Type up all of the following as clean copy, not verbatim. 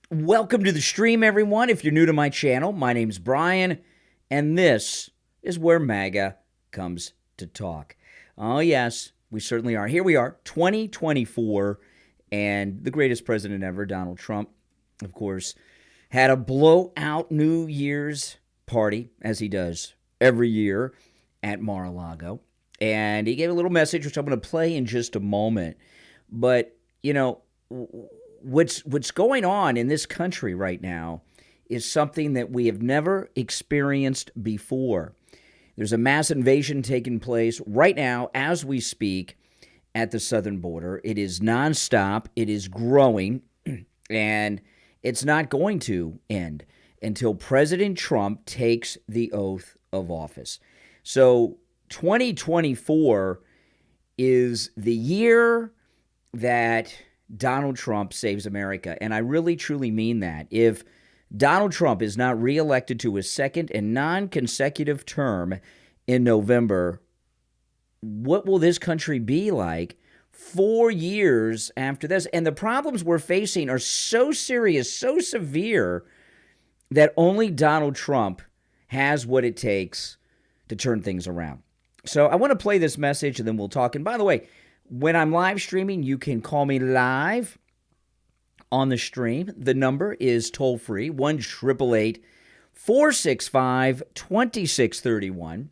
Welcome to the stream, everyone. If you're new to my channel, my name's Brian, and this is where MAGA comes to talk. Oh, yes, we certainly are. Here we are, 2024, and the greatest president ever, Donald Trump, of course, had a blowout New Year's party, as he does every year at Mar-a-Lago, and he gave a little message, which I'm going to play in just a moment. But, you know, what's going on in this country right now is something that we have never experienced before. There's a mass invasion taking place right now as we speak at the southern border. It is nonstop. It is growing, and it's not going to end until President Trump takes the oath of office. So 2024 is the year that Donald Trump saves America, and I really, truly mean that. If Donald Trump is not reelected to his second and non-consecutive term in November, what will this country be like 4 years after this? And the problems we're facing are so serious, so severe, that only Donald Trump has what it takes to turn things around. So I want to play this message, and then we'll talk. And by the way, when I'm live streaming, you can call me live on the stream. The number is toll-free, 1-888-465-2631,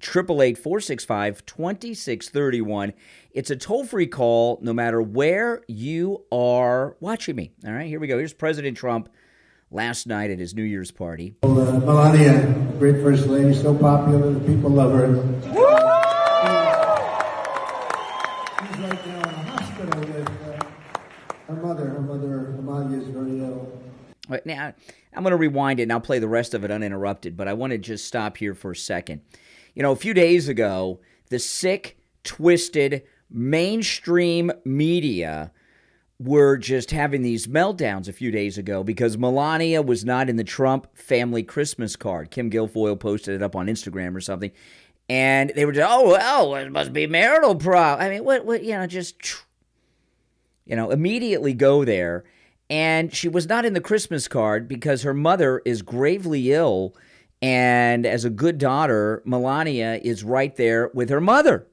888-465-2631. It's a toll-free call no matter where you are watching me. All right, here we go. Here's President Trump last night at his New Year's party. Melania, great first lady, so popular, the people love her. She's right now in a hospital with her mother. Her mother, Melania, is very ill. Right, now, I'm going to rewind it, and I'll play the rest of it uninterrupted, but I want to just stop here for a second. You know, a few days ago, the sick, twisted, mainstream media were just having these meltdowns a few days ago because Melania was not in the Trump family Christmas card. Kim Guilfoyle posted it up on Instagram or something. And they were just, oh, well, it must be marital problem. I mean, what, you know, just, you know, immediately go there. And she was not in the Christmas card because her mother is gravely ill. And as a good daughter, Melania is right there with her mother.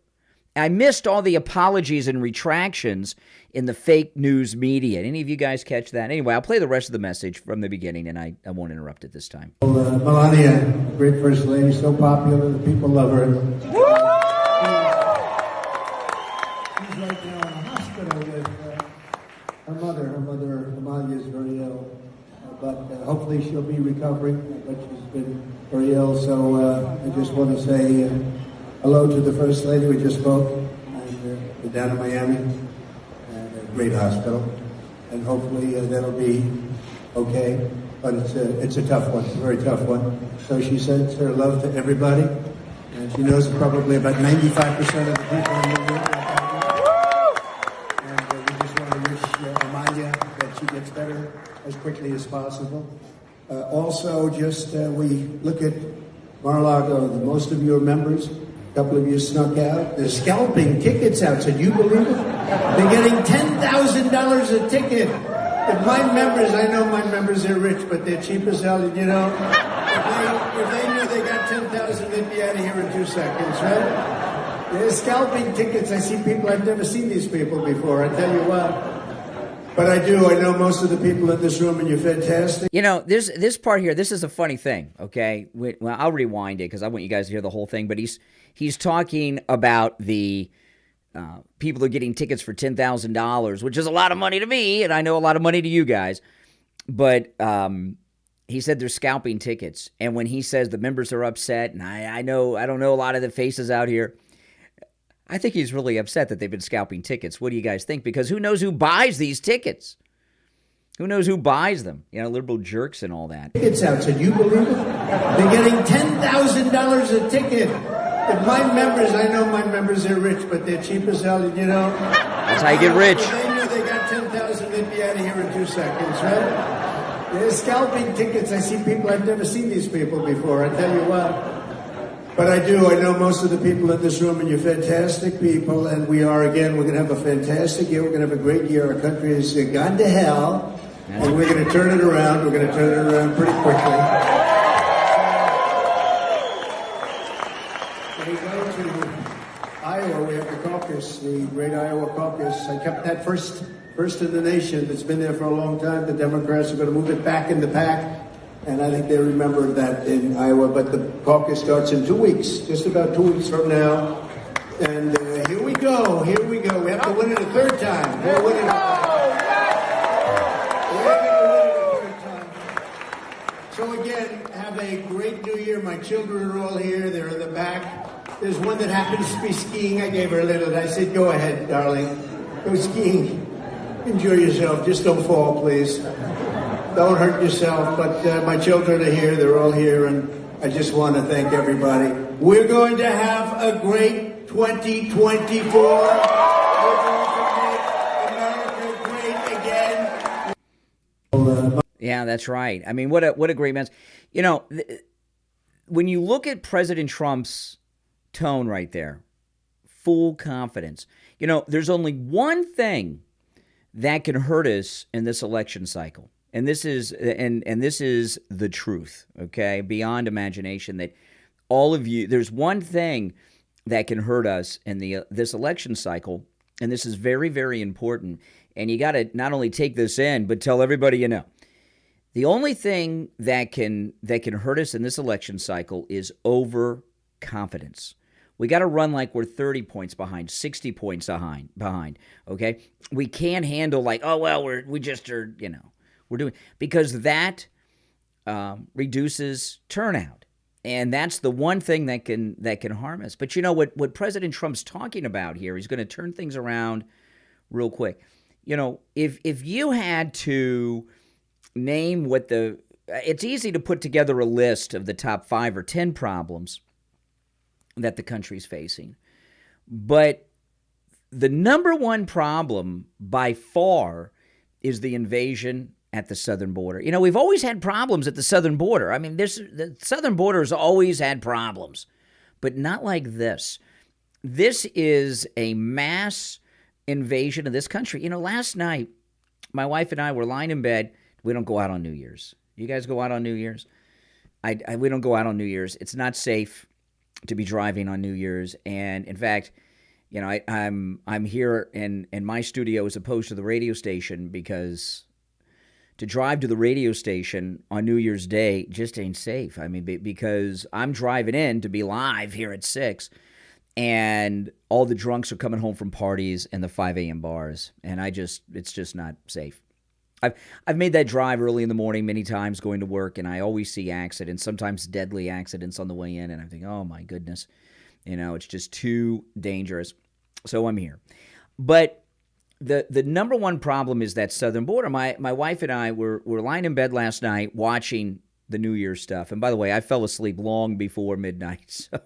I missed all the apologies and retractions in the fake news media. Any of you guys catch that? Anyway, I'll play the rest of the message from the beginning, and I won't interrupt it this time. Melania, great first lady, so popular, the people love her. She's right now in a hospital with her mother. Her mother, Melania, is very ill, but hopefully she'll be recovering. But she's been very ill, so I just want to say hello to the First Lady we just spoke, and we're down in Miami, and a great hospital, and hopefully that'll be okay, but it's a tough one, it's a very tough one. So she sends her love to everybody, and she knows probably about 95% of the people in the room. And we just want to wish Amaya that she gets better as quickly as possible. Also, just we look at Mar-a-Lago, most of you are members. A couple of you snuck out. They're scalping tickets out. So do you believe it? They're getting $10,000 a ticket. If my members, I know my members are rich, but they're cheap as hell, you know. If they knew they got $10,000, they'd be out of here in 2 seconds, right? They're scalping tickets. I see people, I've never seen these people before, I tell you what. But I do. I know most of the people in this room, and you're fantastic. You know, this part here, this is a funny thing, okay? Well, I'll rewind it because I want you guys to hear the whole thing. But he's talking about the people are getting tickets for $10,000, which is a lot of money to me, and I know a lot of money to you guys. But he said they're scalping tickets. And when he says the members are upset, and I don't know a lot of the faces out here, I think he's really upset that they've been scalping tickets. What do you guys think? Because who knows who buys these tickets? Who knows who buys them? You know, liberal jerks and all that. Tickets out, so do you believe it? They're getting $10,000 a ticket. If my members, I know my members are rich, but they're cheap as hell, you know. That's how you get rich. If they knew they got $10,000, they'd be out of here in 2 seconds, right? They're scalping tickets. I see people, I've never seen these people before, I tell you what. But I do. I know most of the people in this room, and you're fantastic people. And we are, again, we're going to have a fantastic year. We're going to have a great year. Our country has gone to hell. And we're going to turn it around. We're going to turn it around pretty quickly. We go to Iowa. We have the caucus, the great Iowa caucus. I kept that first in the nation. It's been there for a long time. The Democrats are going to move it back in the pack. And I think they remembered that in Iowa. But the caucus starts in 2 weeks, just about 2 weeks from now. And here we go. Here we go. We have to win it a third time. We're winning it. So again, have a great new year. My children are all here. They're in the back. There's one that happens to be skiing. I gave her a little. I said, go ahead, darling. Go skiing. Enjoy yourself. Just don't fall, please. Don't hurt yourself. But my children are here. They're all here. And I just want to thank everybody. We're going to have a great 2024. We're going to make America great again. Yeah, that's right. I mean, what a great message. You know, when you look at President Trump's tone right there, full confidence. You know, there's only one thing that can hurt us in this election cycle, and this is the truth. Okay, beyond imagination, that all of you, there's one thing that can hurt us in this election cycle, and this is very, very important. And you got to not only take this in, but tell everybody you know. The only thing that can hurt us in this election cycle is overconfidence. We got to run like we're 30 points behind, 60 points behind. Okay, we can't handle like, oh well, we're doing, because that reduces turnout, and that's the one thing that can harm us. But you know what President Trump's talking about here? He's going to turn things around real quick. You know, if you had to name it's easy to put together a list of the top 5 or 10 problems that the country's facing. But the number one problem by far is the invasion at the southern border. You know, we've always had problems at the southern border. I mean, the southern border has always had problems, but not like this. This is a mass invasion of this country. You know, last night, my wife and I were lying in bed. We don't go out on New Year's. You guys go out on New Year's? We don't go out on New Year's. It's not safe to be driving on New Year's. And in fact, you know, I'm here in my studio as opposed to the radio station, because to drive to the radio station on New Year's Day just ain't safe. I mean, because I'm driving in to be live here at 6, and all the drunks are coming home from parties and the 5 a.m. bars, and it's just not safe. I've made that drive early in the morning many times going to work, and I always see accidents, sometimes deadly accidents on the way in, and I think, oh my goodness, you know, it's just too dangerous. So I'm here. But the number one problem is that southern border. My wife and I were lying in bed last night watching the New Year's stuff. And by the way, I fell asleep long before midnight. So,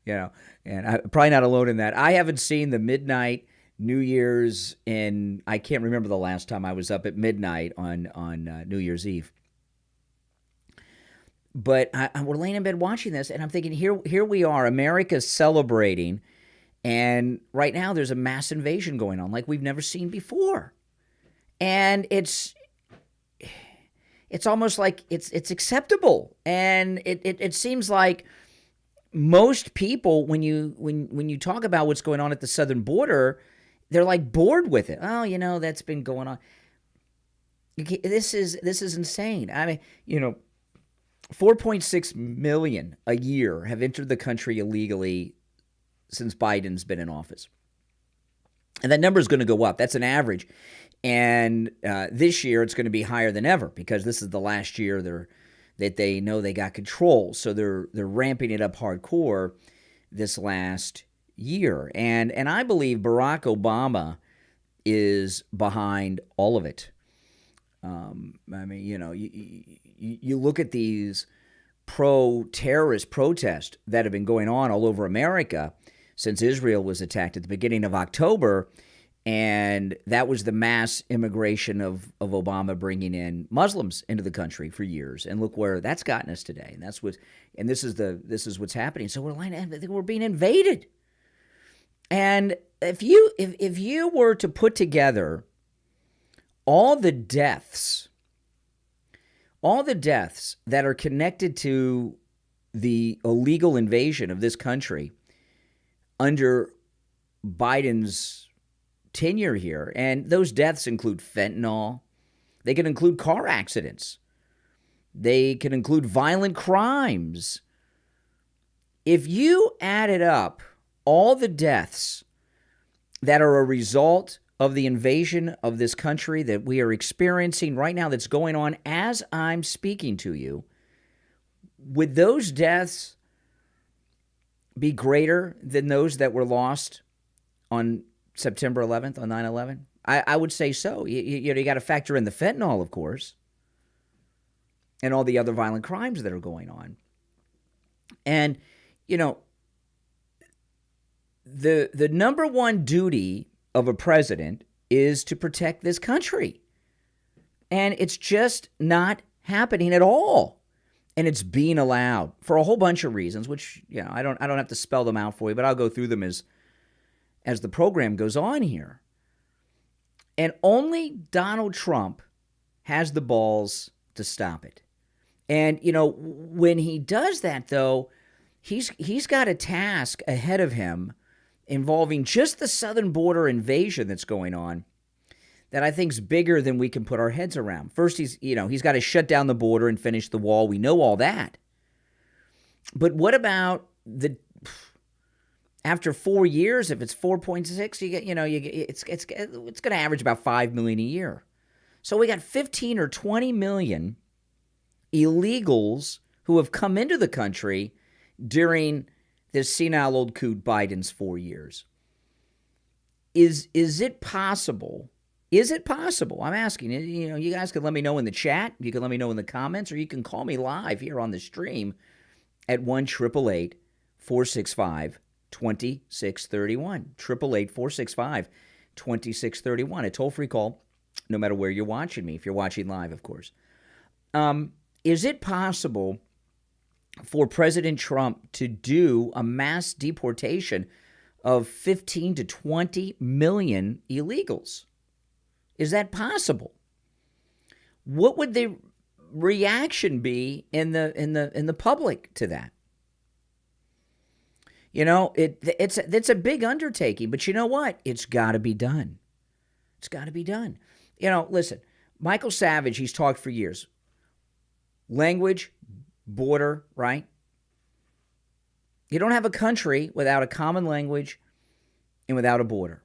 you know, and I'm probably not alone in that. I haven't seen the midnight New Year's I can't remember the last time I was up at midnight on New Year's Eve. But we're laying in bed watching this, and I'm thinking, here we are, America's celebrating, and right now there's a mass invasion going on like we've never seen before. And it's almost like it's acceptable. And it seems like most people, when you talk about what's going on at the southern border, they're like bored with it. Oh, you know, that's been going on. This is insane. I mean, you know, 4.6 million a year have entered the country illegally since Biden's been in office. And that number is going to go up. That's an average. And this year it's going to be higher than ever, because this is the last year that they know they got control. So they're ramping it up hardcore this last year. And I believe Barack Obama is behind all of it. I mean, you know, you look at these pro-terrorist protests that have been going on all over America since Israel was attacked at the beginning of October, and that was the mass immigration of Obama bringing in Muslims into the country for years. And look where that's gotten us today. And this is what's happening. So we're being invaded. And if you were to put together all the deaths that are connected to the illegal invasion of this country under Biden's tenure here, and those deaths include fentanyl, they can include car accidents, they can include violent crimes. If you added up all the deaths that are a result of the invasion of this country that we are experiencing right now, that's going on as I'm speaking to you, would those deaths be greater than those that were lost on September 11th, on 9/11? I would say so. You got to factor in the fentanyl, of course, and all the other violent crimes that are going on. And, the number one duty of a president is to protect this country. And it's just not happening at all. And it's being allowed for a whole bunch of reasons, which, I don't have to spell them out for you, but I'll go through them as the program goes on here. And only Donald Trump has the balls to stop it. And, when he does that, though, he's got a task ahead of him involving just the southern border invasion that's going on that I think is bigger than we can put our heads around. First, he's got to shut down the border and finish the wall. We know all that. But what about after 4 years, if it's 4.6, it's going to average about 5 million a year. So we got 15 or 20 million illegals who have come into the country during this senile old coot Biden's 4 years. Is it possible? Is it possible? I'm asking. You guys can let me know in the chat. You can let me know in the comments, or you can call me live here on the stream at 1-888-465-2631. 888-465-2631. A toll-free call, no matter where you're watching me, if you're watching live, of course. Is it possible for President Trump to do a mass deportation of 15 to 20 million illegals? Is that possible? What would the reaction be in the public to that? It's a big undertaking, but you know what? It's got to be done. It's got to be done. Listen, Michael Savage, he's talked for years. Language, border, right? You don't have a country without a common language and without a border.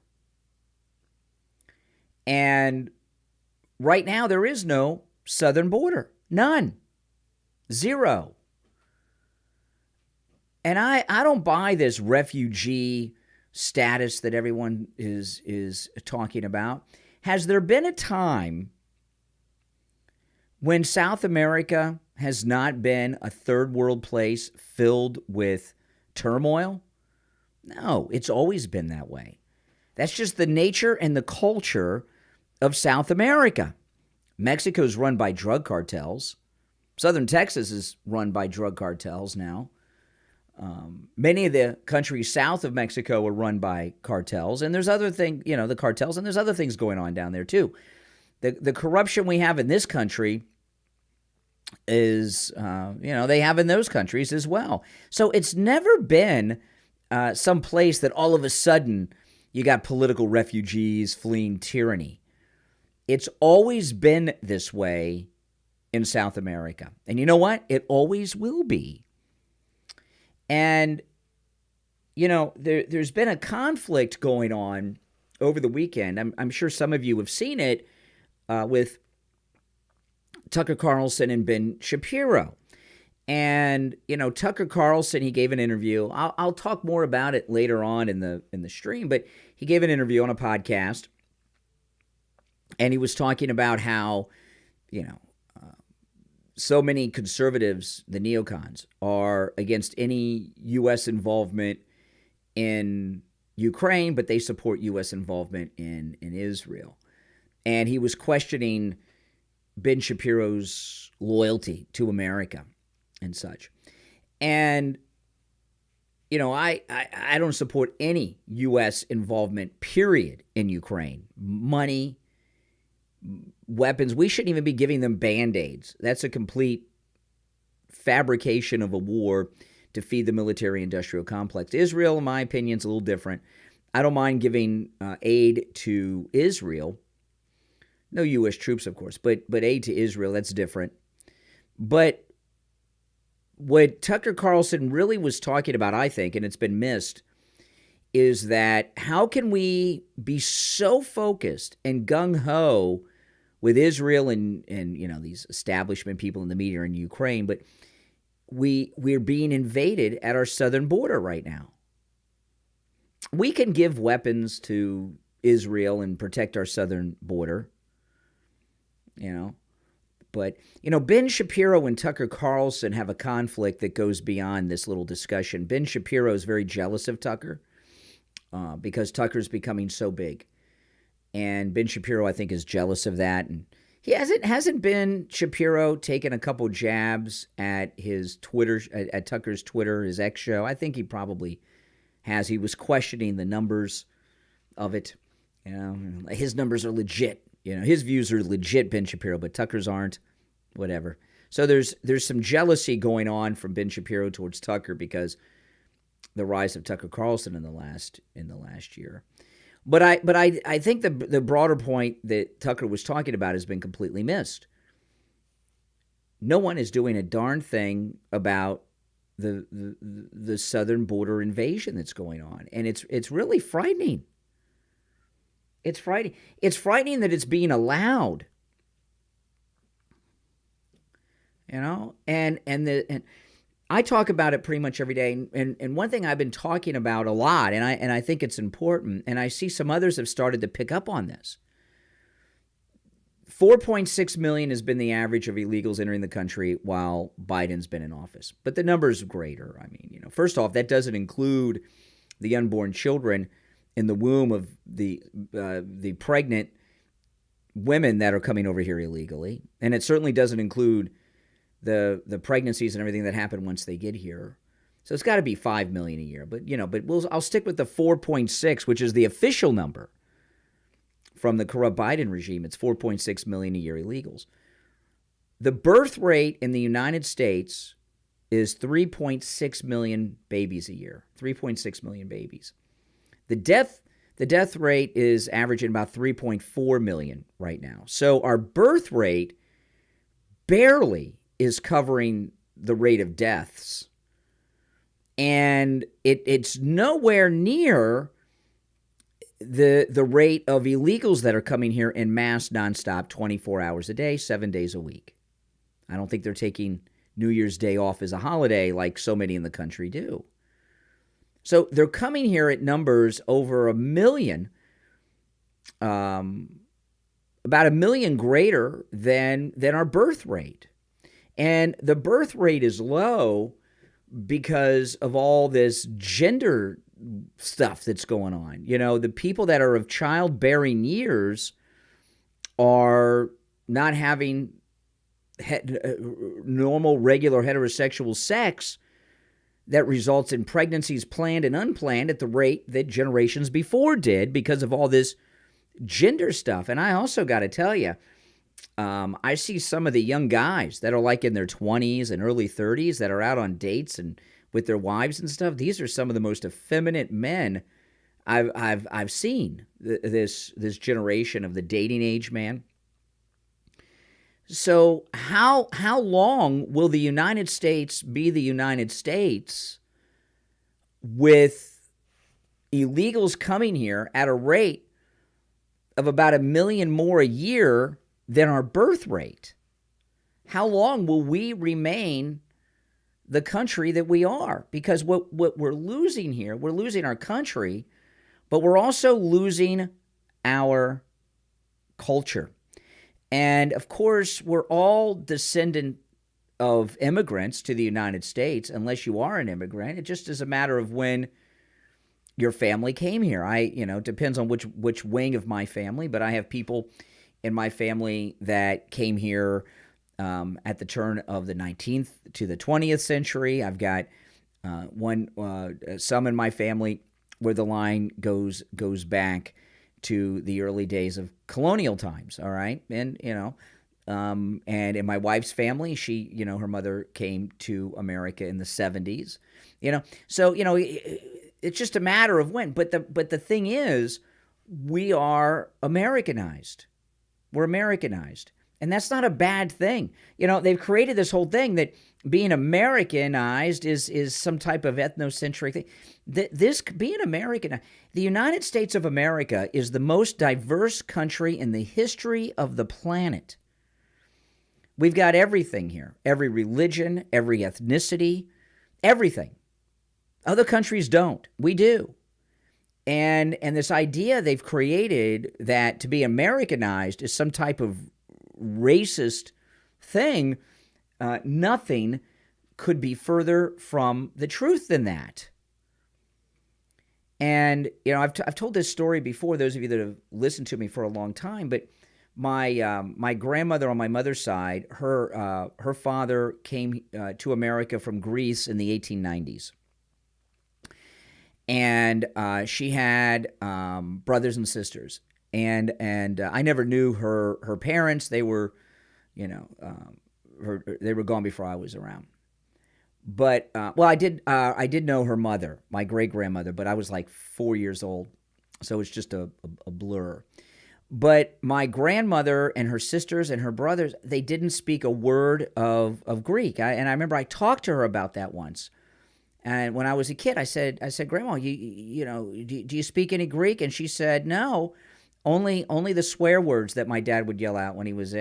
And right now, there is no southern border. None. Zero. And I don't buy this refugee status that everyone is talking about. Has there been a time when South America has not been a third world place filled with turmoil? No, it's always been that way. That's just the nature and the culture of South America. Mexico's run by drug cartels. Southern Texas is run by drug cartels now. Many of the countries south of Mexico are run by cartels, and there's other things, the cartels, and there's other things going on down there too. The corruption we have in this country is, they have in those countries as well. So it's never been some place that all of a sudden you got political refugees fleeing tyranny. It's always been this way in South America. And you know what? It always will be. And, there's been a conflict going on over the weekend. I'm sure some of you have seen it with Tucker Carlson and Ben Shapiro. And, Tucker Carlson, he gave an interview. I'll talk more about it later on in the stream, but he gave an interview on a podcast. And he was talking about how, so many conservatives, the neocons, are against any U.S. involvement in Ukraine, but they support U.S. involvement in Israel. And he was questioning Ben Shapiro's loyalty to America and such. And, I don't support any U.S. involvement, period, in Ukraine. Money, weapons. We shouldn't even be giving them Band-Aids. That's a complete fabrication of a war to feed the military-industrial complex. Israel, in my opinion, is a little different. I don't mind giving aid to Israel. No U.S. troops, of course, but aid to Israel, that's different. But what Tucker Carlson really was talking about, I think, and it's been missed, is that how can we be so focused and gung-ho with Israel and these establishment people in the media in Ukraine, but we're being invaded at our southern border right now. We can give weapons to Israel and protect our southern border, But, Ben Shapiro and Tucker Carlson have a conflict that goes beyond this little discussion. Ben Shapiro is very jealous of Tucker because Tucker's becoming so big. And Ben Shapiro, I think, is jealous of that. And he hasn't Ben Shapiro taken a couple jabs at his Twitter, at Tucker's Twitter, his X show? I think he probably has. He was questioning the numbers of it. His numbers are legit. His views are legit, Ben Shapiro, but Tucker's aren't. Whatever. So there's some jealousy going on from Ben Shapiro towards Tucker because the rise of Tucker Carlson in the last year. But I think the broader point that Tucker was talking about has been completely missed. No one is doing a darn thing about the southern border invasion that's going on, and it's really frightening. It's frightening. It's frightening that it's being allowed. And I talk about it pretty much every day. And one thing I've been talking about a lot, and I think it's important, and I see some others have started to pick up on this. 4.6 million has been the average of illegals entering the country while Biden's been in office. But the number is greater. I mean, first off, that doesn't include the unborn children in the womb of the pregnant women that are coming over here illegally. And it certainly doesn't include the pregnancies and everything that happen once they get here. So it's got to be 5 million a year. But I'll stick with the 4.6, which is the official number from the corrupt Biden regime. It's 4.6 million a year illegals. The birth rate in the United States is 3.6 million babies a year. 3.6 million babies. The death rate is averaging about 3.4 million right now. So our birth rate barely is covering the rate of deaths. And it's nowhere near the rate of illegals that are coming here in mass nonstop 24 hours a day, 7 days a week. I don't think they're taking New Year's Day off as a holiday like so many in the country do. So they're coming here at numbers over 1 million, about 1 million greater than our birth rate. And the birth rate is low because of all this gender stuff that's going on. The people that are of childbearing years are not having normal, regular heterosexual sex that results in pregnancies planned and unplanned at the rate that generations before did because of all this gender stuff. And I also got to tell you, I see some of the young guys that are like in their 20s and early 30s that are out on dates and with their wives and stuff. These are some of the most effeminate men I've seen this generation of the dating age, man. So how long will the United States be the United States with illegals coming here at a rate of about 1 million more a year than our birth rate? How long will we remain the country that we are? Because what we're losing here, we're losing our country, but we're also losing our culture. And, of course, we're all descendant of immigrants to the United States, unless you are an immigrant. It just is a matter of when your family came here. It depends on which wing of my family, but I have people in my family that came here at the turn of the 19th to the 20th century. I've got some in my family where the line goes back to the early days of colonial times, all right? And, and in my wife's family, she, her mother came to America in the 70s, So, it's just a matter of when. But the thing is, we are Americanized. We're Americanized. And that's not a bad thing. They've created this whole thing that being Americanized is some type of ethnocentric thing. This being American, the United States of America is the most diverse country in the history of the planet. We've got everything here, every religion, every ethnicity, everything. Other countries don't. We do. And this idea they've created that to be Americanized is some type of racist thing, nothing could be further from the truth than that. And, I've told this story before, those of you that have listened to me for a long time, but my grandmother on my mother's side, her father came to America from Greece in the 1890s. And she had brothers and sisters. And I never knew her parents. They were, they were gone before I was around. But I did know her mother, my great grandmother, but I was like 4 years old, so it's just a blur. But my grandmother and her sisters and her brothers, they didn't speak a word of Greek. And I remember I talked to her about that once. And when I was a kid, I said, Grandma, do you speak any Greek? And she said, no. Only the swear words that my dad would yell out when he was,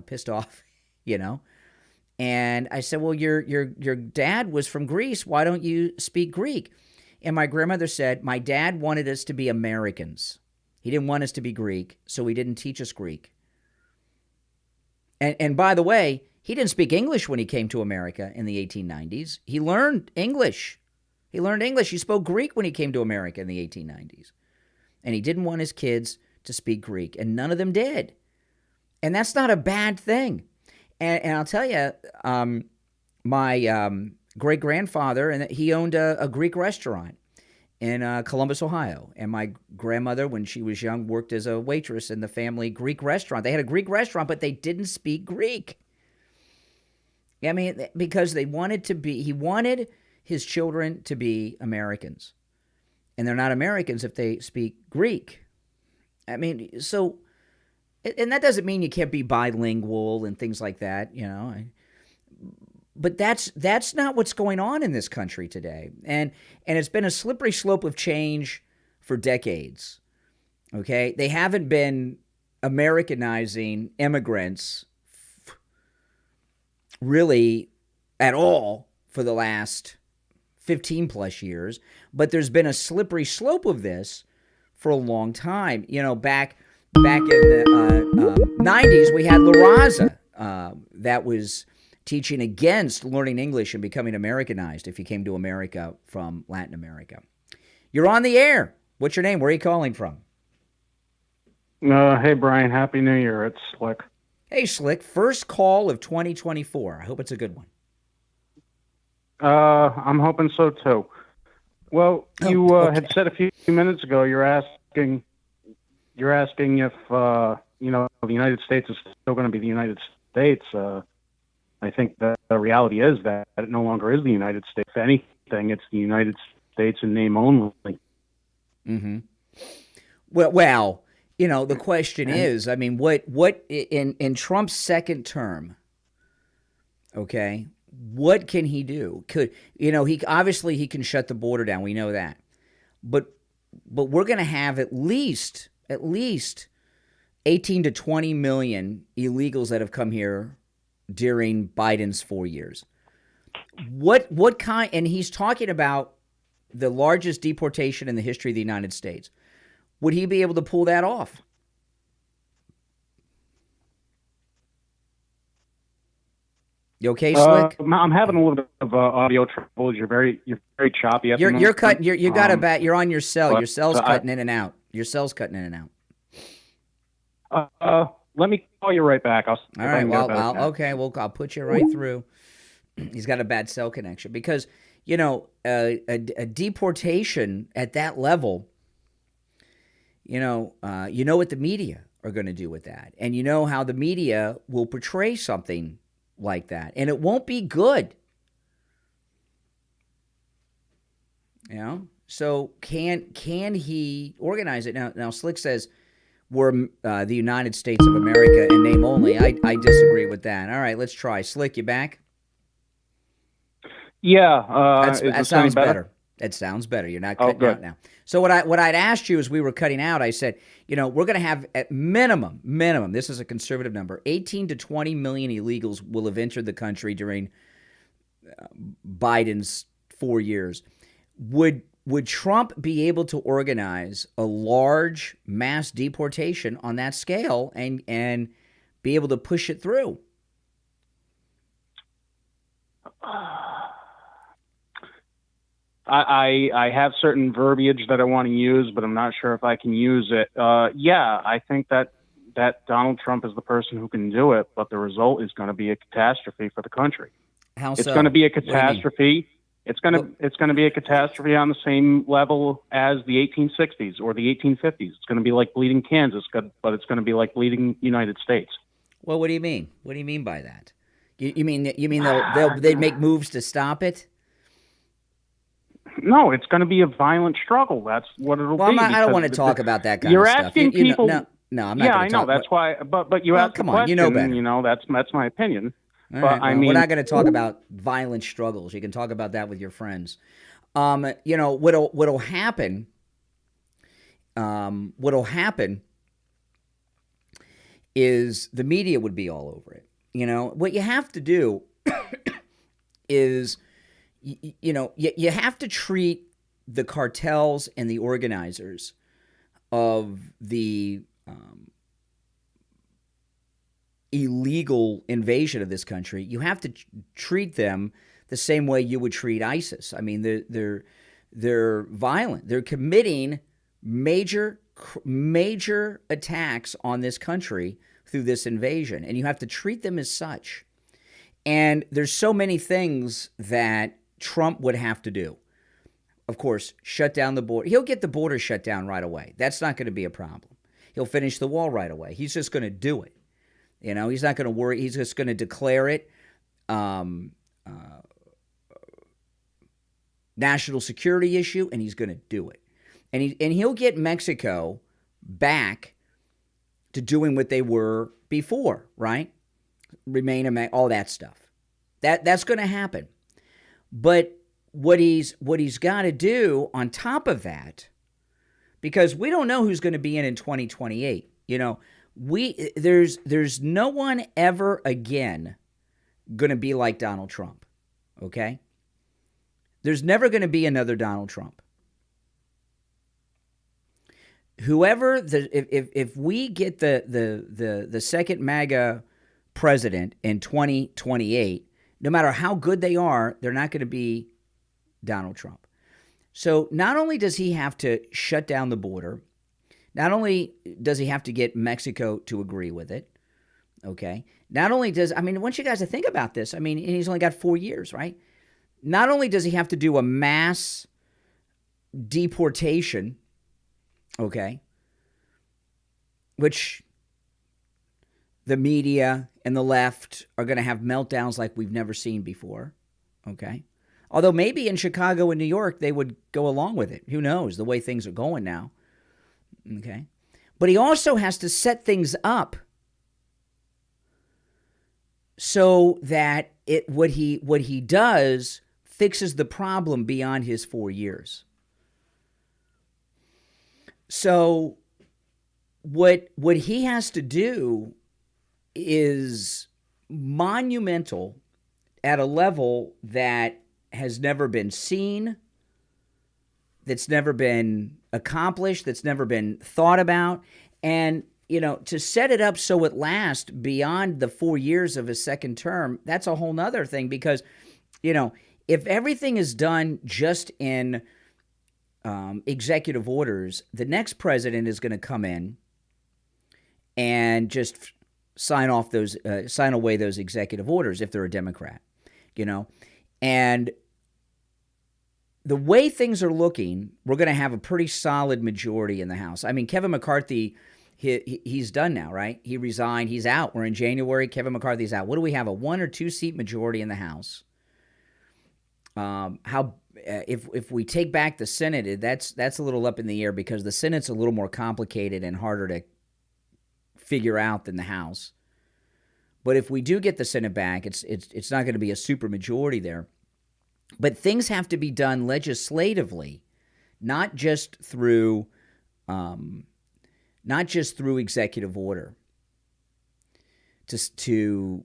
pissed off, And I said, well, your dad was from Greece. Why don't you speak Greek? And my grandmother said, my dad wanted us to be Americans. He didn't want us to be Greek, so he didn't teach us Greek. And by the way, he didn't speak English when he came to America in the 1890s. He learned English. He spoke Greek when he came to America in the 1890s. And he didn't want his kids to speak Greek, and none of them did. And that's not a bad thing. And I'll tell you, my great-grandfather, and he owned a Greek restaurant in Columbus, Ohio. And my grandmother, when she was young, worked as a waitress in the family Greek restaurant. They had a Greek restaurant, but they didn't speak Greek. I mean, because he wanted his children to be Americans. And they're not Americans if they speak Greek. I mean, so, and that doesn't mean you can't be bilingual and things like that, But that's not what's going on in this country today. And it's been a slippery slope of change for decades, okay? They haven't been Americanizing immigrants really at all for the last 15 plus years, but there's been a slippery slope of this for a long time. Back in the 90s, we had La Raza that was teaching against learning English and becoming Americanized if you came to America from Latin America. You're on the air. What's your name? Where are you calling from? Hey, Brian. Happy New Year. It's Slick. Hey, Slick. First call of 2024. I hope it's a good one. I'm hoping so, too. Well, you okay. had said a few minutes ago you're asking if, the United States is still going to be the United States. I think that the reality is that it no longer is the United States. If anything, it's the United States in name only. Mm-hmm. Well, the question is, I mean, what in Trump's second term, okay, what can he do? He obviously he can shut the border down. We know that. But we're going to have at least 18 to 20 million illegals that have come here during Biden's 4 years. What kind, and he's talking about the largest deportation in the history of the United States. Would he be able to pull that off? You okay, Slick? I'm having a little bit of audio trouble. You're very choppy. You're cutting. You got a bat. You're on your cell. Your cell's so cutting in and out. Your cell's cutting in and out. Let me call you right back. All right. Well, I'll put you right through. He's got a bad cell connection because a deportation at that level you know what the media are going to do with that. And you know how the media will portray something like that. And it won't be good. You know? So can he organize it? Now Slick says we're the United States of America in name only. I disagree with that. All right, let's try. Slick, you back? Yeah. That sounds better. That sounds better. You're not cutting out now. So what I'd asked you as we were cutting out, I said, you know, we're going to have at minimum, this is a conservative number, 18 to 20 million illegals will have entered the country during Biden's 4 years. Would Trump be able to organize a large mass deportation on that scale and be able to push it through? I have certain verbiage that I want to use, but I'm not sure if I can use it. Yeah, I think that Donald Trump is the person who can do it, but the result is going to be a catastrophe for the country. How it's so? going to be a catastrophe. It's going to be a catastrophe on the same level as the 1860s or the 1850s. It's going to be like bleeding Kansas, but it's going to be like bleeding United States. Well, what do you mean? What do you mean by that? You mean they'd make moves to stop it? No, it's going to be a violent struggle. That's what it'll be. I don't want to talk about that kind of stuff. You're asking people. No, I'm not. Yeah, I know. That's why. But you asked. Come the on, question, you know better. You know, that's my opinion. All but right, I mean, we're not going to talk about violent struggles. You can talk about that with your friends. You know what'll happen. What'll happen is the media would be all over it. You know what you have to do is, you have to treat the cartels and the organizers of the illegal invasion of this country. You have to treat them the same way you would treat ISIS. I mean, they're violent. They're committing major attacks on this country through this invasion, and you have to treat them as such. And there's so many things that Trump would have to do. Of course, shut down the border. He'll get the border shut down right away. That's not going to be a problem. He'll finish the wall right away. He's just going to do it. You know, he's not going to worry. He's just going to declare it national security issue, and he's going to do it. And he'll get Mexico back to doing what they were before, right? Remain all that stuff. That's going to happen. But what he's got to do on top of that, because we don't know who's going to be in 2028. You know, there's no one ever again going to be like Donald Trump. Okay? There's never going to be another Donald Trump. Whoever if we get the second MAGA president in 2028, no matter how good they are, they're not going to be Donald Trump. So not only does he have to shut down the border, not only does he have to get Mexico to agree with it, okay? Not only does, I want you guys to think about this. He's only got 4 years, right? Not only does he have to do a mass deportation, okay, which the media and the left are going to have meltdowns like we've never seen before, okay? Although maybe in Chicago and New York, they would go along with it. Who knows, the way things are going now, okay? But he also has to set things up so that what he does fixes the problem beyond his 4 years. So what he has to do is monumental at a level that has never been seen, that's never been accomplished, that's never been thought about. And, to set it up so it lasts beyond the 4 years of his second term, that's a whole nother thing because, if everything is done just in executive orders, the next president is going to come in and just sign away those executive orders if they're a Democrat, and the way things are looking, we're going to have a pretty solid majority in the House. I mean, Kevin McCarthy, he's done now, right? He resigned. He's out. We're in January. Kevin McCarthy's out. What do we have? A 1 or 2 seat majority in the House. If we take back the Senate, that's a little up in the air because the Senate's a little more complicated and harder to figure out than the House. But if we do get the Senate back, it's not going to be a super majority there. But things have to be done legislatively, not just through executive order, to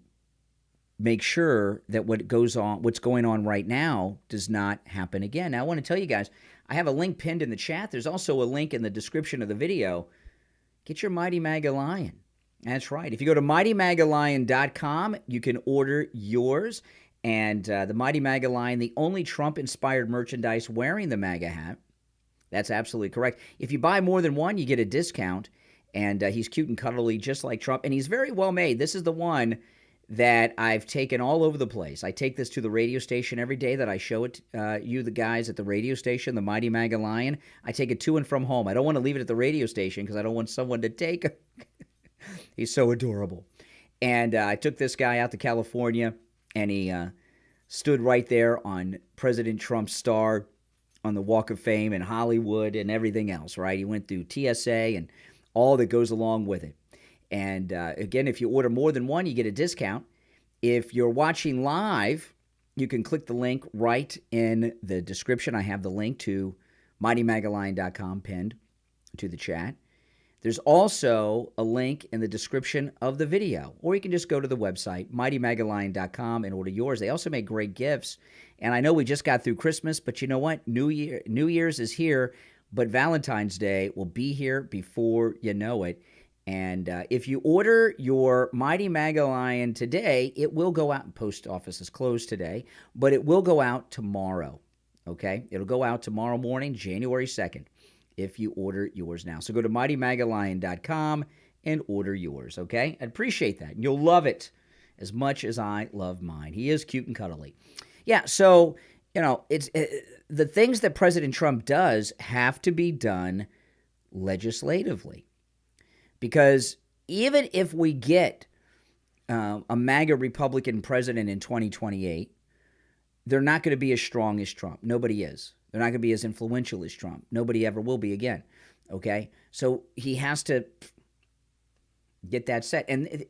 make sure that what's going on right now does not happen again. Now, I want to tell you guys, I have a link pinned in the chat. There's also a link in the description of the video. Get your Mighty MAGA Lion. That's right. If you go to MightyMAGALion.com, you can order yours. And the Mighty MAGA Lion, the only Trump-inspired merchandise wearing the MAGA hat. That's absolutely correct. If you buy more than one, you get a discount. And he's cute and cuddly, just like Trump. And he's very well made. This is the one that I've taken all over the place. I take this to the radio station every day that I show it you, the guys at the radio station, the Mighty MAGA Lion. I take it to and from home. I don't want to leave it at the radio station because I don't want someone to take it. He's so adorable. And I took this guy out to California, and he stood right there on President Trump's star on the Walk of Fame in Hollywood and everything else, right? He went through TSA and all that goes along with it. And again, if you order more than one, you get a discount. If you're watching live, you can click the link right in the description. I have the link to MightyMAGALion.com pinned to the chat. There's also a link in the description of the video, or you can just go to the website, MightyMAGALion.com, and order yours. They also make great gifts. And I know we just got through Christmas, but you know what? New Year's is here, but Valentine's Day will be here before you know it. And if you order your Mighty MAGA Lion today, it will go out. Post office is closed today, but it will go out tomorrow, okay? It'll go out tomorrow morning, January 2nd, if you order yours now. So go to MightyMAGALion.com and order yours, okay? I'd appreciate that. And you'll love it as much as I love mine. He is cute and cuddly. Yeah, so, the things that President Trump does have to be done legislatively. Because even if we get a MAGA Republican president in 2028, they're not going to be as strong as Trump. Nobody is. They're not going to be as influential as Trump. Nobody ever will be again, okay? So he has to get that set. And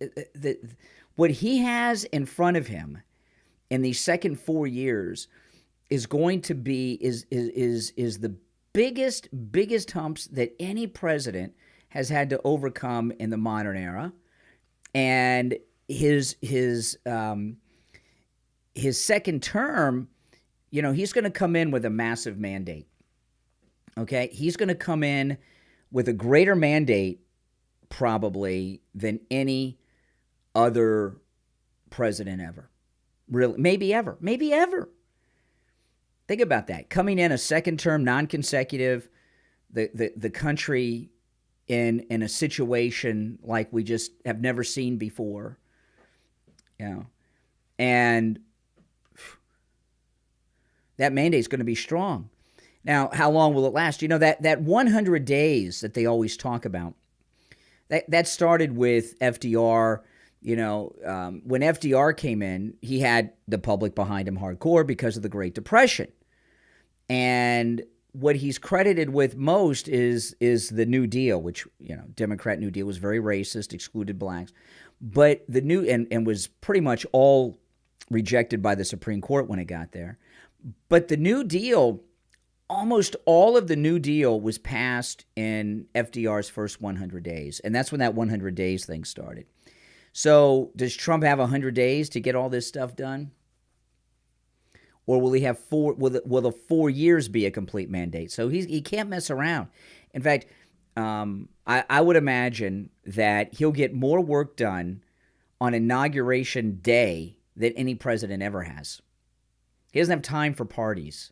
what he has in front of him in these second 4 years is going to be is the biggest humps that any president has had to overcome in the modern era. And his second term, he's going to come in with a massive mandate. Okay? He's going to come in with a greater mandate probably than any other president ever. Really, maybe ever. Think about that. Coming in a second term, non-consecutive, the country in a situation like we just have never seen before. And that mandate is going to be strong. Now, how long will it last? That 100 days that they always talk about, that started with FDR. When FDR came in, he had the public behind him hardcore because of the Great Depression. And what he's credited with most is the New Deal, which, Democrat New Deal was very racist, excluded blacks. But the new, and was pretty much all rejected by the Supreme Court when it got there. But the New Deal, almost all of the New Deal was passed in FDR's first 100 days. And that's when that 100 days thing started. So does Trump have 100 days to get all this stuff done? Or will he have will the 4 years be a complete mandate? So he can't mess around. In fact, I would imagine that he'll get more work done on Inauguration Day than any president ever has. He doesn't have time for parties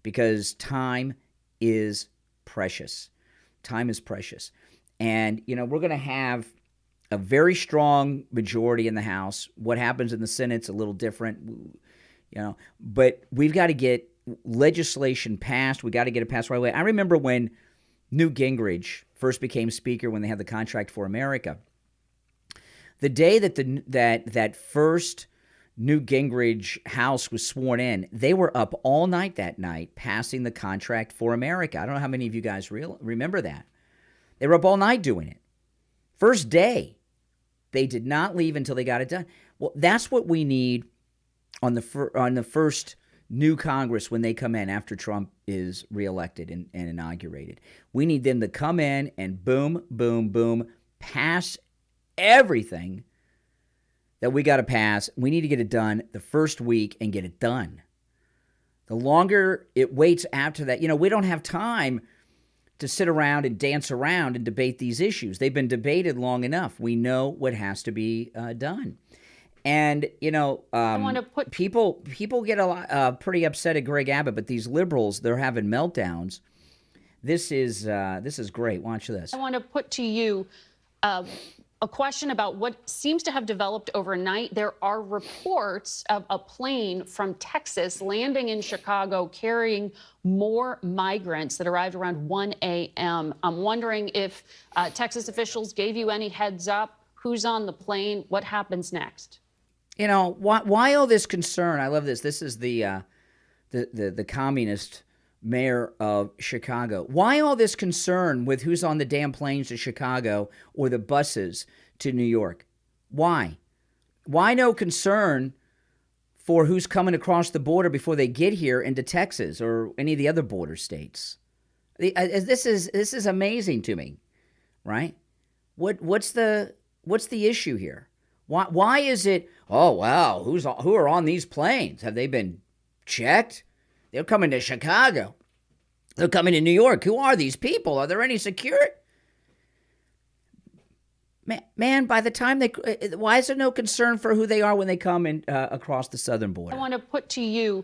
because time is precious. Time is precious. And, we're going to have a very strong majority in the House. What happens in the Senate's a little different, but we've got to get legislation passed. We got to get it passed right away. I remember when Newt Gingrich first became speaker, when they had the Contract for America. The day that that first Newt Gingrich House was sworn in, they were up all night that night passing the Contract for America. I don't know how many of you guys remember that. They were up all night doing it. First day, they did not leave until they got it done. Well, that's what we need on the first new Congress when they come in after Trump is reelected and inaugurated. We need them to come in and boom, boom, boom, pass everything that we got to pass. We need to get it done the first week and get it done. The longer it waits after that, we don't have time to sit around and dance around and debate these issues. They've been debated long enough. We know what has to be done. And, I want to put people get a lot, pretty upset at Greg Abbott, but these liberals, they're having meltdowns. This is great. Watch this. I want to put to you a question about what seems to have developed overnight. There are reports of a plane from Texas landing in Chicago carrying more migrants that arrived around 1 a.m. I'm wondering if Texas officials gave you any heads up. Who's on the plane? What happens next? Why all this concern? I love this. This is the communist mayor of Chicago. Why all this concern with who's on the damn planes to Chicago or the buses to New York? Why? Why no concern for who's coming across the border before they get here into Texas or any of the other border states? This is amazing to me, right? What's the issue here? Why is it? Oh wow, who are on these planes? Have they been checked? They're coming to Chicago. They're coming to New York. Who are these people? Are there any security? Man, by the time why is there no concern for who they are when they come in across the southern border? I want to put to you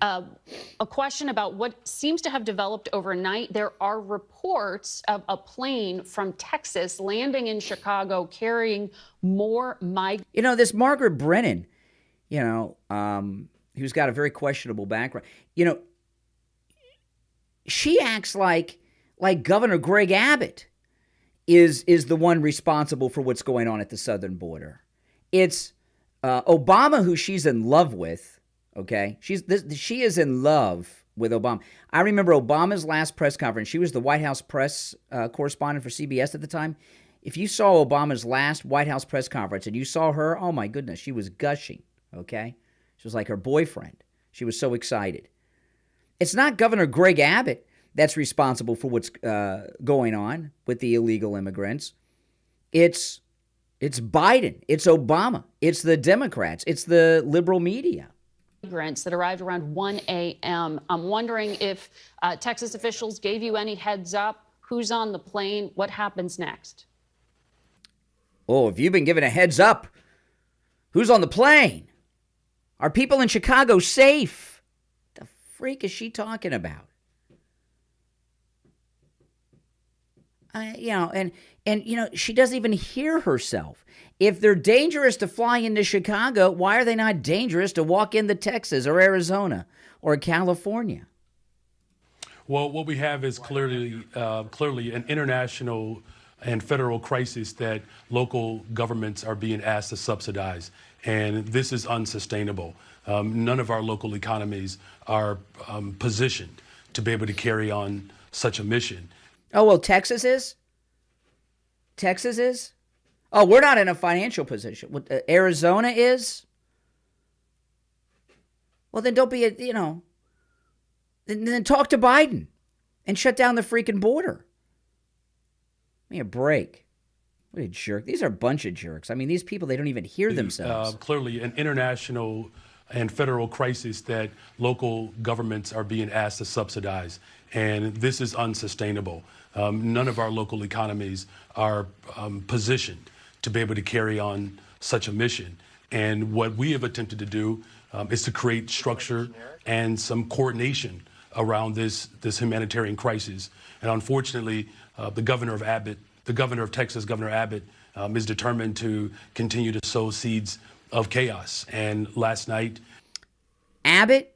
a question about what seems to have developed overnight. There are reports of a plane from Texas landing in Chicago carrying more migrants. This Margaret Brennan, who's got a very questionable background, she acts like Governor Greg Abbott is the one responsible for what's going on at the southern border. It's Obama, who she's in love with. Okay, she is in love with Obama. I remember Obama's last press conference. She was the White House press correspondent for CBS at the time. If you saw Obama's last White House press conference and you saw her, oh my goodness, she was gushing. Okay, she was like her boyfriend. She was so excited. It's not Governor Greg Abbott that's responsible for what's going on with the illegal immigrants. It's Biden. It's Obama. It's the Democrats. It's the liberal media. Migrants that arrived around 1 a.m. I'm wondering if Texas officials gave you any heads up. Who's on the plane? What happens next? Oh, if you've been given a heads up, who's on the plane? Are people in Chicago safe? The freak is she talking about? She doesn't even hear herself. If they're dangerous to fly into Chicago, why are they not dangerous to walk into Texas or Arizona or California? Well, what we have is clearly an international and federal crisis that local governments are being asked to subsidize. And this is unsustainable. None of our local economies are positioned to be able to carry on such a mission. Oh, well, Texas is? Texas is? Oh, we're not in a financial position. Arizona is? Well, then don't be then talk to Biden and shut down the freaking border. Give me a break. What a jerk. These are a bunch of jerks. I mean, these people, they don't even hear themselves. Clearly an international and federal crisis that local governments are being asked to subsidize. And this is unsustainable. None of our local economies are positioned to be able to carry on such a mission. And what we have attempted to do is to create structure and some coordination around this humanitarian crisis. And unfortunately, the governor of Texas, Governor Abbott, is determined to continue to sow seeds of chaos. And last night, Abbott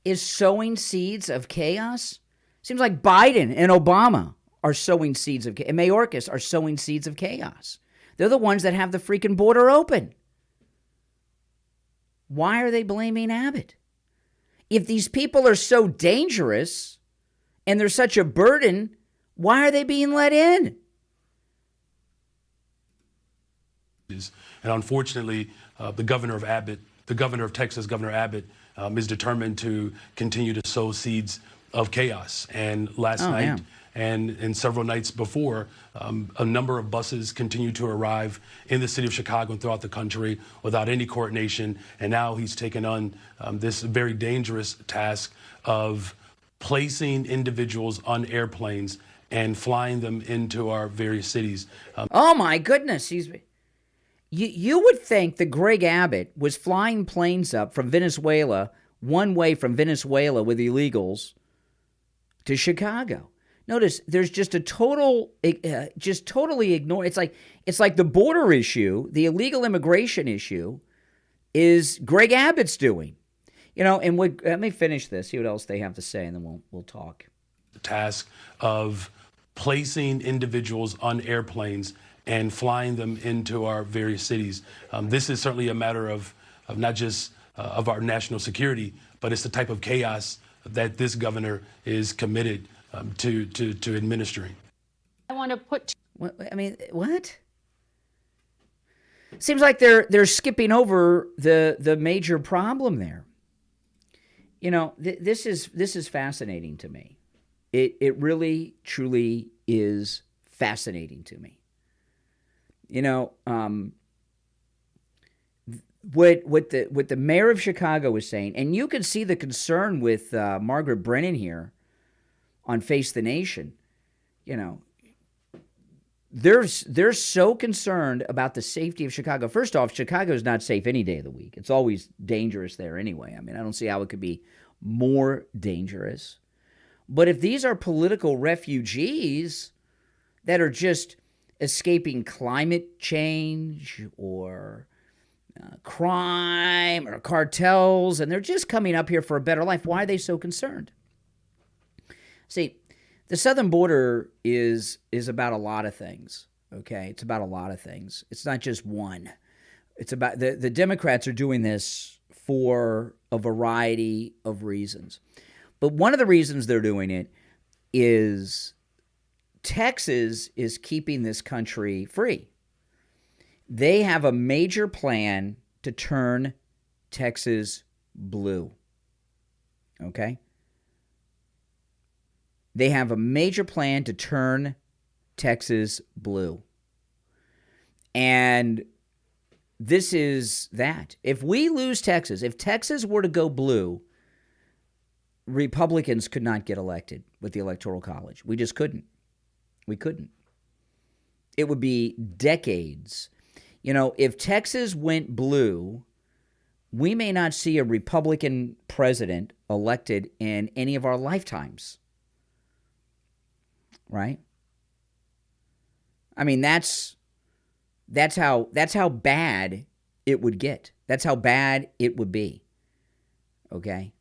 is sowing seeds of chaos? Seems like Biden and Obama are sowing seeds of chaos, and Mayorkas are sowing seeds of chaos. They're the ones that have the freaking border open. Why are they blaming Abbott? If these people are so dangerous and they're such a burden, why are they being let in? And unfortunately, the governor of Texas, Governor Abbott, is determined to continue to sow seeds of chaos. And last night and several nights before, a number of buses continue to arrive in the city of Chicago and throughout the country without any coordination. And now he's taken on this very dangerous task of placing individuals on airplanes and flying them into our various cities. Oh my goodness, you would think that Greg Abbott was flying planes up from Venezuela, one way from Venezuela with illegals to Chicago. Notice there's just a totally ignore. It's like the border issue, the illegal immigration issue, is Greg Abbott's doing. And let me finish this, see what else they have to say, and then we'll talk. The task of placing individuals on airplanes and flying them into our various cities. This is certainly a matter of not just of our national security, but it's the type of chaos that this governor is committed to administering. I want to put. What? Seems like they're skipping over the major problem there. This is fascinating to me. It really truly is fascinating to me. What the mayor of Chicago is saying, and you can see the concern with Margaret Brennan here on Face the Nation. They're so concerned about the safety of Chicago. First off, Chicago is not safe any day of the week. It's always dangerous there anyway. I don't see how it could be more dangerous. But if these are political refugees that are just escaping climate change or crime or cartels, and they're just coming up here for a better life, why are they so concerned? See, the southern border is about a lot of things, okay? It's about a lot of things. It's not just one. It's about the Democrats are doing this for a variety of reasons. But one of the reasons they're doing it is Texas is keeping this country free. They have a major plan to turn Texas blue, okay? They have a major plan to turn Texas blue. And this is that. If we lose Texas, if Texas were to go blue, Republicans could not get elected with the Electoral College. We just couldn't. We couldn't. It would be decades. If Texas went blue, we may not see a Republican president elected in any of our lifetimes. Right? That's how bad it would get. That's how bad it would be. Okay?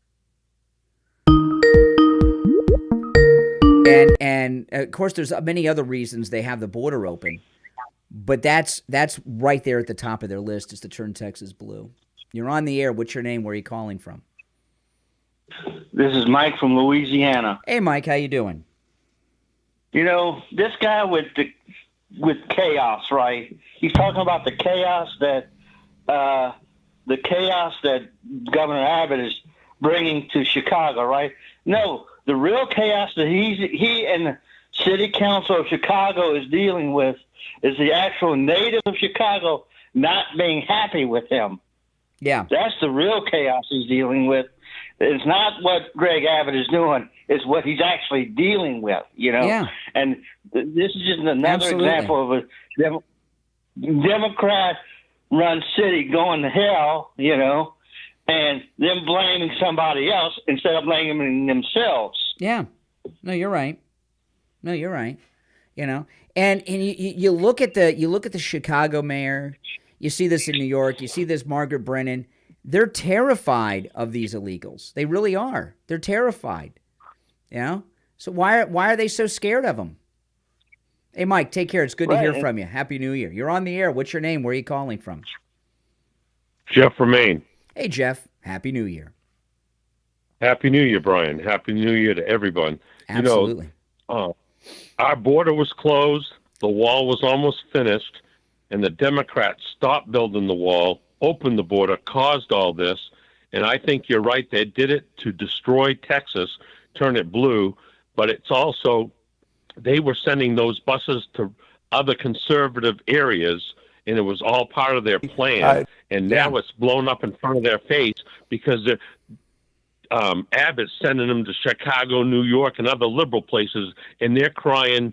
And of course there's many other reasons they have the border open. But that's right there at the top of their list, is to turn Texas blue. You're on the air. What's your name? Where are you calling from? This is Mike from Louisiana. Hey, Mike, how you doing? This guy with chaos, right? He's talking about the chaos that Governor Abbott is bringing to Chicago, right? No, the real chaos that he and the City Council of Chicago is dealing with is the actual native of Chicago not being happy with him. Yeah. That's the real chaos he's dealing with. It's not what Greg Abbott is doing. It's what he's actually dealing with, Yeah. And this is just another Absolutely. example of a Democrat-run city going to hell, and them blaming somebody else instead of blaming themselves. Yeah. No, you're right. And you look at the Chicago mayor. You see this in New York. You see this Margaret Brennan. they're terrified of these illegals. They really are. They're terrified. You know? So why are they so scared of them? Hey, Mike, take care. It's good to hear from you. Happy New Year. You're on the air. What's your name? Where are you calling from? Jeff from Maine. Hey, Jeff. Happy New Year. Happy New Year, Brian. Happy New Year to everyone. Absolutely. Our border was closed. The wall was almost finished. And the Democrats stopped building the wall, opened the border, caused all this. And I think you're right. They did it to destroy Texas, turn it blue. But it's also, they were sending those buses to other conservative areas, and it was all part of their plan. And now it's blown up in front of their face because Abbott's sending them to Chicago, New York, and other liberal places, and they're crying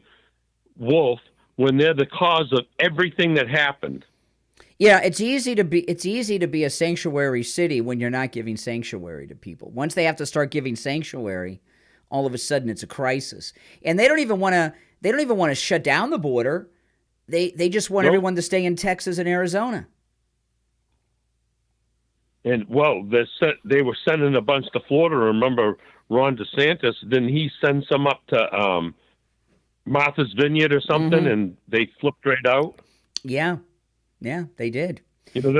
wolf when they're the cause of everything that happened. Yeah, it's easy to be a sanctuary city when you're not giving sanctuary to people. Once they have to start giving sanctuary, all of a sudden it's a crisis. And they don't even want to shut down the border. They just want everyone to stay in Texas and Arizona. And, well, they were sending a bunch to Florida. Remember Ron DeSantis? Didn't he send some up to Martha's Vineyard or something, and they flipped right out? Yeah, they did. To me,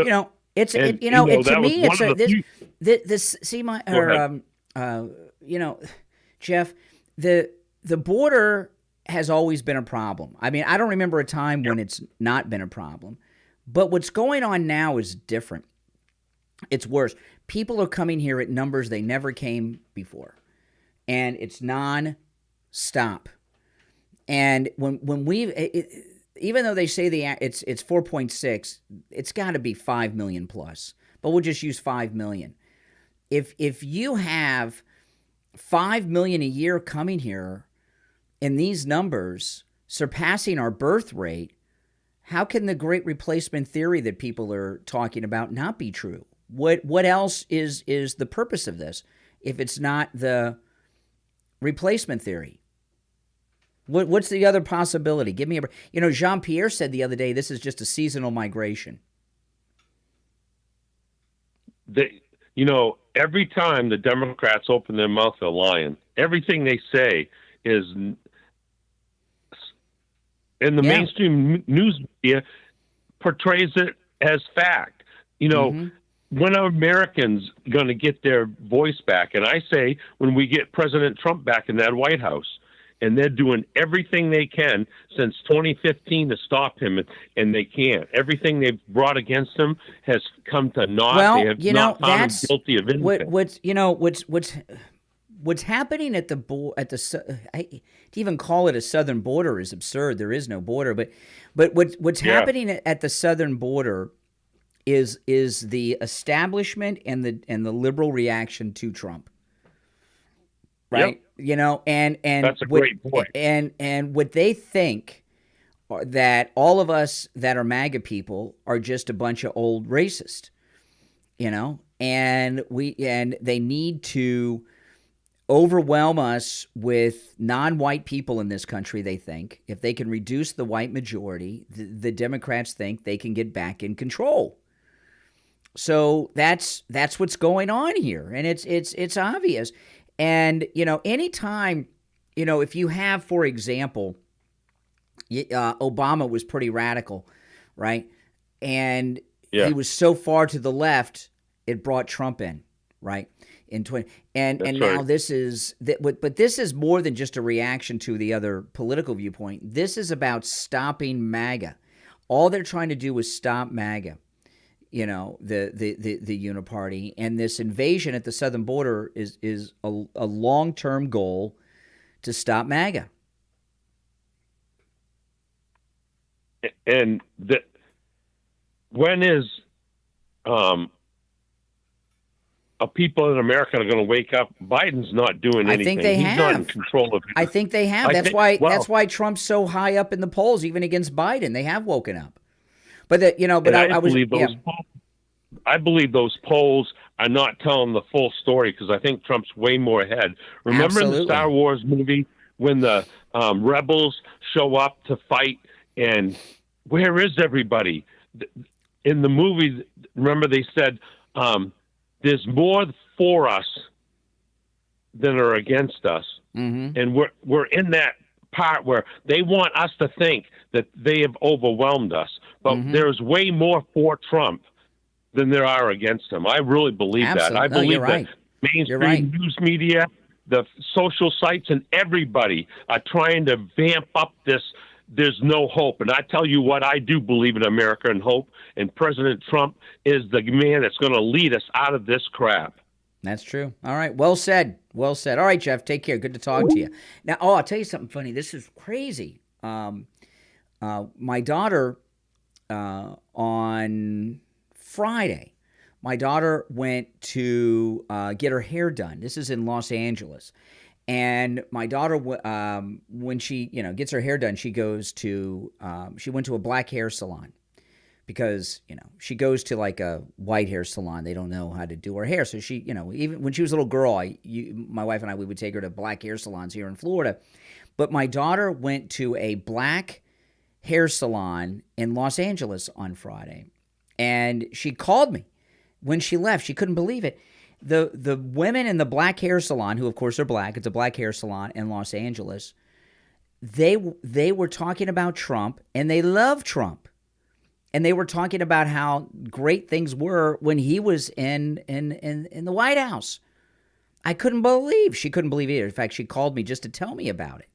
Jeff, the border has always been a problem. I mean, I don't remember a time when it's not been a problem. But what's going on now is different. It's worse. People are coming here at numbers they never came before. And it's non-stop. And when even though they say it's 4.6, it's got to be 5 million plus. But we'll just use 5 million. If you have 5 million a year coming here in these numbers, surpassing our birth rate, how can the great replacement theory that people are talking about not be true? What else is the purpose of this if it's not the replacement theory? What's the other possibility? Give me Jean-Pierre said the other day this is just a seasonal migration. Every time the Democrats open their mouth, they're lying. Everything they say is in the mainstream news media portrays it as fact. When are Americans going to get their voice back? And I say when we get President Trump back in that White House. And they're doing everything they can since 2015 to stop him, and they can't. Everything they've brought against him has come to naught. Well, they have not found him guilty of anything. What's happening at the to even call it a southern border is absurd. There is no border, but what's happening at the southern border is the establishment and the liberal reaction to Trump. Right? Yep. And that's a great point. And what they think that all of us that are MAGA people are just a bunch of old racists, and they need to overwhelm us with non-white people in this country. They think if they can reduce the white majority, the Democrats think they can get back in control. So that's what's going on here, and it's obvious. And, anytime, if you have, for example, Obama was pretty radical, right? And he was so far to the left, it brought Trump in, right? And now this is, but this is more than just a reaction to the other political viewpoint. This is about stopping MAGA. All they're trying to do is stop MAGA. The uniparty, and this invasion at the southern border is a long-term goal to stop MAGA. And when is people in America are going to wake up? Biden's not doing anything. I think they have. He's not in control of it. I think they have. That's why Trump's so high up in the polls, even against Biden. They have woken up. But I believe those polls are not telling the full story because I think Trump's way more ahead. Remember in the Star Wars movie when the rebels show up to fight, and where is everybody? In the movie, remember they said there's more for us than are against us. Mm-hmm. And we're in that part where they want us to think that they have overwhelmed us. But there's way more for Trump than there are against him. I really believe that. I believe that mainstream news media, the social sites, and everybody are trying to vamp up this. There's no hope. And I tell you what, I do believe in America and hope. And President Trump is the man that's going to lead us out of this crap. That's true. All right. Well said. Well said. All right, Jeff, take care. Good to talk to you. Now, I'll tell you something funny. This is crazy. My daughter, on Friday, my daughter went to get her hair done. This is in Los Angeles. And my daughter, when she, gets her hair done, she goes to, she went to a black hair salon. Because, she goes to like a white hair salon. They don't know how to do her hair. So she, even when she was a little girl, my wife and I, we would take her to black hair salons here in Florida. But my daughter went to a black hair salon in Los Angeles on Friday. And she called me when she left. She couldn't believe it. The women in the black hair salon, who of course are black, it's a black hair salon in Los Angeles, they were talking about Trump, and they love Trump. And they were talking about how great things were when he was in the White House. She couldn't believe it either. In fact, she called me just to tell me about it.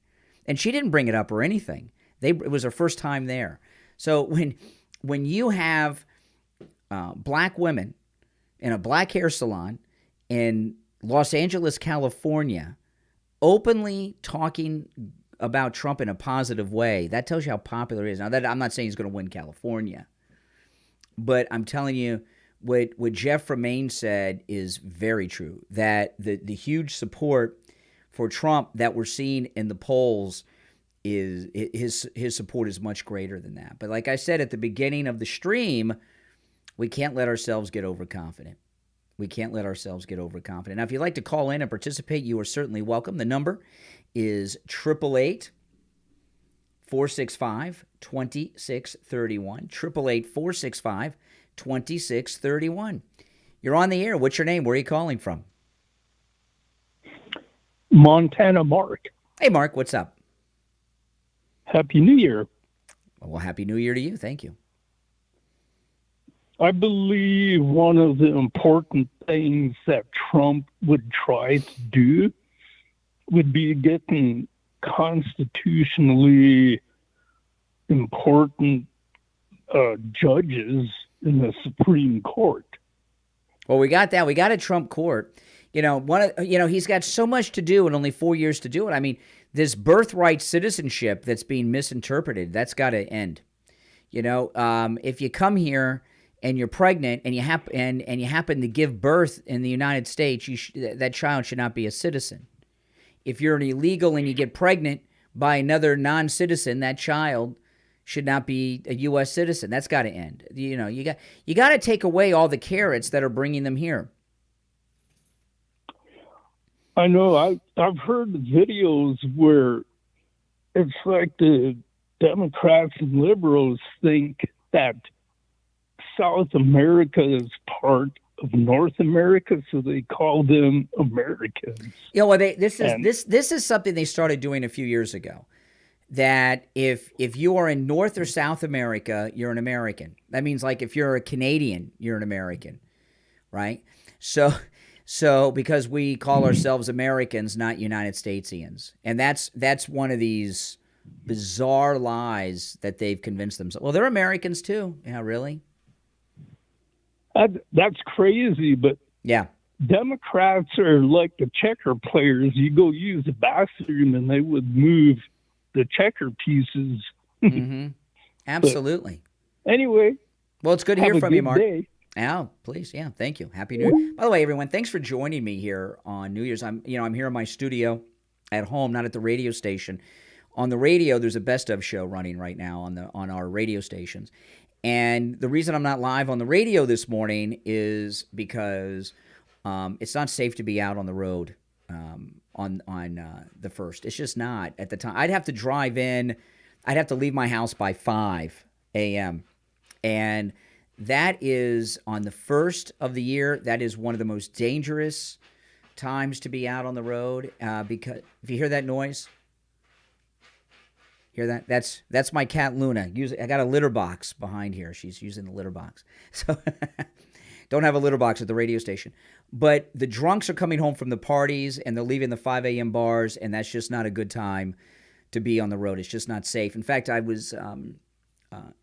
And she didn't bring it up or anything. It was her first time there. So when you have black women in a black hair salon in Los Angeles, California, openly talking about Trump in a positive way, that tells you how popular he is. Now, that I'm not saying he's going to win California, but I'm telling you what Jeff from Maine said is very true, that the huge support for Trump that we're seeing in the polls is his support is much greater than that. But like I said at the beginning of the stream, we can't let ourselves get overconfident. We can't let ourselves get overconfident. Now, if you'd like to call in and participate, you are certainly welcome. The number is 888-465-2631. 888-465-2631. You're on the air. What's your name? Where are you calling from? Montana Mark. Hey, Mark, what's up? Happy New Year. Well, Happy New Year to you. Thank you. I believe one of the important things that Trump would try to do would be getting constitutionally important judges in the Supreme Court. Well, we got that. We got a Trump court. He's got so much to do and only 4 years to do it. I mean, this birthright citizenship that's being misinterpreted, that's got to end. If you come here and you're pregnant and you happen to give birth in the United States, that child should not be a citizen. If you're an illegal and you get pregnant by another non-citizen, that child should not be a U.S. citizen. That's got to end. You got to take away all the carrots that are bringing them here. I know. I've heard videos where it's like the Democrats and liberals think that South America is part of North America, so they call them Americans. This is something they started doing a few years ago. That if you are in North or South America, you're an American. That means like if you're a Canadian, you're an American, right? So because we call ourselves Americans, not United Statesians, and that's one of these bizarre lies that they've convinced themselves. Well, they're Americans too. Yeah, really? That's crazy, but yeah, Democrats are like the checker players. You go use the bathroom and they would move the checker pieces. Mm-hmm. Absolutely. But anyway. Well, it's good to hear from you, Mark. Day. Oh, please. Yeah. Thank you. Happy New Year. By the way, everyone, thanks for joining me here on New Year's. I'm here in my studio at home, not at the radio station. On the radio, there's a best of show running right now on our radio stations. And the reason I'm not live on the radio this morning is because it's not safe to be out on the road on the 1st. It's just not at the time. I'd have to drive in. I'd have to leave my house by 5 a.m. And that is on the first of the year. That is one of the most dangerous times to be out on the road because if you hear that noise, hear that? That's my cat Luna. I got a litter box behind here. She's using the litter box. So don't have a litter box at the radio station. But the drunks are coming home from the parties and they're leaving the 5 a.m. bars, and that's just not a good time to be on the road. It's just not safe. In fact, I was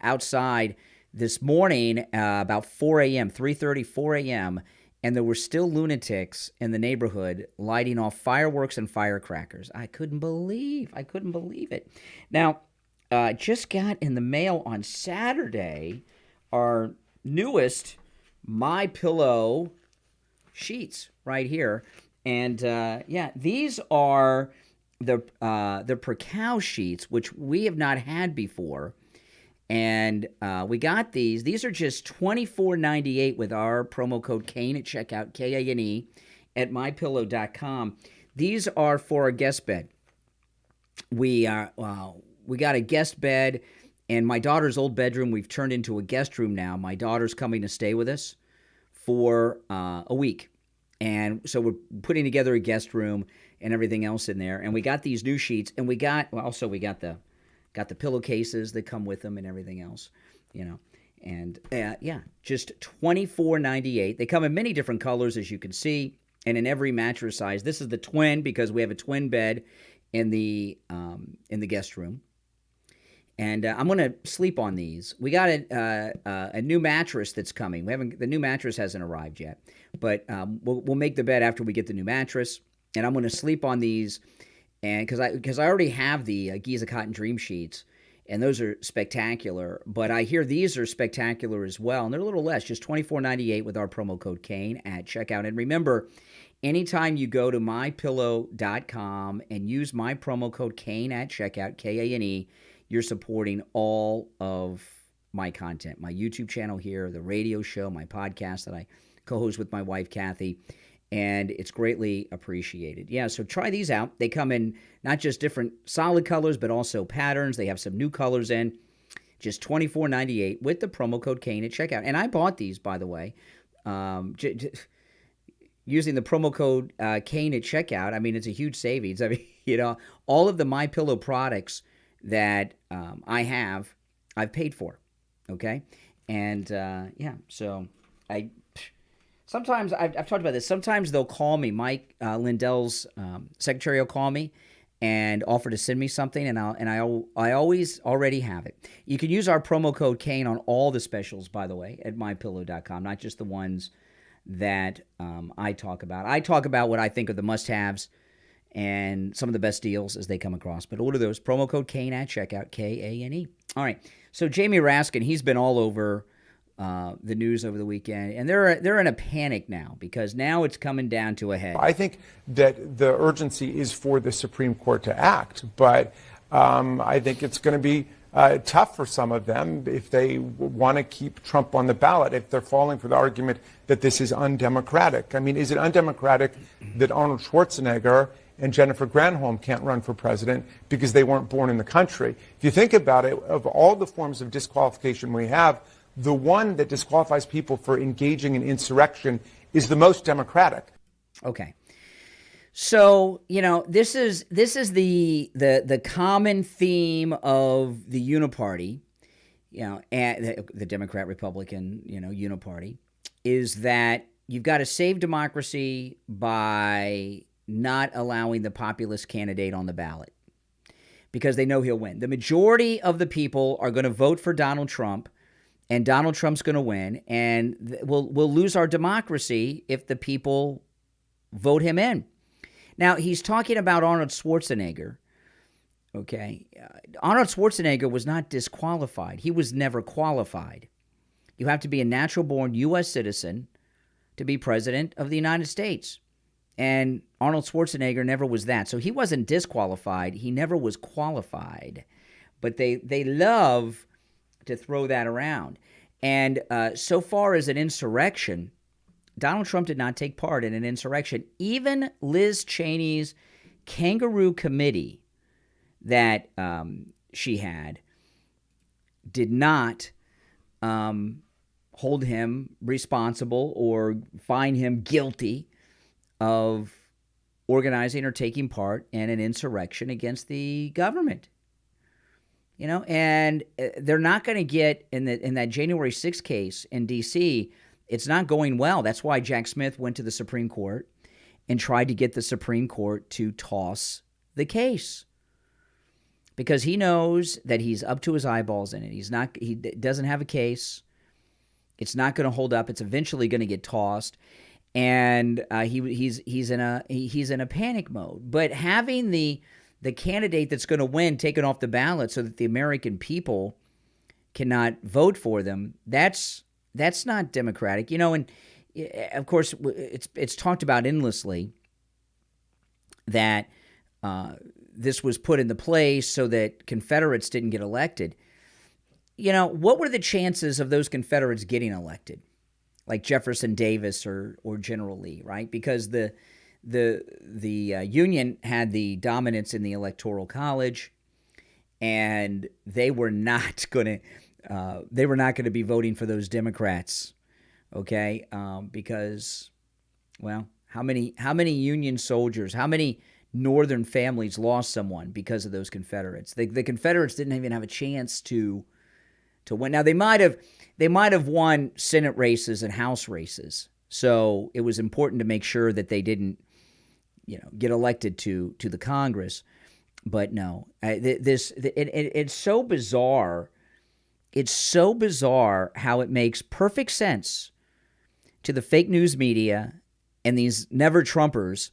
outside this morning about 4 a.m., 3:30, 4 a.m., and there were still lunatics in the neighborhood lighting off fireworks and firecrackers. I couldn't believe it. Now, just got in the mail on Saturday our newest MyPillow sheets right here. And, these are the Percow sheets, which we have not had before. And we got these. These are just $24.98 with our promo code Kane at checkout, Kane, at mypillow.com. These are for our guest bed. We got a guest bed, and my daughter's old bedroom we've turned into a guest room now. My daughter's coming to stay with us for a week. And so we're putting together a guest room and everything else in there. And we got these new sheets, and we got the pillowcases that come with them and everything else, And just $24.98. They come in many different colors, as you can see, and in every mattress size. This is the twin because we have a twin bed in the guest room. And I'm going to sleep on these. We got a new mattress that's coming. The new mattress hasn't arrived yet, but we'll make the bed after we get the new mattress. And I'm going to sleep on these. And because I already have the Giza Cotton Dream Sheets, and those are spectacular. But I hear these are spectacular as well, and they're a little less, just $24.98 with our promo code Kane at checkout. And remember, anytime you go to mypillow.com and use my promo code Kane at checkout, Kane, you're supporting all of my content, my YouTube channel here, the radio show, my podcast that I co-host with my wife, Kathy. And it's greatly appreciated. Yeah, so try these out. They come in not just different solid colors, but also patterns. They have some new colors in. Just $24.98 with the promo code Kane at checkout. And I bought these, by the way, using the promo code Kane at checkout. I mean, it's a huge savings. I mean, all of the MyPillow products that I have, I've paid for. Okay? And, so sometimes, I've talked about this, sometimes they'll call me, Mike Lindell's secretary will call me and offer to send me something, and I always already have it. You can use our promo code Kane on all the specials, by the way, at mypillow.com, not just the ones that I talk about. I talk about what I think are the must-haves and some of the best deals as they come across. But order those, promo code Kane at checkout, Kane. All right, so Jamie Raskin, he's been all over the news over the weekend, and they're in a panic now because now it's coming down to a head. I think that the urgency is for the Supreme Court to act, but I think it's going to be tough for some of them if they want to keep Trump on the ballot, if they're falling for the argument that this is undemocratic. I mean, is it undemocratic that Arnold Schwarzenegger and Jennifer Granholm can't run for president because they weren't born in the country? If you think about it, of all the forms of disqualification we have, the one that disqualifies people for engaging in insurrection is the most democratic. Okay. So, this is the common theme of the uniparty, and the Democrat-Republican, uniparty, is that you've got to save democracy by not allowing the populist candidate on the ballot because they know he'll win. The majority of the people are going to vote for Donald Trump, and Donald Trump's going to win, and we'll lose our democracy if the people vote him in. Now, he's talking about Arnold Schwarzenegger, okay? Arnold Schwarzenegger was not disqualified. He was never qualified. You have to be a natural-born U.S. citizen to be president of the United States. And Arnold Schwarzenegger never was that. So he wasn't disqualified. He never was qualified. But they love to throw that around. And so far as an insurrection, Donald Trump did not take part in an insurrection. Even Liz Cheney's kangaroo committee that she had did not hold him responsible or find him guilty of organizing or taking part in an insurrection against the government. You know, and they're not going to get in that January 6th case in D.C., it's not going well. That's why Jack Smith went to the Supreme Court and tried to get the Supreme Court to toss the case, because he knows that he's up to his eyeballs in it. He doesn't have a case. It's not going to hold up. It's eventually going to get tossed, and he's in a panic mode. But having the candidate that's going to win taken off the ballot so that the American people cannot vote for them, that's not democratic. You know, and of course it's talked about endlessly that this was put into place so that Confederates didn't get elected. You know, what were the chances of those Confederates getting elected, like Jefferson Davis or General Lee, right? Because the Union had the dominance in the Electoral College, and they were not going to be voting for those Democrats, okay? Because, well, how many Union soldiers, how many Northern families lost someone because of those Confederates? The Confederates didn't even have a chance to win. Now they might have won Senate races and House races, so it was important to make sure that they didn't, you know, get elected to the Congress. But no, it's so bizarre. It's so bizarre how it makes perfect sense to the fake news media and these never-Trumpers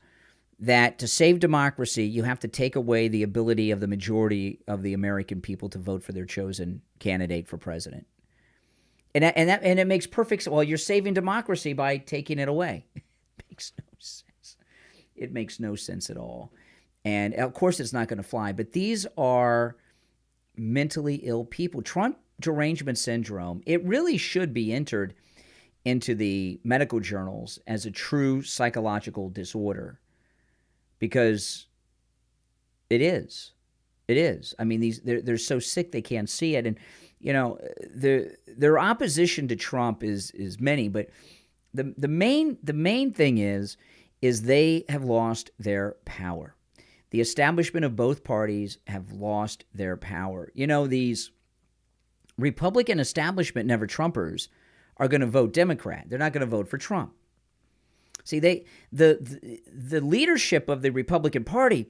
that to save democracy, you have to take away the ability of the majority of the American people to vote for their chosen candidate for president. And it makes perfect sense. Well, you're saving democracy by taking it away. It makes no sense. It makes no sense at all. And of course it's not going to fly, but these are mentally ill people. Trump derangement syndrome, it really should be entered into the medical journals as a true psychological disorder, because it is. It is. I mean, they're so sick they can't see it. And, you know, their opposition to Trump is many, but the main thing is they have lost their power. The establishment of both parties have lost their power. You know, these Republican establishment never-Trumpers are going to vote Democrat. They're not going to vote for Trump. See, the leadership of the Republican Party,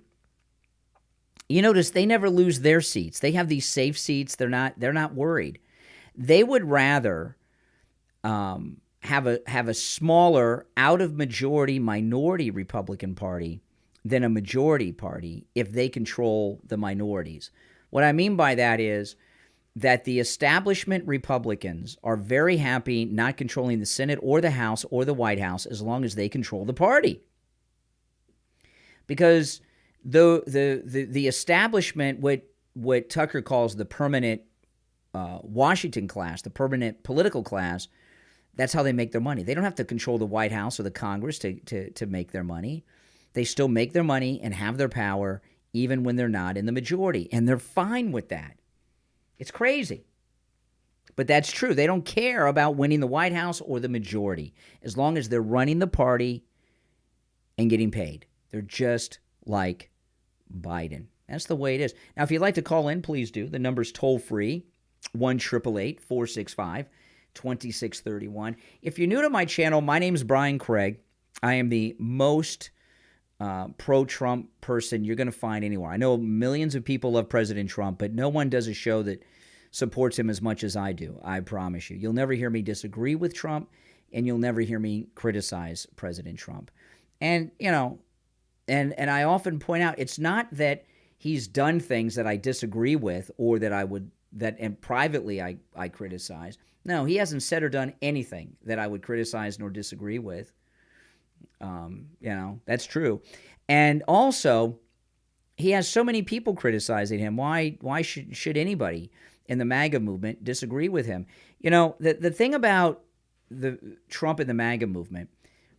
you notice they never lose their seats. They have these safe seats. They're not worried. They would rather have a smaller, out of majority minority Republican Party than a majority party if they control the minorities. What I mean by that is that the establishment Republicans are very happy not controlling the Senate or the House or the White House as long as they control the party. Because the establishment, what Tucker calls the permanent Washington class, the permanent political class, that's how they make their money. They don't have to control the White House or the Congress to make their money. They still make their money and have their power even when they're not in the majority, and they're fine with that. It's crazy. But that's true. They don't care about winning the White House or the majority as long as they're running the party and getting paid. They're just like Biden. That's the way it is. Now, if you'd like to call in, please do. The number's toll-free, 1-888-465-2631. If you're new to my channel, my name's Brian Craig. I am the most pro-Trump person you're going to find anywhere. I know millions of people love President Trump, but no one does a show that supports him as much as I do. I promise you. You'll never hear me disagree with Trump, and you'll never hear me criticize President Trump. And, you know, and I often point out, it's not that he's done things that I disagree with or that and privately I criticize. No, he hasn't said or done anything that I would criticize nor disagree with. You know, that's true. And also, he has so many people criticizing him. Why should anybody in the MAGA movement disagree with him? You know, the thing about the Trump and the MAGA movement,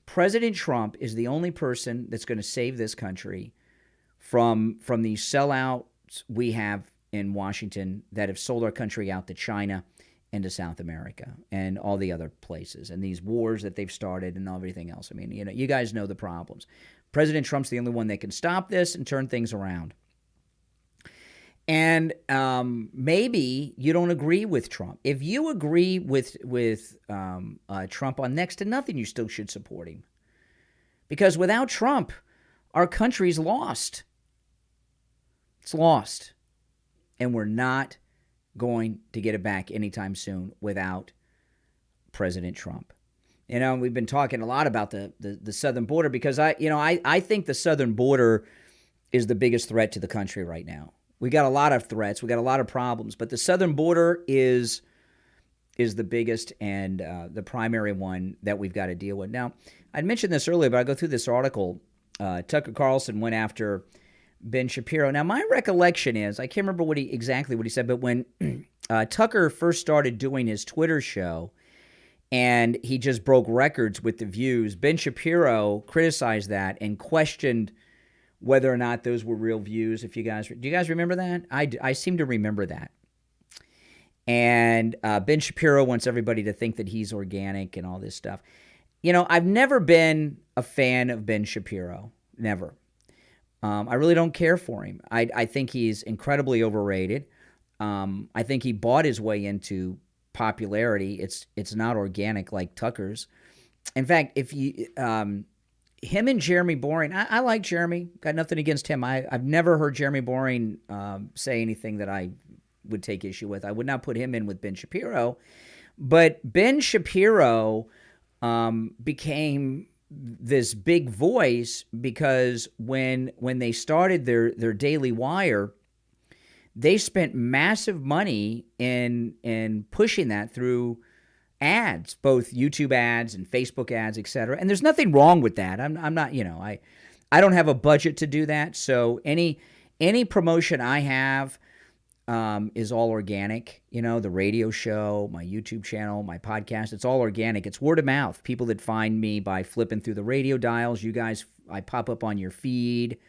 President Trump is the only person that's going to save this country from these sellouts we have in Washington that have sold our country out to China into South America and all the other places and these wars that they've started and everything else. I mean, you guys know the problems. President Trump's the only one that can stop this and turn things around. And maybe you don't agree with Trump. If you agree with Trump on next to nothing, you still should support him. Because without Trump, our country's lost. It's lost. And we're not going to get it back anytime soon without President Trump. We've been talking a lot about the southern border because I think the southern border is the biggest threat to the country right now. We got a lot of threats, we got a lot of problems, but the southern border is the biggest and the primary one that we've got to deal with. Now, I'd mentioned this earlier, but I go through this article. Tucker Carlson went after Ben Shapiro. Now, my recollection is, I can't remember exactly what he said, but when Tucker first started doing his Twitter show and he just broke records with the views, Ben Shapiro criticized that and questioned whether or not those were real views. Do you guys remember that? I seem to remember that. And Ben Shapiro wants everybody to think that he's organic and all this stuff. I've never been a fan of Ben Shapiro. Never. I really don't care for him. I think he's incredibly overrated. I think he bought his way into popularity. It's not organic like Tucker's. In fact, if you him and Jeremy Boring, I like Jeremy. Got nothing against him. I've never heard Jeremy Boring say anything that I would take issue with. I would not put him in with Ben Shapiro. But Ben Shapiro became this big voice because when they started their Daily Wire, they spent massive money in pushing that through ads, both YouTube ads and Facebook ads, etc. And there's nothing wrong with that. I'm not, I don't have a budget to do that. So any promotion I have is all organic. The radio show, my YouTube channel, my podcast, it's all organic. It's word of mouth. People that find me by flipping through the radio dials. You guys, I pop up on your feed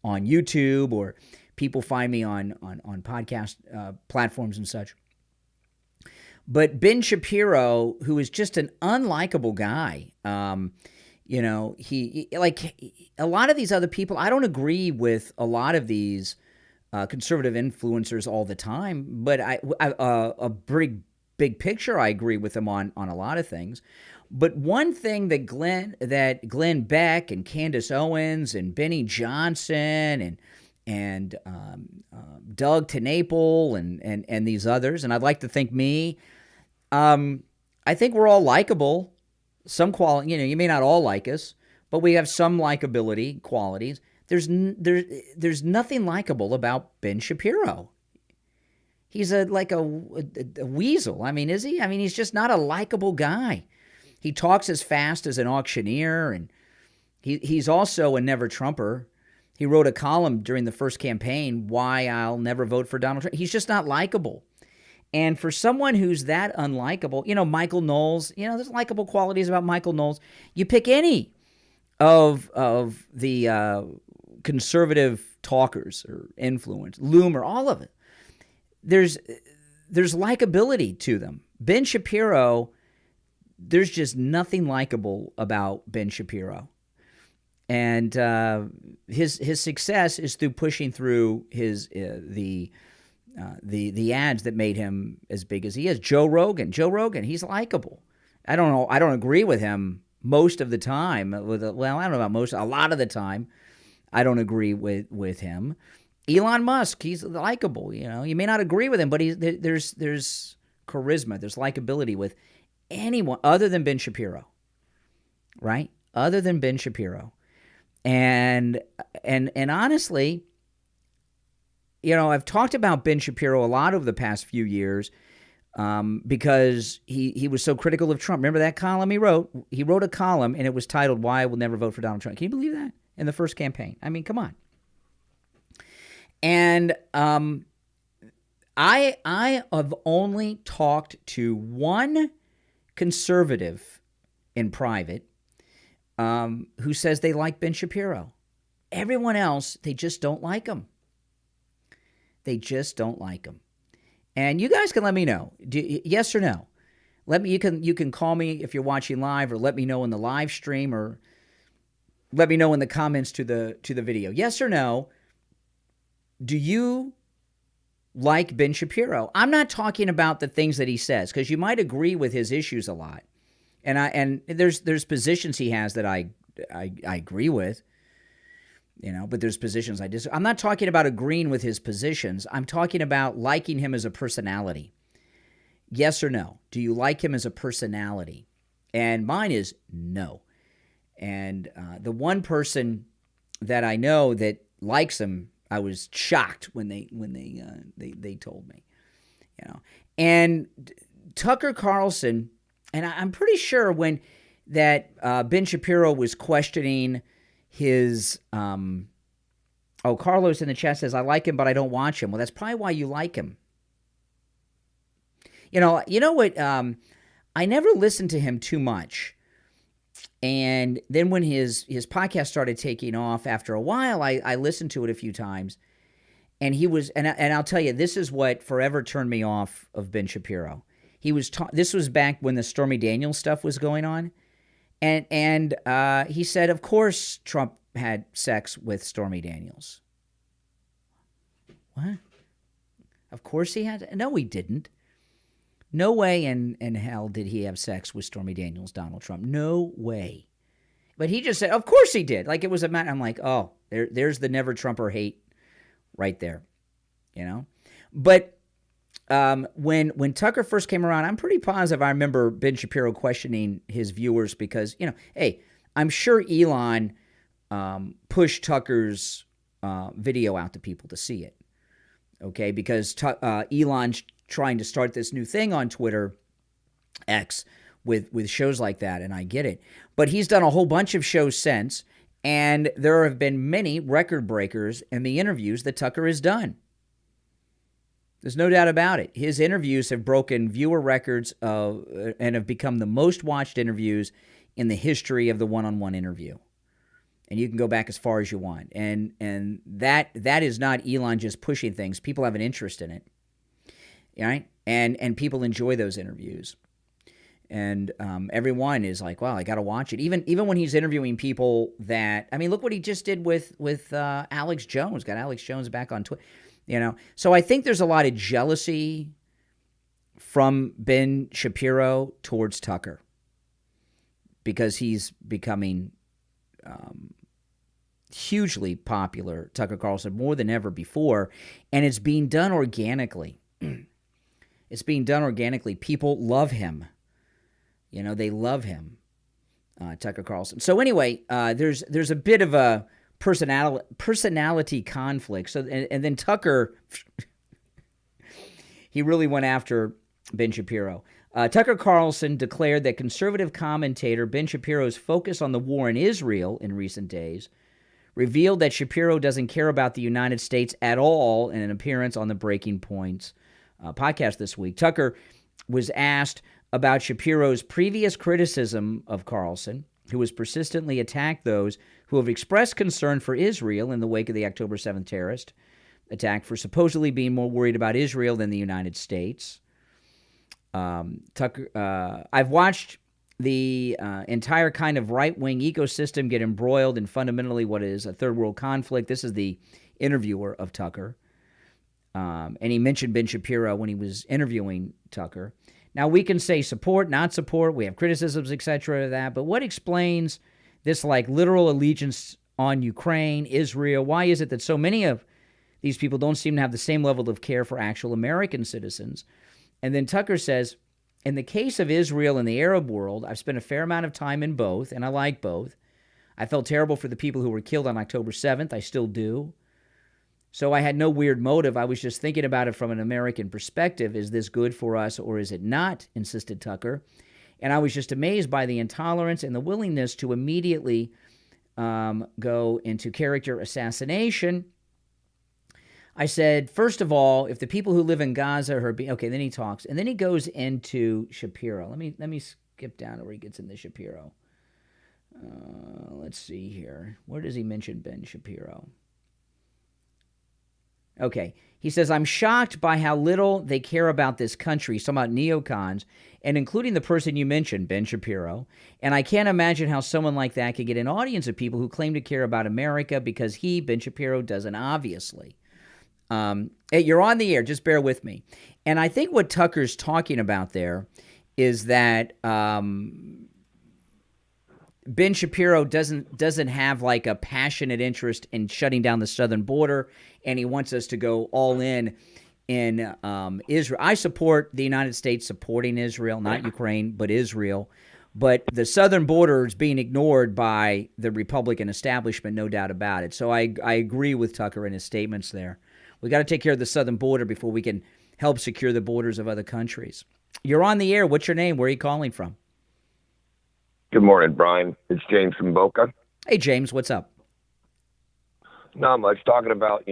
on YouTube, or people find me on podcast platforms and such. But Ben Shapiro, who is just an unlikable guy, he like a lot of these other people. I don't agree with a lot of these conservative influencers all the time, but a big picture, I agree with them on a lot of things. But one thing that Glenn Beck and Candace Owens and Benny Johnson and Doug TenNapel and these others, and I'd like to think me, I think we're all likable. Some quality, you may not all like us, but we have some likability qualities. There's nothing likable about Ben Shapiro. He's like a weasel. I mean, is he? I mean, he's just not a likable guy. He talks as fast as an auctioneer, and he's also a never Trumper. He wrote a column during the first campaign, "Why I'll Never Vote for Donald Trump." He's just not likable. And for someone who's that unlikable, Michael Knowles, there's likable qualities about Michael Knowles. You pick any of the conservative talkers or influence, Loomer, all of it. There's likability to them. Ben Shapiro, there's just nothing likable about Ben Shapiro. And his success is through pushing through the ads that made him as big as he is. Joe Rogan, he's likable. I don't know. I don't agree with him most of the time. I don't know about most. A lot of the time, I don't agree with him. Elon Musk, he's likable. You may not agree with him, but there's charisma, there's likability with anyone other than Ben Shapiro, right? Other than Ben Shapiro, and honestly, I've talked about Ben Shapiro a lot over the past few years because he was so critical of Trump. Remember that column he wrote? He wrote a column, and it was titled, "Why I Will Never Vote for Donald Trump." Can you believe that? In the first campaign. I mean, come on. And I have only talked to one conservative in private who says they like Ben Shapiro. Everyone else, they just don't like him. They just don't like him. And you guys can let me know, yes or no. You can call me if you're watching live, or let me know in the live stream, or let me know in the comments to the video. Yes or no, do you like Ben Shapiro? I'm not talking about the things that he says, because you might agree with his issues a lot. And there's positions he has that I agree with, but there's positions I disagree. I'm not talking about agreeing with his positions. I'm talking about liking him as a personality. Yes or no? Do you like him as a personality? And mine is no. And the one person that I know that likes him, I was shocked when they told me, And Tucker Carlson, and I'm pretty sure when that Ben Shapiro was questioning his, Carlos in the chat says, I like him, but I don't watch him. Well, that's probably why you like him. You know what? I never listened to him too much. And then when his podcast started taking off, after a while, I listened to it a few times. And he was, and I'll tell you, this is what forever turned me off of Ben Shapiro. This was back when the Stormy Daniels stuff was going on. And he said, of course, Trump had sex with Stormy Daniels. What? Of course he had? No, he didn't. No way in hell did he have sex with Stormy Daniels, Donald Trump. No way. But he just said, of course he did. Like it was a matter. I'm like, oh, there's the never Trumper hate right there. But when Tucker first came around, I'm pretty positive I remember Ben Shapiro questioning his viewers because, hey, I'm sure Elon pushed Tucker's video out to people to see it. Okay, because Elon's trying to start this new thing on Twitter, X, with shows like that, and I get it. But he's done a whole bunch of shows since, and there have been many record breakers in the interviews that Tucker has done. There's no doubt about it. His interviews have broken viewer records and have become the most watched interviews in the history of the one-on-one interview. And you can go back as far as you want. And that is not Elon just pushing things. People have an interest in it. Right? And people enjoy those interviews. And everyone is like, wow, I got to watch it. Even when he's interviewing people that, look what he just did with Alex Jones. Got Alex Jones back on Twitter. So I think there's a lot of jealousy from Ben Shapiro towards Tucker because he's becoming hugely popular, Tucker Carlson, more than ever before, and it's being done organically. It's being done organically. People love him. They love him, Tucker Carlson. So anyway, there's a bit of a personality conflict. So and then Tucker, he really went after Ben Shapiro. Tucker Carlson declared that conservative commentator Ben Shapiro's focus on the war in Israel in recent days revealed that Shapiro doesn't care about the United States at all in an appearance on the Breaking Points podcast this week. Tucker was asked about Shapiro's previous criticism of Carlson, who has persistently attacked those who have expressed concern for Israel in the wake of the October 7th terrorist attack for supposedly being more worried about Israel than the United States. Tucker, I've watched the entire kind of right-wing ecosystem get embroiled in fundamentally what is a third world conflict. This is the interviewer of Tucker. And he mentioned Ben Shapiro when he was interviewing Tucker. Now, we can say support, not support. We have criticisms, etc. of that. But what explains this literal allegiance on Ukraine, Israel? Why is it that so many of these people don't seem to have the same level of care for actual American citizens? And then Tucker says, in the case of Israel and the Arab world, I've spent a fair amount of time in both, and I like both. I felt terrible for the people who were killed on October 7th. I still do. So I had no weird motive. I was just thinking about it from an American perspective. Is this good for us or is it not? Insisted Tucker. And I was just amazed by the intolerance and the willingness to immediately go into character assassination. I said, first of all, if the people who live in Gaza are being... Okay, then he talks. And then he goes into Shapiro. Let me skip down to where he gets into Shapiro. Let's see here. Where does he mention Ben Shapiro? Okay. He says, I'm shocked by how little they care about this country. He's talking about neocons, and including the person you mentioned, Ben Shapiro. And I can't imagine how someone like that could get an audience of people who claim to care about America because he, Ben Shapiro, doesn't, obviously. Hey, you're on the air. Just bear with me. And I think what Tucker's talking about there is that Ben Shapiro doesn't have like a passionate interest in shutting down the southern border, and he wants us to go all in Israel. I support the United States supporting Israel, not Ukraine, but Israel. But the southern border is being ignored by the Republican establishment, no doubt about it. So I agree with Tucker in his statements there. We got to take care of the southern border before we can help secure the borders of other countries. You're on the air. What's your name? Where are you calling from? Good morning, Brian. It's James from Boca. Hey, James, what's up? Not much. Talking about,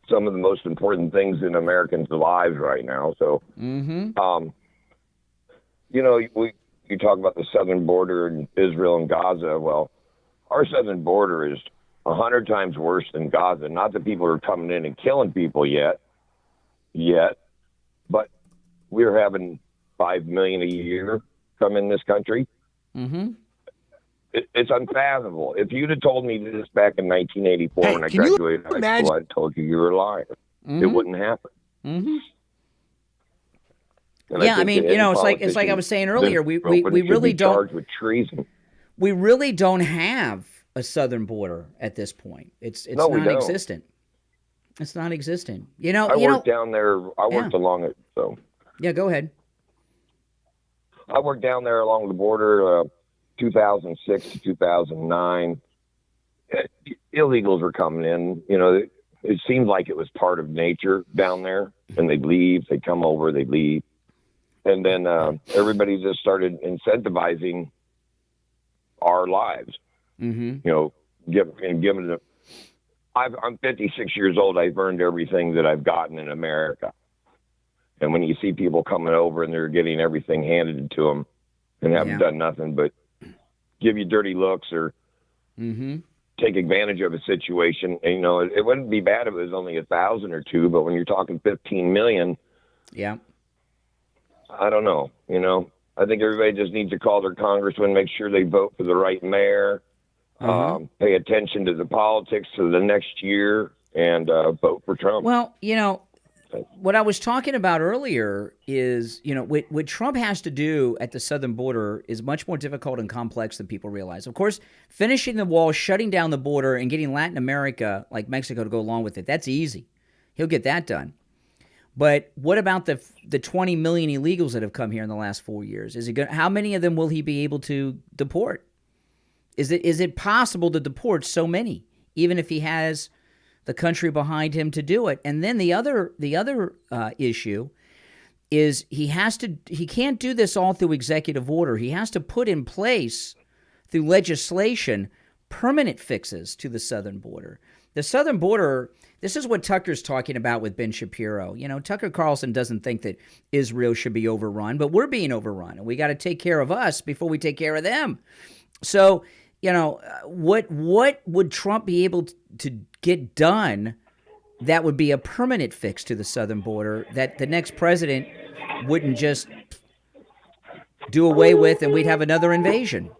some of the most important things in Americans' lives right now. So, you talk about the southern border and Israel and Gaza. Well, our southern border is 100 times worse than Gaza. Not that people are coming in and killing people yet, but we're having 5 million a year come in this country. Mm-hmm. It's unfathomable. If you'd have told me this back in 1984 when I graduated high school, I'd told you were a liar. Mm-hmm. It wouldn't happen. Mm-hmm. Yeah, I mean, it's like I was saying earlier. We really don't charged with treason. We really don't have a southern border at this point. It's non-existent. It's non-existent. I worked down there. I worked along it. So yeah, go ahead. I worked down there along the border, 2006 to 2009. Illegals were coming in. It seemed like it was part of nature down there, and they'd leave, they'd come over, they'd leave. And then everybody just started incentivizing our lives. Mm-hmm. Giving them. I'm 56 years old. I've earned everything that I've gotten in America. And when you see people coming over and they're getting everything handed to them and haven't done nothing but give you dirty looks or take advantage of a situation, and, it wouldn't be bad if it was only 1,000 or 2, but when you're talking 15 million, I don't know. I think everybody just needs to call their congressman, make sure they vote for the right mayor, pay attention to the politics of the next year, and vote for Trump. Well, what I was talking about earlier is, what Trump has to do at the southern border is much more difficult and complex than people realize. Of course, finishing the wall, shutting down the border, and getting Latin America, like Mexico, to go along with it, that's easy. He'll get that done. But what about the 20 million illegals that have come here in the last 4 years? How many of them will he be able to deport? Is it possible to deport so many, even if he has the country behind him to do it? And then the other issue is he can't do this all through executive order. He has to put in place through legislation permanent fixes to the southern border. The southern border, this is what Tucker's talking about with Ben Shapiro. Tucker Carlson doesn't think that Israel should be overrun, but we're being overrun, and we got to take care of us before we take care of them. So, what would Trump be able to get done that would be a permanent fix to the southern border that the next president wouldn't just do away with and we'd have another invasion?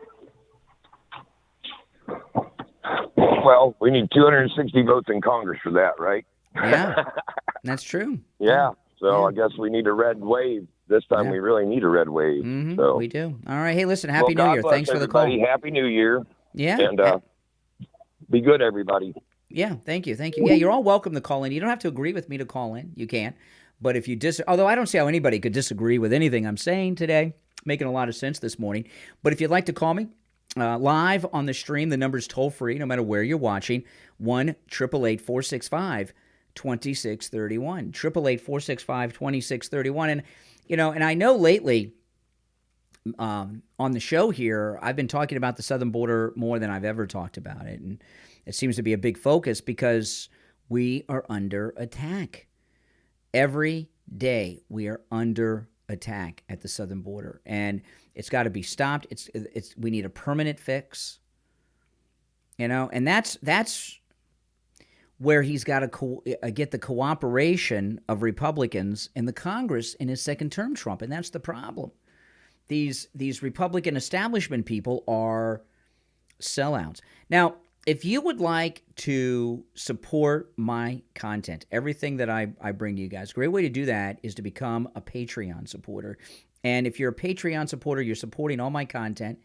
Well, we need 260 votes in Congress for that, right? Yeah, that's true. Yeah. So I guess we need a red wave. This time we really need a red wave. Mm-hmm. So. We do. All right. Hey, listen, Happy New Year. Bless Thanks for the call. Happy New Year. Yeah. And be good, everybody. Yeah, thank you. Yeah, you're all welcome to call in. You don't have to agree with me to call in. You can. But if you although I don't see how anybody could disagree with anything I'm saying today, making a lot of sense this morning. But if you'd like to call me live on the stream, the number's toll free, no matter where you're watching, 1-888-465-2631. 888-465-2631. And, and I know lately on the show here, I've been talking about the southern border more than I've ever talked about it. And it seems to be a big focus because we are under attack. Every day we are under attack at the southern border, and it's got to be stopped. We need a permanent fix, and that's where he's got to get the cooperation of Republicans in the Congress in his second term, Trump, and that's the problem. These Republican establishment people are sellouts. Now, if you would like to support my content, everything that I bring to you guys, a great way to do that is to become a Patreon supporter. And if you're a Patreon supporter, you're supporting all my content.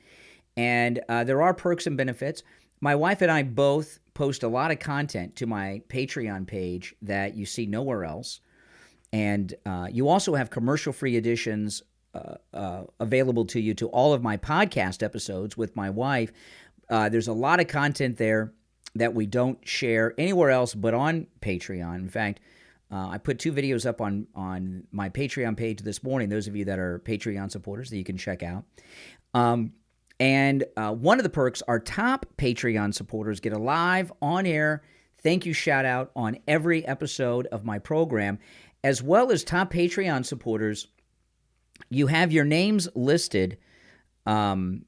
And there are perks and benefits. My wife and I both post a lot of content to my Patreon page that you see nowhere else. And you also have commercial-free editions available to you to all of my podcast episodes with my wife. There's a lot of content there that we don't share anywhere else but on Patreon. In fact, I put 2 videos up on my Patreon page this morning, those of you that are Patreon supporters that you can check out. And one of the perks, our top Patreon supporters get a live on-air thank you shout-out on every episode of my program, as well as top Patreon supporters. You have your names listed in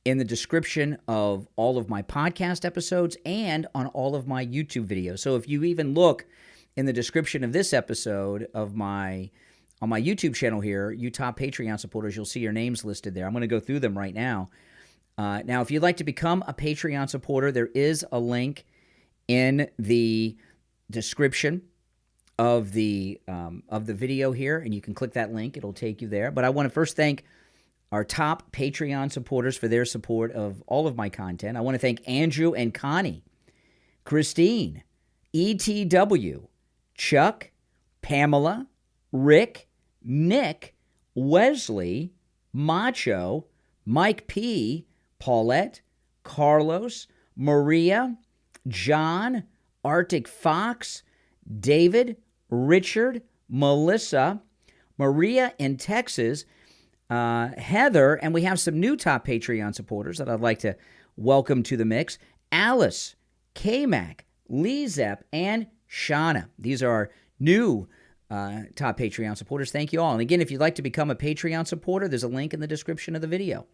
the description of all of my podcast episodes and on all of my YouTube videos. So if you even look in the description of this episode of on my YouTube channel here, you top Patreon supporters, you'll see your names listed there. I'm going to go through them right now. Now, if you'd like to become a Patreon supporter, there is a link in the description of the video here, and you can click that link. It'll take you there. But I want to first thank our top Patreon supporters for their support of all of my content. I want to thank Andrew and Connie, Christine, ETW, Chuck, Pamela, Rick, Nick, Wesley, Macho, Mike P., Paulette, Carlos, Maria, John, ActicFox, David, Richard, Melissa, Maria in Texas, Heather, and we have some new top Patreon supporters that I'd like to welcome to the mix, Alice, K-Mac, LeeZep, and Shawna. These are our new top Patreon supporters. Thank you all. And again, if you'd like to become a Patreon supporter, there's a link in the description of the video.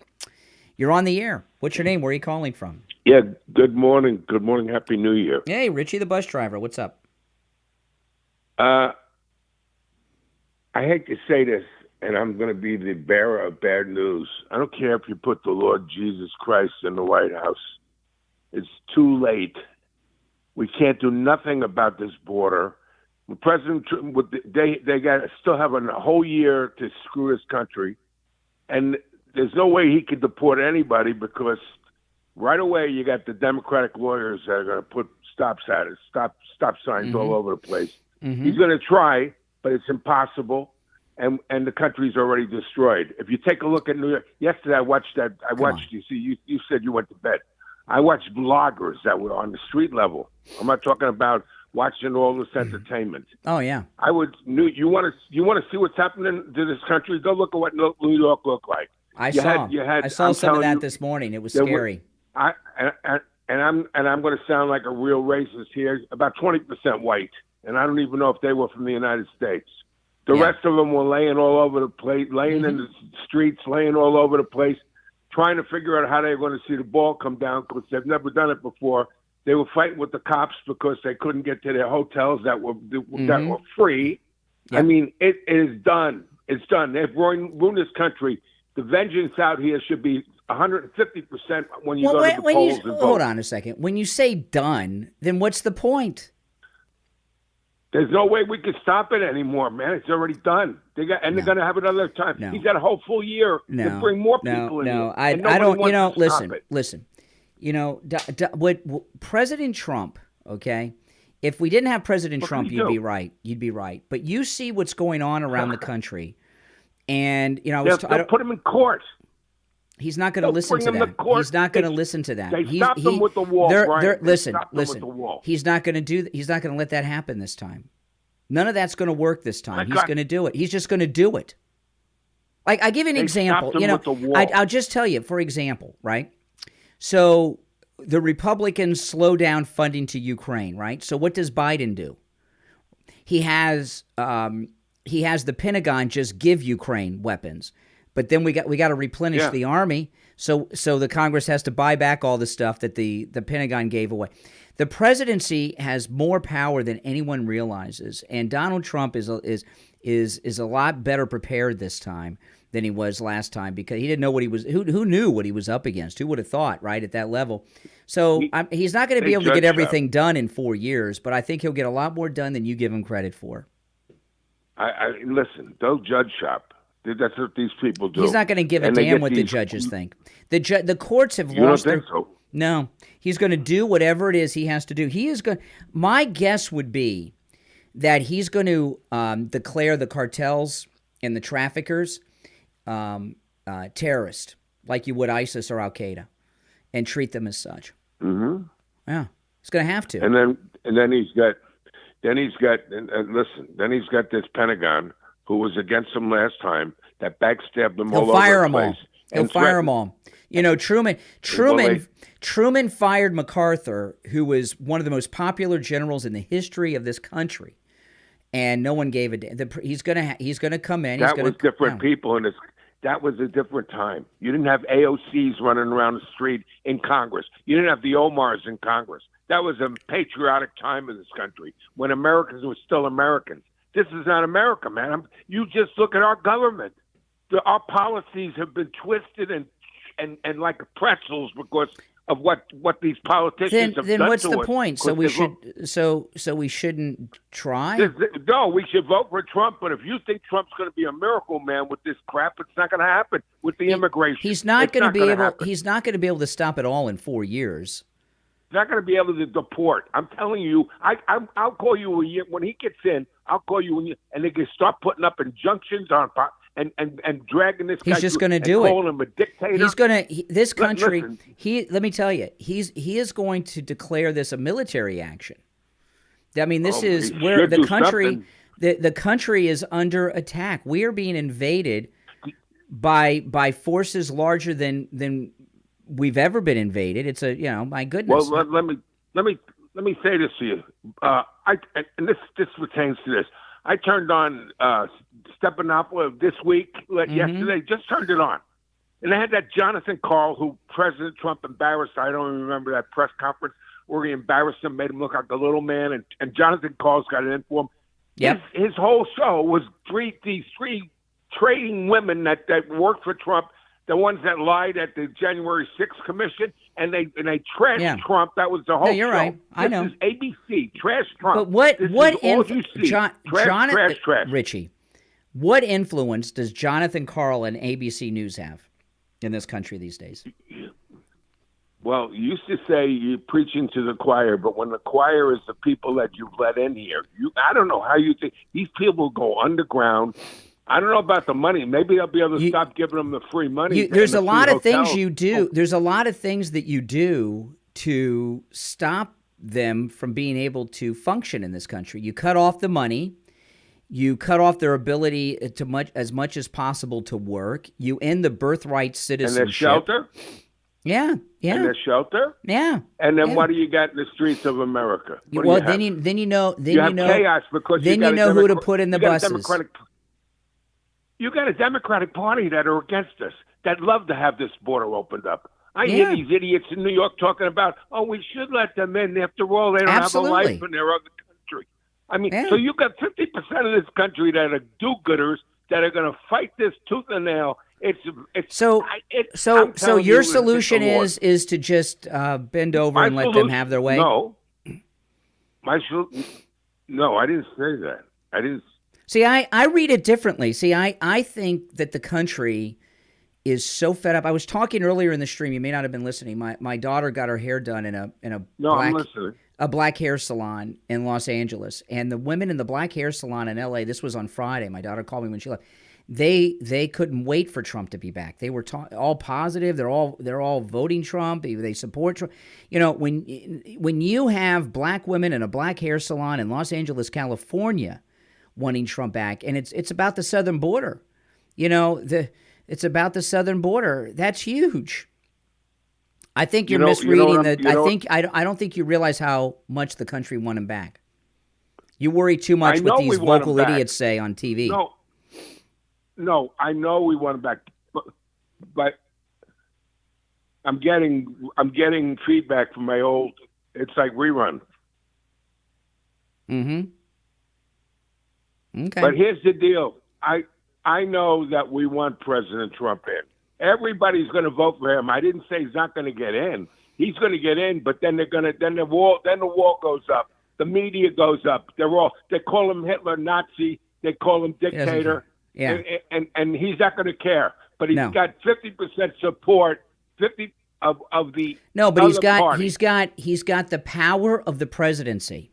You're on the air. What's your name? Where are you calling from? Yeah, good morning. Good morning. Happy New Year. Hey, Richie the bus driver. What's up? I hate to say this, and I'm going to be the bearer of bad news. I don't care if you put the Lord Jesus Christ in the White House. It's too late. We can't do nothing about this border. President Trump, they still have a whole year to screw this country, and there's no way he could deport anybody because right away you got the Democratic lawyers that are going to put stop signs all over the place. Mm-hmm. He's going to try, but it's impossible, and the country's already destroyed. If you take a look at New York, yesterday I watched. You see, you said you went to bed. I watched bloggers that were on the street level. I'm not talking about watching all this entertainment. Oh yeah. You want to see what's happening to this country? Go look at what New York looked like. I saw some of that this morning. It was scary. I'm going to sound like a real racist here. About 20% white, and I don't even know if they were from the United States. The rest of them were laying all over the place, laying in the streets, laying all over the place, trying to figure out how they were going to see the ball come down because they've never done it before. They were fighting with the cops because they couldn't get to their hotels that were free. Yep. I mean, it is done. It's done. They've ruined this country. The vengeance out here should be 150% when you go to the polls and vote. Hold on a second. When you say done, then what's the point? There's no way we can stop it anymore, man. It's already done. They're going to have another time. No. He's got a whole full year to bring more people in. No, I don't. Listen. What President Trump, okay? If we didn't have President Trump, you'd be right. You'd be right. But you see what's going on around the country. And, they'll put him in court. He's not going to listen to that. He's not going to listen to that. They stopped him with the wall, Brian. Listen. He's not going to let that happen this time. None of that's going to work this time. He's going to do it. He's just going to do it. Like, I give you an example. I'll just tell you, for example, right? So the Republicans slow down funding to Ukraine, right? So what does Biden do? He has the Pentagon just give Ukraine weapons, but then we got to replenish the army. So the Congress has to buy back all the stuff that the Pentagon gave away. The presidency has more power than anyone realizes, and Donald Trump is a lot better prepared this time than he was last time, because he didn't know what he was. Who knew what he was up against? Who would have thought, right, at that level? So he's not going to be able to get everything done in 4 years, but I think he'll get a lot more done than you give him credit for. I listen. Don't judge shop. That's what these people do. He's not going to give a damn what the judges think. The courts have lost. You don't think so? No, he's going to do whatever it is he has to do. He is going. My guess would be that he's going to declare the cartels and the traffickers terrorist, like you would ISIS or Al Qaeda, and treat them as such. Mm-hmm. Yeah, he's going to have to. And then he's got this Pentagon who was against him last time that backstabbed him all over the place. He'll fire them all. You know, Truman fired MacArthur, who was one of the most popular generals in the history of this country, and no one gave a damn. He's gonna come in. That was different people, and that was a different time. You didn't have AOCs running around the street in Congress. You didn't have the Omars in Congress. That was a patriotic time in this country when Americans were still Americans. This is not America, man. You just look at our government. Our policies have been twisted and like pretzels because of what these politicians have done. Then what's to the us. point? So we shouldn't try? No, we should vote for Trump. But if you think Trump's going to be a miracle man with this crap, it's not going to happen with the immigration. He's not going to be able. He's not going to be able to stop it all in 4 years. He's not going to be able to deport. I'm telling you. I'll call you a year when he gets in. I'll call you and they can start putting up injunctions on. And dragging this guy. He's just going to do it. Calling him a dictator. He's going to this country. Listen. Let me tell you, he is going to declare this a military action. I mean, this is where the country the country is under attack. We are being invaded by forces larger than we've ever been invaded. It's my goodness. Well, let me say this to you. And this pertains to this. I turned on Stephanopoulos this week, yesterday, just turned it on. And I had that Jonathan Karl, who President Trump embarrassed. I don't even remember that press conference where he embarrassed him, made him look like a little man. And Jonathan Karl's got it in for him. Yep. His whole show was these three trading women that worked for Trump, the ones that lied at the January 6th commission, and they trashed Trump. That was the whole show. You're right. I know. This is ABC, trash Trump. But what trash. Richie, what influence does Jonathan Karl and ABC News have in this country these days? Well, you used to say you're preaching to the choir, but when the choir is the people that you've let in here, I don't know how you think these people go underground. I don't know about the money. Maybe I'll be able to stop giving them the free money. There's a lot of things you do. There's a lot of things that you do to stop them from being able to function in this country. You cut off the money. You cut off their ability as much as possible to work. You end the birthright citizenship. And their shelter? Yeah. And their shelter? Yeah. And then what do you got in the streets of America? Then you know chaos because then you know who to put in the buses. You got a Democratic Party that are against us, that love to have this border opened up. I hear these idiots in New York talking about, we should let them in. After all, they don't have a life in their other country. I mean, so you got 50% of this country that are do-gooders that are going to fight this tooth and nail. So your solution is to just bend over and let them have their way? No. No, I didn't say that. I didn't. See, I read it differently. See, I think that the country is so fed up. I was talking earlier in the stream. You may not have been listening. My daughter got her hair done in a black hair salon in Los Angeles, and the women in the black hair salon in L.A. This was on Friday. My daughter called me when she left. They couldn't wait for Trump to be back. They were all positive. They're all voting Trump. They support Trump. You know, when you have black women in a black hair salon in Los Angeles, California, wanting Trump back, and it's about the southern border. You know, it's about the southern border. That's huge. I think you're misreading I don't think you realize how much the country want him back. You worry too much what these local idiots say on TV. No, No, I know we want him back, but I'm getting feedback from my old. It's like rerun. Mm-hmm. Okay. But here's the deal. I know that we want President Trump in. Everybody's going to vote for him. I didn't say he's not going to get in. He's going to get in, but then the wall goes up. The media goes up. They call him Hitler, Nazi. They call him dictator. Yeah. And he's not going to care. But he's got 50% support. 50 of the no, but he's got the power of the presidency.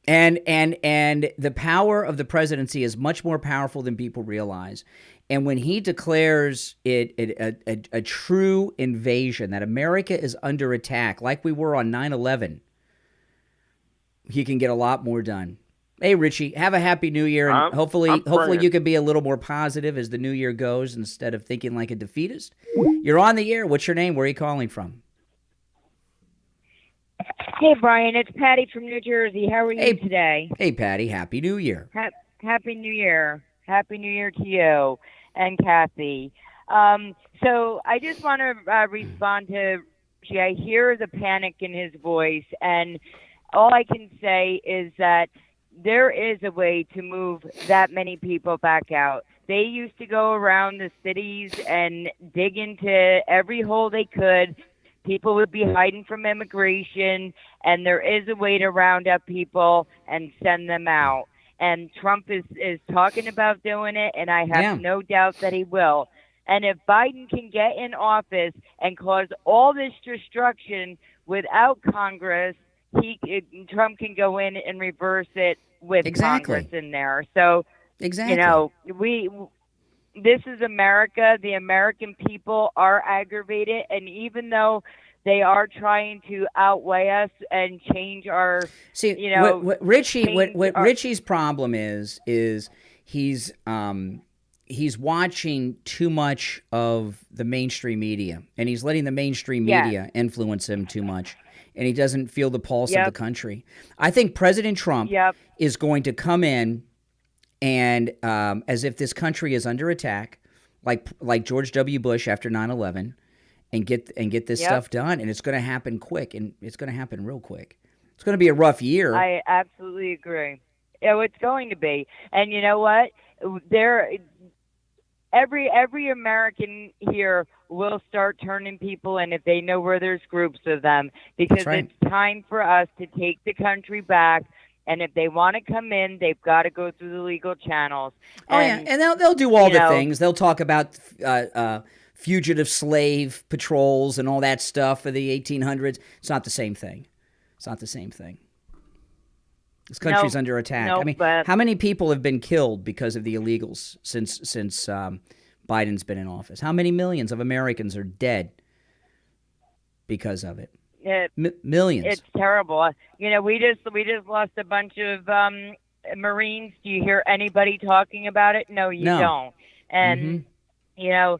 And the power of the presidency is much more powerful than people realize. And when he declares it a true invasion, that America is under attack, like we were on 9/11, he can get a lot more done. Hey, Richie, have a happy New Year, and hopefully you can be a little more positive as the new year goes instead of thinking like a defeatist. You're on the air. What's your name? Where are you calling from? Hey, Brian, it's Patty from New Jersey. How are you today? Hey, Patty, Happy New Year. Happy New Year. Happy New Year to you and Kathy. So I just want to respond to Richie. I hear the panic in his voice, and all I can say is that there is a way to move that many people back out. They used to go around the cities and dig into every hole they could. People would be hiding from immigration, and there is a way to round up people and send them out. And Trump is talking about doing it, and I have no doubt that he will. And if Biden can get in office and cause all this destruction without Congress, Trump can go in and reverse it with Congress in there. So, this is America. The American people are aggravated, and even though they are trying to outweigh us and change our, what Richie's problem is he's watching too much of the mainstream media, and he's letting the mainstream media influence him too much, and he doesn't feel the pulse of the country. I think President Trump is going to come in and as if this country is under attack, like George W. Bush after 9/11, and get this stuff done, and it's going to happen quick, and it's going to happen real quick. It's going to be a rough year. I absolutely agree. It's going to be, and you know what? Every American here will start turning people in if they know where there's groups of them, because it's time for us to take the country back. And if they want to come in, they've got to go through the legal channels. And they'll do all the things. They'll talk about fugitive slave patrols and all that stuff for the 1800s. It's not the same thing. This country's under attack. I mean, how many people have been killed because of the illegals since Biden's been in office? How many millions of Americans are dead because of it? Millions. It's terrible. We just lost a bunch of Marines. Do you hear anybody talking about it? No, you don't. And the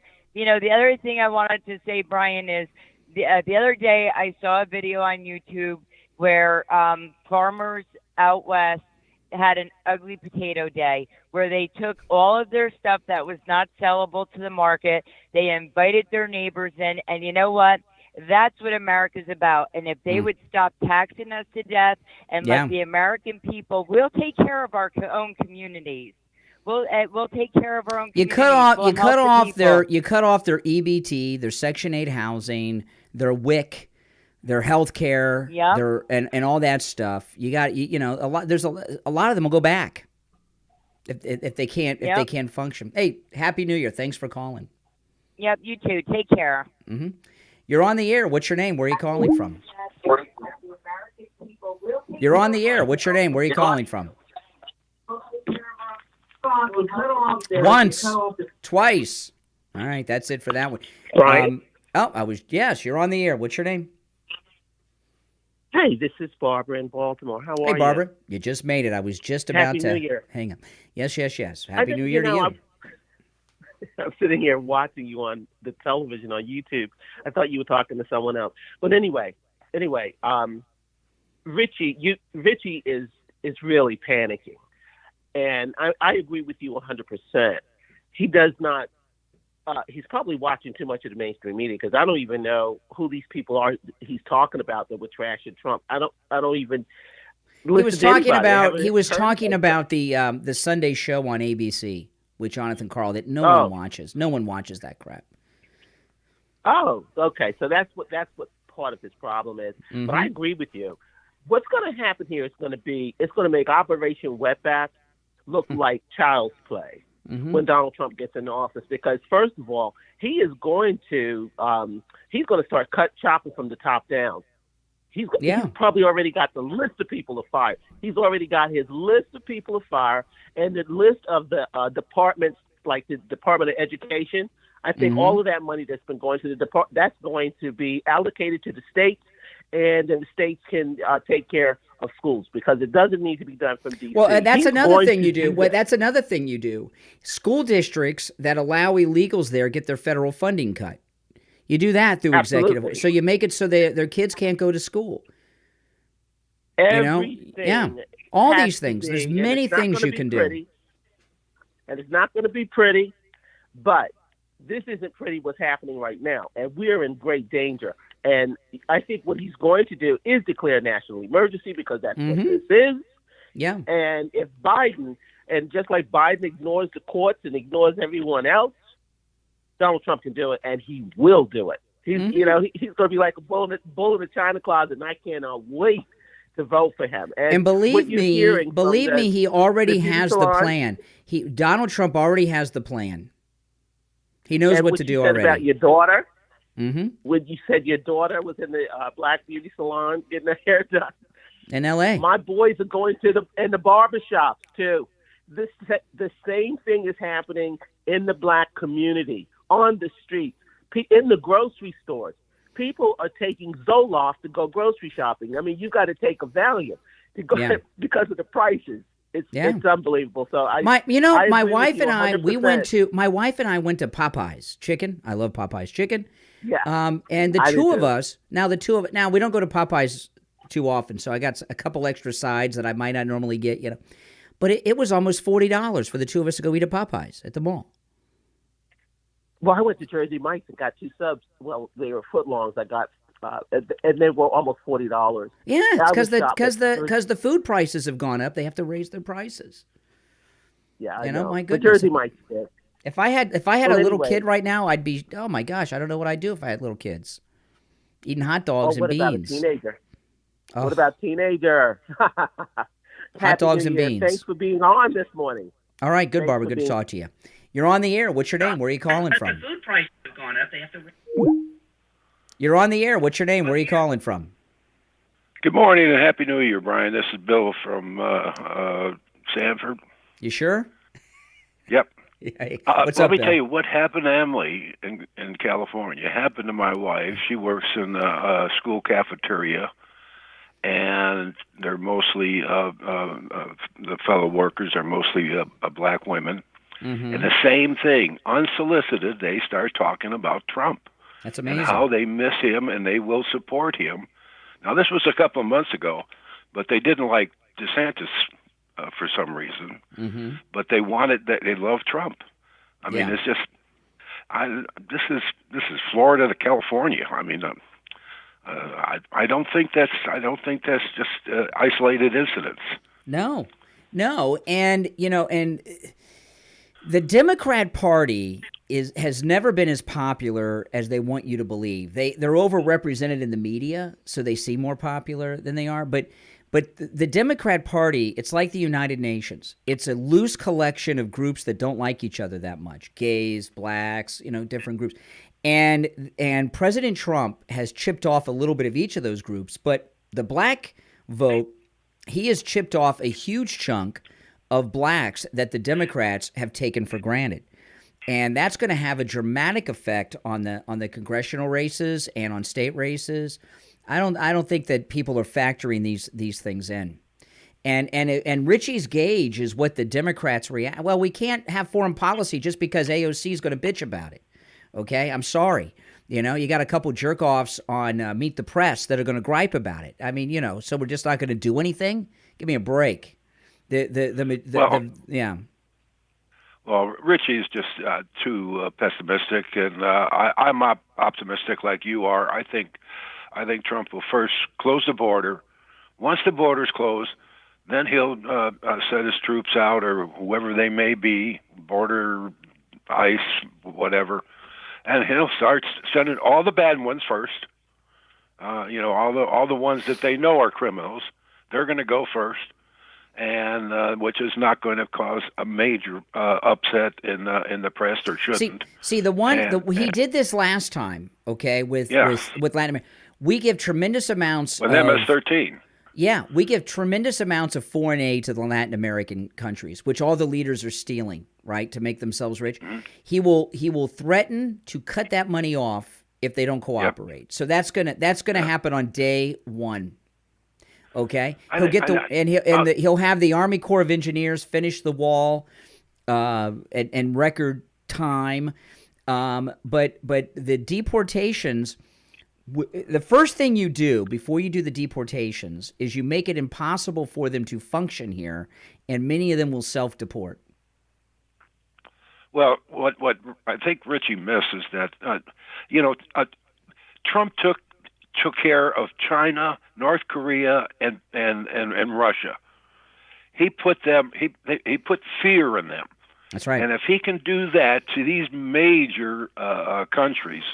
other thing I wanted to say, Brian, is the other day I saw a video on YouTube where farmers out west had an ugly potato day, where they took all of their stuff that was not sellable to the market. They invited their neighbors in, and you know what? That's what America's about. And if they would stop taxing us to death and let the American people, we'll take care of our own communities. We'll take care of our own communities. You cut off their EBT, their Section 8 housing, their WIC, their health care, and all that stuff. You got a lot. There's a lot of them will go back if they can't function. Hey, Happy New Year! Thanks for calling. Yep, you too. Take care. Mm-hmm. You're on the air. What's your name? Where are you calling from? You're on the air. What's your name? Where are you calling from? Once, twice. All right, that's it for that one. Brian? Yes, you're on the air. What's your name? Hey, this is Barbara in Baltimore. How are you? Hey, Barbara. You just made it. I was just about to Happy New Year. Hang on. Yes. Happy New Year to you. I'm sitting here watching you on the television on YouTube. I thought you were talking to someone else. But anyway, Richie is really panicking. And I agree with you 100%. He does not he's probably watching too much of the mainstream media, because I don't even know who these people are he's talking about that were trashing Trump. I don't even. He was talking about the Sunday show on ABC with Jonathan Karl that no one watches. No one watches that crap. Oh, okay. So that's what part of his problem is. Mm-hmm. But I agree with you. What's going to happen here is going to make Operation Wetback look like child's play when Donald Trump gets into office. Because first of all, he's going to start chopping from the top down. He's probably already got the list of people to fire. He's already got his list of people to fire, and the list of the departments, like the Department of Education. I think all of that money that's been going to the department, that's going to be allocated to the states, and then the states can take care of schools, because it doesn't need to be done from D.C. Well, that's another thing you do. That's another thing you do. School districts that allow illegals there get their federal funding cut. You do that through executive. So you make it so their kids can't go to school. Everything all these things. There's many things you can do. And it's not going to be pretty, but this isn't pretty what's happening right now, and we're in great danger. And I think what he's going to do is declare national emergency, because that's what this is. Yeah. And if Biden, and just like Biden ignores the courts and ignores everyone else, Donald Trump can do it, and he will do it. He's he's going to be like a bull in the china closet, and I cannot wait to vote for him. And believe me, he already has the plan. Donald Trump already has the plan. He knows what to do already. About your daughter, when you said your daughter was in the black beauty salon getting her hair done in L.A., my boys are going to the barbershops too. The same thing is happening in the black community, on the streets, in the grocery stores. People are taking Zoloft to go grocery shopping. I mean, you got to take a Valium to go because of the prices. It's unbelievable. So my wife and I went to Popeye's Chicken. I love Popeye's Chicken. Yeah. And the two of us now we don't go to Popeye's too often, so I got a couple extra sides that I might not normally get, But it was almost $40 for the two of us to go eat at Popeye's at the mall. Well, I went to Jersey Mike's and got 2 subs. Well, they were footlongs. I got, and they were almost $40. Yeah, it's because the food prices have gone up. They have to raise their prices. Yeah, I know. My But goodness. Jersey Mike's did. If I had a little kid right now, I'd be, oh my gosh, I don't know what I'd do if I had little kids. Eating hot dogs and beans. What about a teenager? What about teenager? Hot dogs and beans. Thanks for being on this morning. All right, good, Barbara. Good to talk to you. You're on the air. What's your name? Where are you calling from? The food prices have gone up. They have to. You're on the air. What's your name? Where are you calling from? Good morning and Happy New Year, Brian. This is Bill from Sanford. You sure? Yep. What's up, let me Bill? tell you what happened to Emily in California. It happened to my wife. She works in a school cafeteria, and they're mostly the fellow workers are mostly black women. And the same thing, unsolicited, they start talking about Trump. That's amazing. And how they miss him and they will support him. Now, this was a couple of months ago, but they didn't like DeSantis for some reason. But they they love Trump. I mean, it's just, this is Florida to California. I mean, I don't think that's just isolated incidents. No, and the Democrat Party has never been as popular as they want you to believe. They're overrepresented in the media, so they seem more popular than they are. But the Democrat Party, it's like the United Nations. It's a loose collection of groups that don't like each other that much. Gays, blacks, different groups. And President Trump has chipped off a little bit of each of those groups. But the black vote, he has chipped off a huge chunk of blacks that the Democrats have taken for granted. And that's going to have a dramatic effect on the congressional races and on state races. I don't think that people are factoring these things in. And Richie's gauge is what the Democrats react. Well, we can't have foreign policy just because AOC is going to bitch about it. Okay, I'm sorry. You got a couple jerk-offs on Meet the Press that are going to gripe about it. I mean, so we're just not going to do anything? Give me a break. Yeah. Well, Richie is just too pessimistic, and I'm optimistic like you are. I think Trump will first close the border. Once the border's closed, then he'll send his troops out, or whoever they may be, border, ICE, whatever, and he'll start sending all the bad ones first. All the ones that they know are criminals. They're going to go first. And which is not going to cause a major upset in the press, or shouldn't. See, he did this last time, okay, with Latin America. We give tremendous amounts with MS-13. Yeah, we give tremendous amounts of foreign aid to the Latin American countries, which all the leaders are stealing, right, to make themselves rich. Mm-hmm. He will threaten to cut that money off if they don't cooperate. Yep. So that's gonna happen on day one. Okay, he'll have the Army Corps of Engineers finish the wall in record time, but the deportations. The first thing you do before you do the deportations is you make it impossible for them to function here, and many of them will self-deport. Well, what I think Richie misses that Trump took care of China, North Korea, and Russia. He put fear in them. That's right. And if he can do that to these major countries,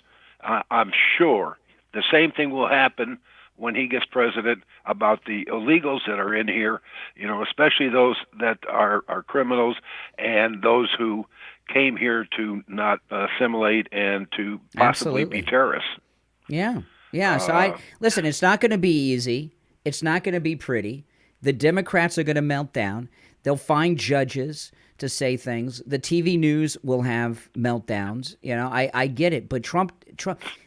I'm sure the same thing will happen when he gets president about the illegals that are in here. Especially those that are criminals and those who came here to not assimilate and to possibly be terrorists. Yeah. Yeah, so listen, it's not going to be easy. It's not going to be pretty. The Democrats are going to melt down. They'll find judges to say things. The TV news will have meltdowns. I get it, but Trump,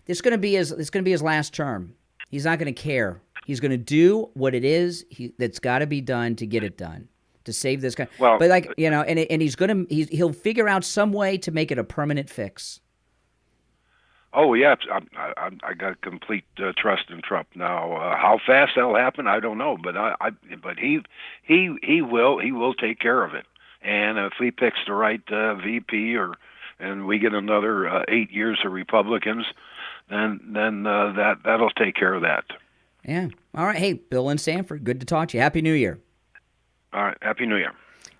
this is going to be his last term. He's not going to care. He's going to do what it is that's got to be done to get it done, to save this guy. Well, but he'll figure out some way to make it a permanent fix. Oh yeah, I got complete trust in Trump now. How fast that'll happen, I don't know, but he will take care of it. And if he picks the right VP, and we get another 8 years of Republicans, then that'll take care of that. Yeah. All right. Hey, Bill in Sanford, good to talk to you. Happy New Year. All right. Happy New Year.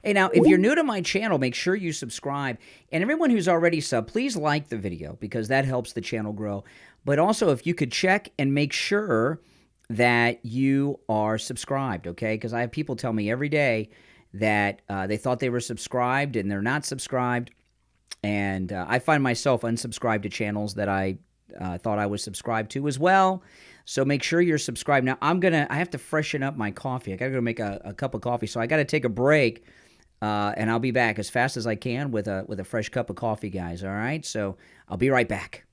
Hey, now, if you're new to my channel, make sure you subscribe. And everyone who's already subbed, please like the video because that helps the channel grow. But also, if you could check and make sure that you are subscribed, okay? Because I have people tell me every day that they thought they were subscribed and they're not subscribed. And I find myself unsubscribed to channels that I thought I was subscribed to as well. So make sure you're subscribed. Now, I have to freshen up my coffee. I got to go make a cup of coffee. So I got to take a break. And I'll be back as fast as I can with a fresh cup of coffee, guys. All right? So I'll be right back.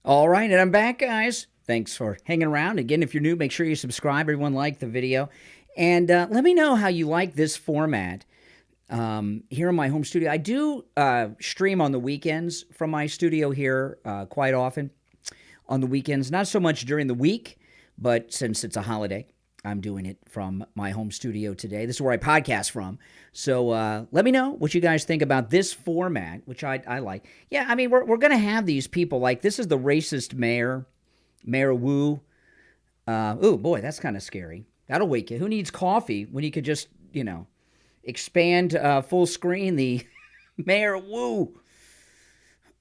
All right, and I'm back, guys. Thanks for hanging around. Again, if you're new, make sure you subscribe. Everyone like the video. And let me know how you like this format here in my home studio. I do stream on the weekends from my studio here quite often on the weekends. Not so much during the week, but since it's a holiday, I'm doing it from my home studio today. This is where I podcast from. So let me know what you guys think about this format, which I like. Yeah, I mean, we're going to have these people. Like, this is the racist mayor, Mayor Wu. Oh, boy, that's kind of scary. That'll wake you. Who needs coffee when you could just, expand full screen the Mayor Wu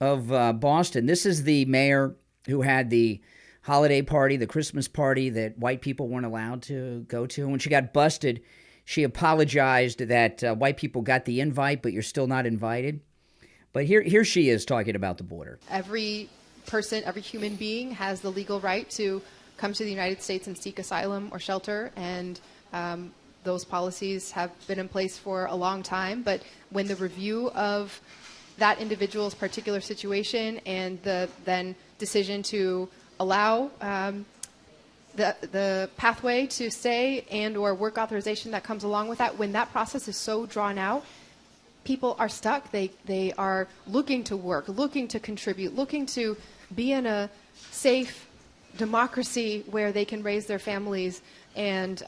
of Boston? This is the mayor who had the holiday party, the Christmas party that white people weren't allowed to go to. When she got busted, she apologized that white people got the invite, but you're still not invited. But here she is talking about the border. Every person, every human being has the legal right to come to the United States and seek asylum or shelter, and those policies have been in place for a long time. But when the review of that individual's particular situation and the then decision to allow the pathway to stay and or work authorization that comes along with that, when that process is so drawn out, people are stuck. They are looking to work, looking to contribute, looking to be in a safe democracy where they can raise their families. And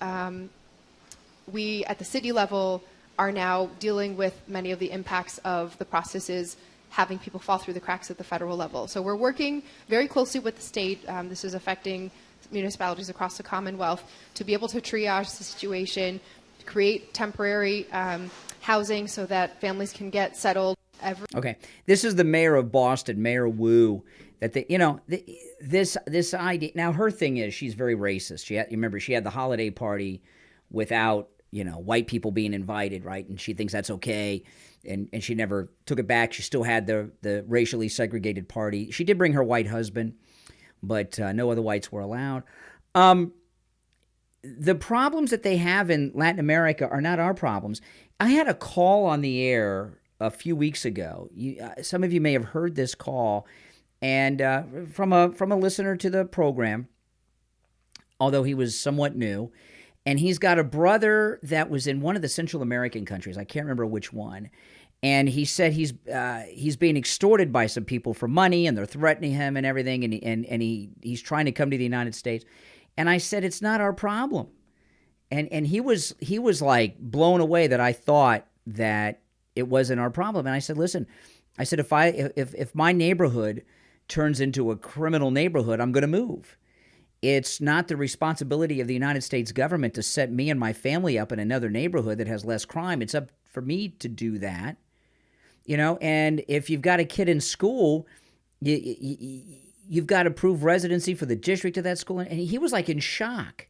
we at the city level are now dealing with many of the impacts of the processes having people fall through the cracks at the federal level. So we're working very closely with the state. This is affecting municipalities across the Commonwealth to be able to triage the situation, create temporary housing so that families can get settled. Okay, this is the mayor of Boston, Mayor Wu. That this idea. Now her thing is she's very racist. Remember she had the holiday party without white people being invited, right? And she thinks that's okay. And she never took it back. She still had the racially segregated party. She did bring her white husband, but no other whites were allowed. The problems that they have in Latin America are not our problems. I had a call on the air a few weeks ago. Some of you may have heard this call, and from a listener to the program, although he was somewhat new. And he's got a brother that was in one of the Central American countries. I can't remember which one. And he said he's being extorted by some people for money, and they're threatening him and everything. And he's trying to come to the United States. And I said, it's not our problem. And he was like blown away that I thought that it wasn't our problem. And I said, listen, I said if my neighborhood turns into a criminal neighborhood, I'm going to move. It's not the responsibility of the United States government to set me and my family up in another neighborhood that has less crime. It's up for me to do that, and if you've got a kid in school, you've got to prove residency for the district of that school. And he was like in shock,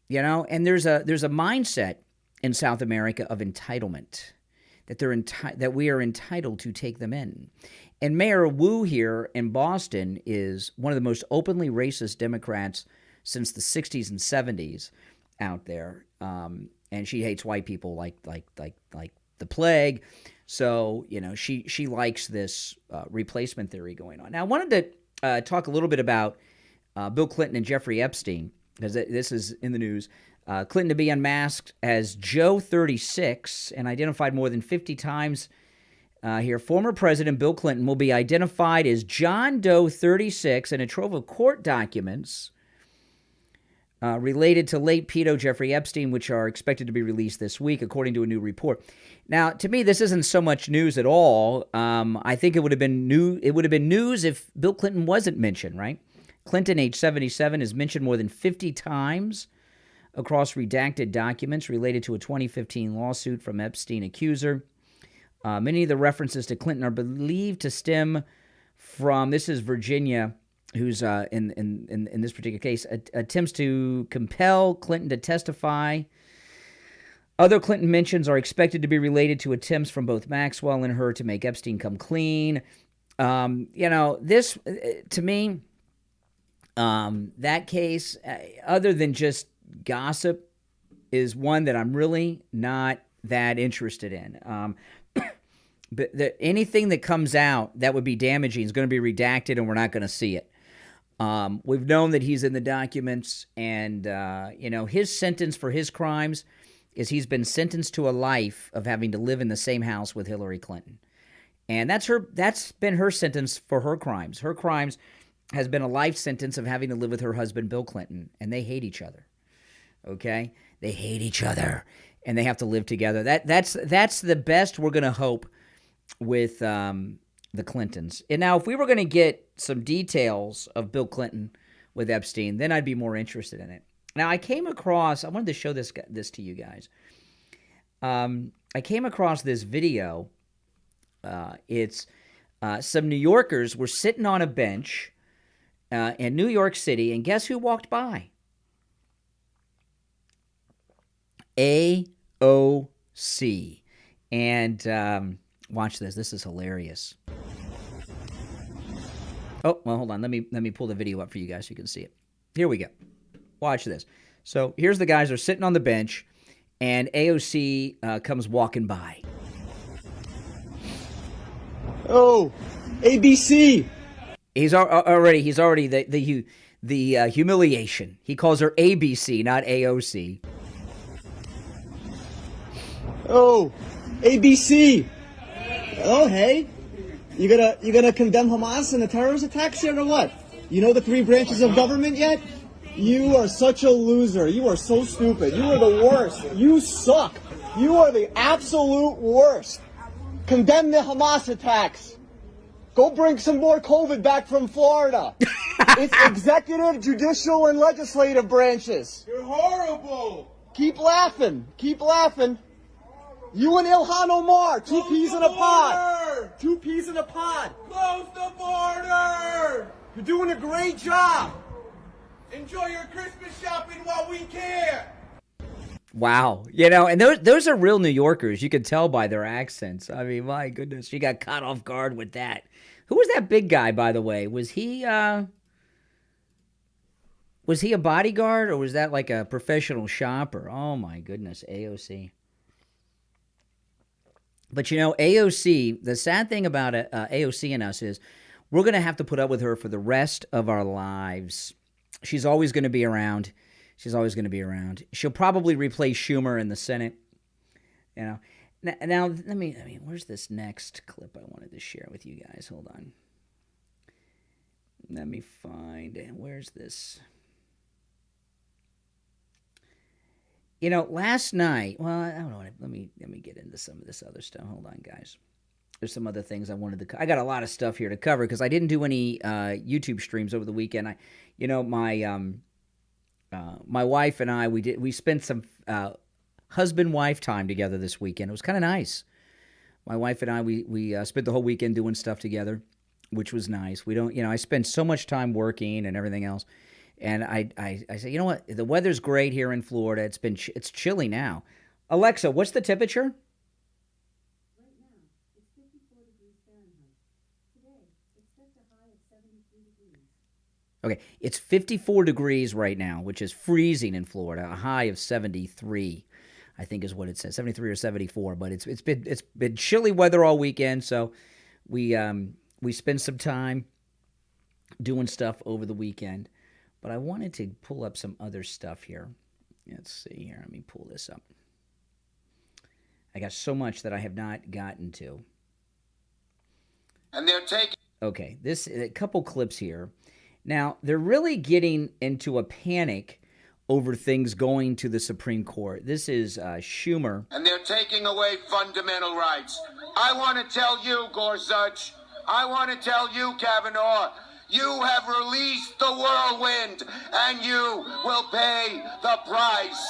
and there's a mindset in South America of entitlement, that we are entitled to take them in. And Mayor Wu here in Boston is one of the most openly racist Democrats since the 60s and 70s out there. And she hates white people like the plague. So, she likes this replacement theory going on. Now, I wanted to talk a little bit about Bill Clinton and Jeffrey Epstein, because this is in the news. Clinton to be unmasked as Joe 36 and identified more than 50 times. Here, former President Bill Clinton will be identified as John Doe 36 in a trove of court documents related to late pedo Jeffrey Epstein, which are expected to be released this week, according to a new report. Now, to me, this isn't so much news at all. I think it would have been news if Bill Clinton wasn't mentioned, right? Clinton, age 77, is mentioned more than 50 times across redacted documents related to a 2015 lawsuit from Epstein accuser. Many of the references to Clinton are believed to stem from, this is Virginia, who's in this particular case, attempts to compel Clinton to testify. Other Clinton mentions are expected to be related to attempts from both Maxwell and her to make Epstein come clean. This, to me, that case, other than just gossip, is one that I'm really not that interested in. But anything that comes out that would be damaging is going to be redacted, and we're not going to see it. We've known that he's in the documents, and his sentence for his crimes is he's been sentenced to a life of having to live in the same house with Hillary Clinton. And that's been her sentence for her crimes. Her crimes has been a life sentence of having to live with her husband, Bill Clinton, and they hate each other. Okay? They hate each other, and they have to live together. That's the best we're going to hope with the Clintons. And now, if we were going to get some details of Bill Clinton with Epstein, then I'd be more interested in it. Now, I wanted to show this to you guys. I came across this video. It's some New Yorkers were sitting on a bench in New York City, and guess who walked by? AOC. And watch this. This is hilarious. Oh, well, hold on. Let me pull the video up for you guys so you can see it. Here we go. Watch this. So here's the guys. They're sitting on the bench, and AOC comes walking by. Oh, ABC. He's already the humiliation. He calls her ABC, not AOC. Oh, ABC. Oh, hey. You gonna condemn Hamas and the terrorist attacks yet or what? You know the 3 branches of government yet? You are such a loser. You are so stupid. You are the worst. You suck. You are the absolute worst. Condemn the Hamas attacks. Go bring some more COVID back from Florida. It's executive, judicial, and legislative branches. You're horrible. Keep laughing. Keep laughing. You and Ilhan Omar, two peas in a pod. 2 peas in a pod. Close the border. You're doing a great job. Enjoy your Christmas shopping while we can. Wow. And those are real New Yorkers. You can tell by their accents. I mean, my goodness, she got caught off guard with that. Who was that big guy, by the way? Was he a bodyguard, or was that like a professional shopper? Oh, my goodness, AOC. But, AOC, the sad thing about AOC and us is we're going to have to put up with her for the rest of our lives. She's always going to be around. She's always going to be around. She'll probably replace Schumer in the Senate. Now, where's this next clip I wanted to share with you guys? Hold on. Let me find it. Where's this? Last night, well, I don't know. Let me get into some of this other stuff. Hold on, guys. There's some other things I wanted to. I got a lot of stuff here to cover because I didn't do any YouTube streams over the weekend. My wife and I, we spent some husband-wife time together this weekend. It was kind of nice. My wife and I, we spent the whole weekend doing stuff together, which was nice. We don't, I spend so much time working and everything else. And I said, you know what? The weather's great here in Florida. It's chilly now. Alexa, what's the temperature? Right now, it's 54 degrees Fahrenheit. Today, expect a high of 73 degrees. Okay, it's 54 degrees right now, which is freezing in Florida. A high of 73, I think is what it says, 73 or 74. But it's been chilly weather all weekend, so we spent some time doing stuff over the weekend. But I wanted to pull up some other stuff here. Let's see here. Let me pull this up. I got so much that I have not gotten to. And they're taking. Okay, a couple clips here. Now, they're really getting into a panic over things going to the Supreme Court. This is Schumer. And they're taking away fundamental rights. I want to tell you, Gorsuch. I want to tell you, Kavanaugh. You have released the whirlwind, and you will pay the price.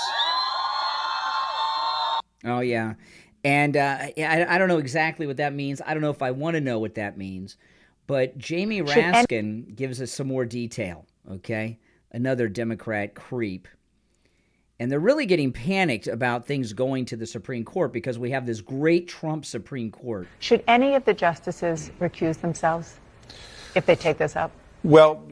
Oh, yeah. And I don't know exactly what that means. I don't know if I want to know what that means. But Jamie Raskin gives us some more detail, okay? Another Democrat creep. And they're really getting panicked about things going to the Supreme Court because we have this great Trump Supreme Court. Should any of the justices recuse themselves if they take this up? Well,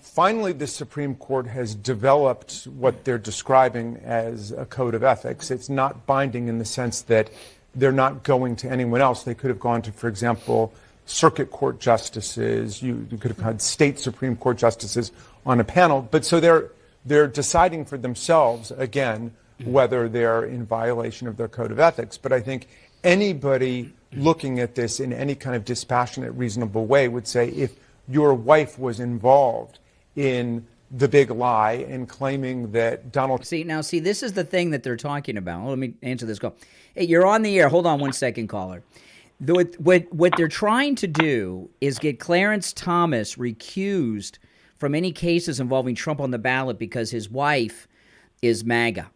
finally, the Supreme Court has developed what they're describing as a code of ethics. It's not binding in the sense that they're not going to anyone else. They could have gone to, for example, circuit court justices. You could have had state Supreme Court justices on a panel. But so they're deciding for themselves, again, whether they're in violation of their code of ethics. But I think anybody looking at this in any kind of dispassionate, reasonable way would say, if your wife was involved in the big lie and claiming that Donald... See, this is the thing that they're talking about. Let me answer this call. Hey, you're on the air. Hold on one second, caller. What they're trying to do is get Clarence Thomas recused from any cases involving Trump on the ballot because his wife is MAGA.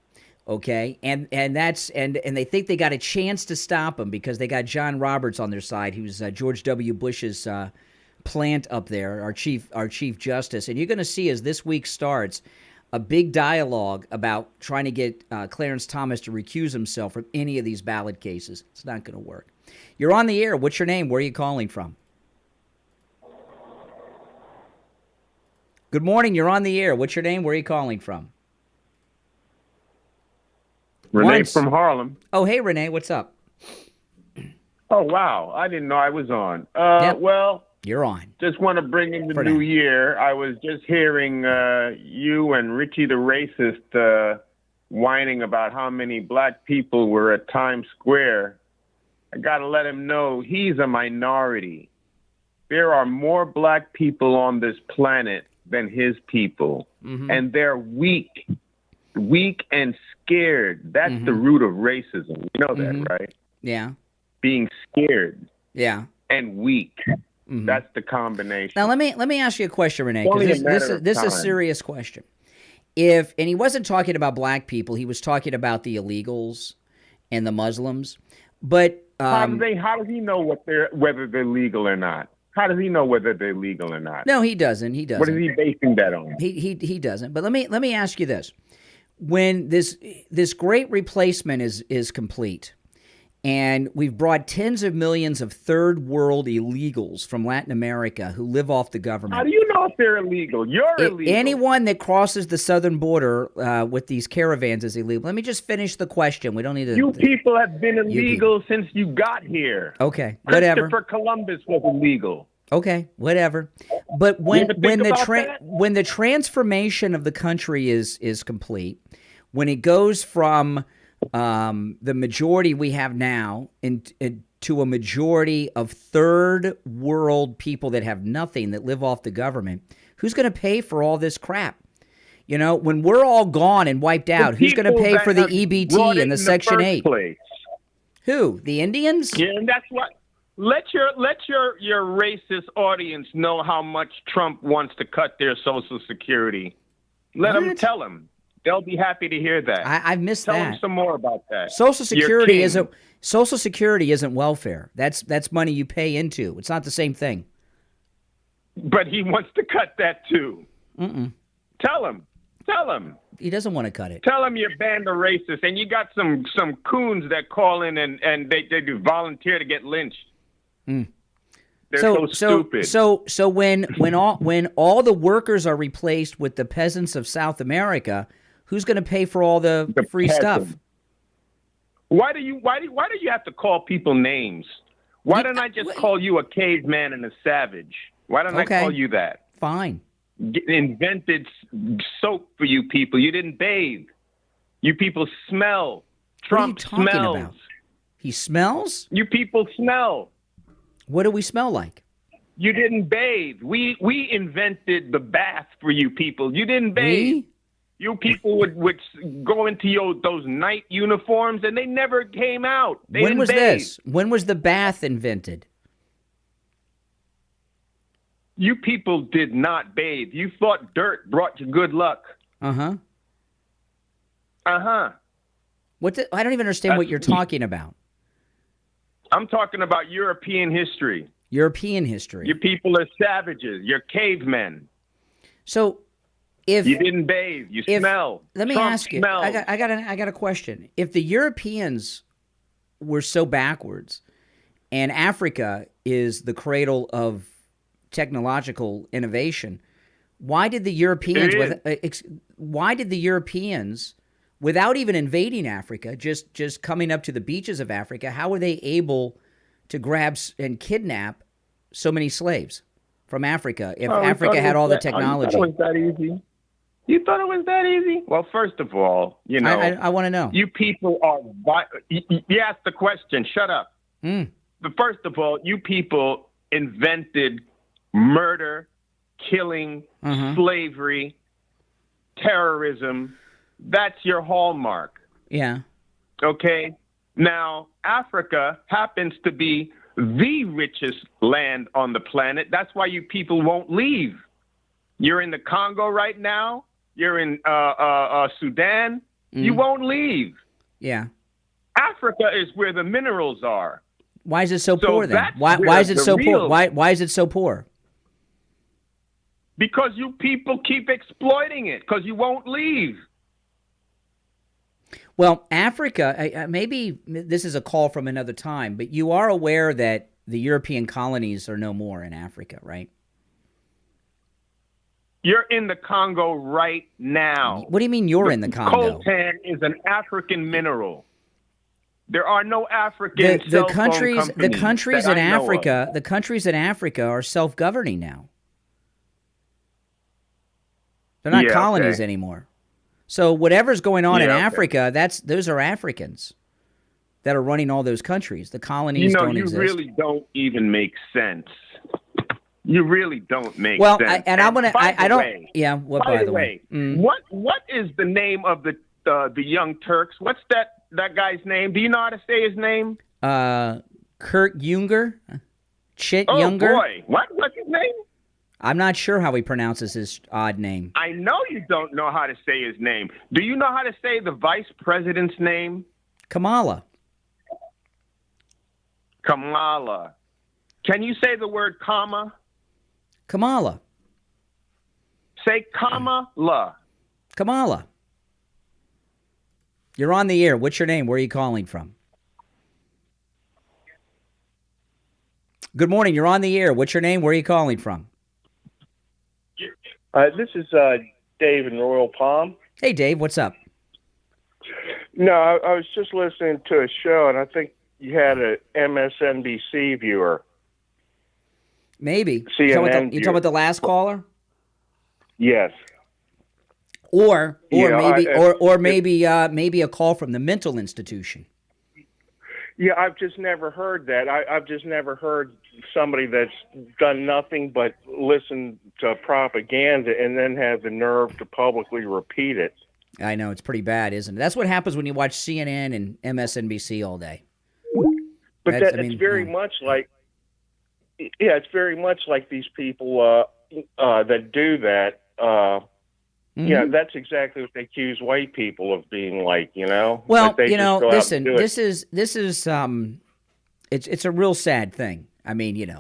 Okay, and they think they got a chance to stop him because they got John Roberts on their side, who's George W. Bush's plant up there, our chief justice. And you're going to see as this week starts a big dialogue about trying to get Clarence Thomas to recuse himself from any of these ballot cases. It's not going to work. You're on the air. What's your name? Where are you calling from? Good morning. You're on the air. What's your name? Where are you calling from? Renee from Harlem. Oh, hey, Renee. What's up? Oh, wow. I didn't know I was on. Yep. Well, you're on. Just want to bring in the new year. I was just hearing you and Richie the racist whining about how many black people were at Times Square. I got to let him know he's a minority. There are more black people on this planet than his people, and they're weak and scared. That's the root of racism. You know that, right? Yeah. Being scared. Yeah. And weak. That's the combination. Now let me ask you a question, Renee, because this is a serious question. And he wasn't talking about black people, he was talking about the illegals and the Muslims. But how does he know whether they're legal or not? How does he know whether they're legal or not? No, he doesn't. What is he basing that on? He doesn't. But let me ask you this: when this great replacement is complete, and we've brought tens of millions of third world illegals from Latin America who live off the government. How do you know if they're illegal? You're illegal. Anyone that crosses the southern border with these caravans is illegal. Let me just finish the question. We don't need to. You people have been illegal since you got here. Okay, whatever. Christopher Columbus was illegal. Okay, whatever. But when the transformation of the country is complete, when it goes from the majority we have now to a majority of third world people that have nothing, that live off the government, who's going to pay for all this crap? You know, when we're all gone and wiped out, who's going to pay for the EBT and the Section 8? Who? The Indians? Yeah, and that's what. Let your racist audience know how much Trump wants to cut their Social Security. Let them tell them. They'll be happy to hear that. I've missed Tell that. them some more about that. Social Security isn't welfare. That's money you pay into. It's not the same thing. But he wants to cut that too. Tell him. He doesn't want to cut it. Tell him you're banned the racist, and you got some coons that call in and they do volunteer to get lynched. They're so stupid. So when all the workers are replaced with the peasants of South America, who's going to pay for all the free stuff? Why do you have to call people names? Why don't I just call you a caveman and a savage? Why don't I call you that? Fine. Invented soap for you people. You didn't bathe. You people smell. Trump smells. About? He smells? You people smell. What do we smell like? You didn't bathe. We invented the bath for you people. You didn't bathe. You people would go into those night uniforms and they never came out. When was this? When was the bath invented? You people did not bathe. You thought dirt brought you good luck. Uh-huh. Uh-huh. I don't even understand what you're talking about. I'm talking about European history. European history. Your people are savages. You're cavemen. So, if you didn't bathe, you smell. Let me ask you. I got a question. If the Europeans were so backwards, and Africa is the cradle of technological innovation, why did the Europeans without even invading Africa, just coming up to the beaches of Africa, how were they able to grab and kidnap so many slaves from Africa if Africa had all the technology? You thought it was that easy? You thought it was that easy? Well, first of all, you know. I want to know. You people are... You asked the question. Shut up. But first of all, you people invented murder, killing, slavery, terrorism. That's your hallmark. Yeah. Okay? Now, Africa happens to be the richest land on the planet. That's why you people won't leave. You're in the Congo right now. You're in Sudan. You won't leave. Yeah. Africa is where the minerals are. Why is it so poor then? Why is it so poor? Why is it so poor? Because you people keep exploiting it, because you won't leave. Well, Africa, maybe this is a call from another time, but you are aware that the European colonies are no more in Africa, right? You're in the Congo right now. What do you mean you're in the Congo? Coltan is an African mineral. There are no African the countries in Africa. The countries in Africa are self-governing now. They're not colonies anymore. So whatever's going on in Africa, those are Africans that are running all those countries. The colonies don't exist. You really don't even make sense. You really don't make sense. Well, I don't. Yeah. What by the way? What is the name of the Young Turks? What's that guy's name? Do you know how to say his name? Kurt Junger, Chit Oh Junger. boy, what's his name? I'm not sure how he pronounces his odd name. I know you don't know how to say his name. Do you know how to say the vice president's name? Kamala. Kamala. Can you say the word comma? Kamala. Say Kamala. Kamala. You're on the air. What's your name? Where are you calling from? Good morning. You're on the air. What's your name? Where are you calling from? This is Dave in Royal Palm. Hey, Dave. What's up? No, I was just listening to a show, and I think you had a MSNBC viewer. Maybe. CNN you talking about the last caller? Yes. Or maybe a call from the mental institution. Yeah, I've just never heard that. I've just never heard somebody that's done nothing but listen to propaganda and then have the nerve to publicly repeat it. I know, it's pretty bad, isn't it? That's what happens when you watch CNN and MSNBC all day. But it's very much like, it's very much like these people that do that. Yeah, that's exactly what they accuse white people of being like, you know? Well, listen, this is it's a real sad thing. I mean,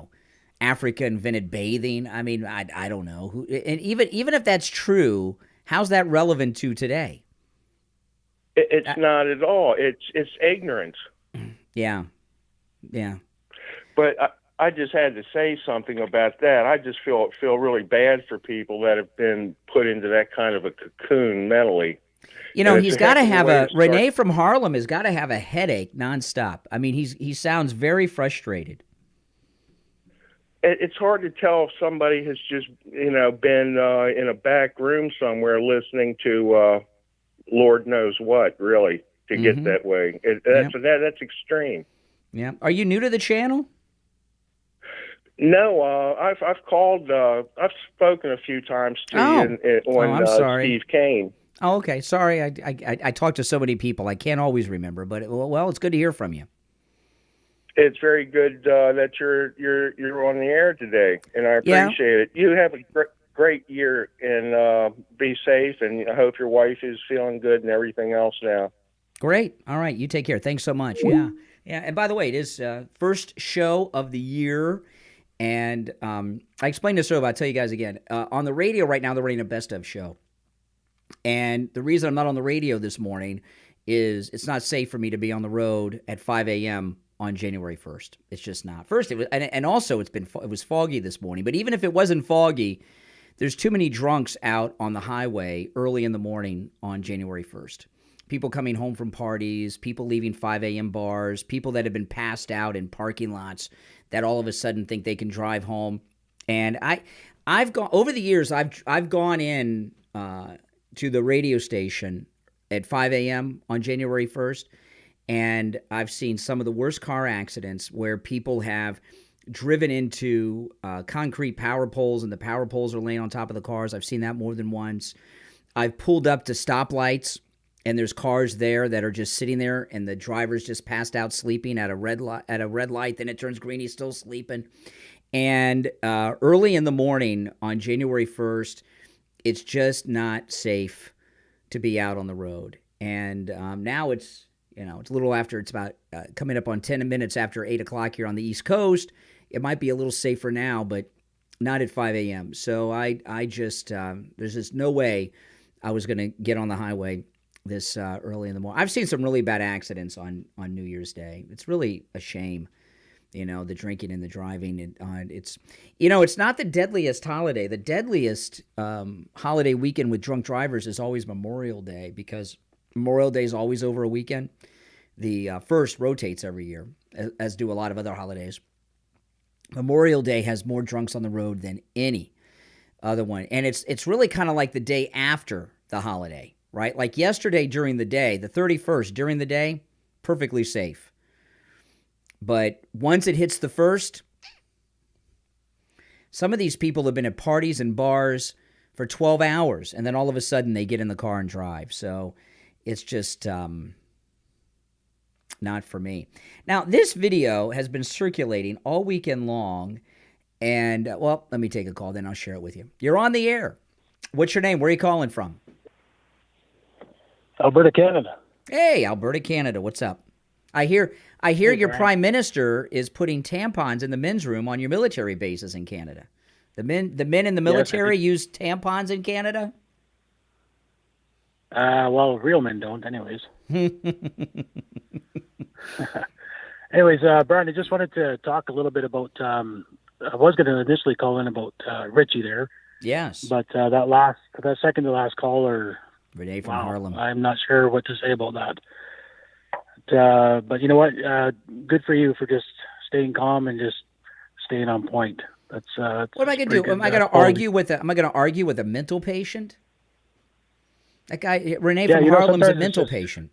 Africa invented bathing. I mean, I don't know who, and even if that's true, how's that relevant to today? It's not at all. It's ignorance. Yeah. But I just had to say something about that. I just feel really bad for people that have been put into that kind of a cocoon mentally. He's got to have Renee from Harlem has got to have a headache nonstop. I mean, he sounds very frustrated. It's hard to tell if somebody has just, been in a back room somewhere listening to Lord knows what, really, to get that way. That's extreme. Yeah. Are you new to the channel? No, I've called. I've spoken a few times to you on Steve Kane. Oh, okay. Sorry, I talk to so many people. I can't always remember, but it's good to hear from you. It's very good that you're on the air today, and I appreciate it. You have a great year, and be safe. And I hope your wife is feeling good and everything else now. Great. All right. You take care. Thanks so much. Yeah. And by the way, it is first show of the year. And I explained this earlier, but I'll tell you guys again. On the radio right now, they're running a best of show. And the reason I'm not on the radio this morning is it's not safe for me to be on the road at 5 a.m. on January 1st. It's just not. First, it was, and also it was foggy this morning. But even if it wasn't foggy, there's too many drunks out on the highway early in the morning on January 1st. people coming home from parties, people leaving 5 a.m. bars, people that have been passed out in parking lots that all of a sudden think they can drive home. And I've gone over the years. I've gone in to the radio station at 5 a.m. on January 1st, and I've seen some of the worst car accidents where people have driven into concrete power poles, and the power poles are laying on top of the cars. I've seen that more than once. I've pulled up to stoplights, and there's cars there that are just sitting there, and the driver's just passed out sleeping at a red light. Then it turns green, he's still sleeping. And early in the morning on January 1st, it's just not safe to be out on the road. And now it's a little after. It's about coming up on 10 minutes after 8 o'clock here on the East Coast. It might be a little safer now, but not at 5 a.m. So I just there's just no way I was going to get on the highway this early in the morning. I've seen some really bad accidents on New Year's Day. It's really a shame, the drinking and the driving. And it's not the deadliest holiday. The deadliest holiday weekend with drunk drivers is always Memorial Day, because Memorial Day is always over a weekend. The first rotates every year, as do a lot of other holidays. Memorial Day has more drunks on the road than any other one. And it's really kind of like the day after the holiday, right? Like yesterday during the day, the 31st during the day, perfectly safe. But once it hits the 1st, some of these people have been at parties and bars for 12 hours, and then all of a sudden they get in the car and drive. So it's just not for me. Now, this video has been circulating all weekend long, and, let me take a call, then I'll share it with you. You're on the air. What's your name? Where are you calling from? Alberta, Canada. Hey, Alberta, Canada. What's up? I hear your prime minister is putting tampons in the men's room on your military bases in Canada. The men in the military use tampons in Canada? Real men don't, anyways. Anyways, Brian, I just wanted to talk a little bit about. I was going to initially call in about Richie there. Yes. But that second to last caller, Renee from Harlem. I'm not sure what to say about that. But you know what? Good for you for just staying calm and just staying on point. What am I going to do? Am I going to argue with a mental patient? That guy Renee from Harlem's a mental patient.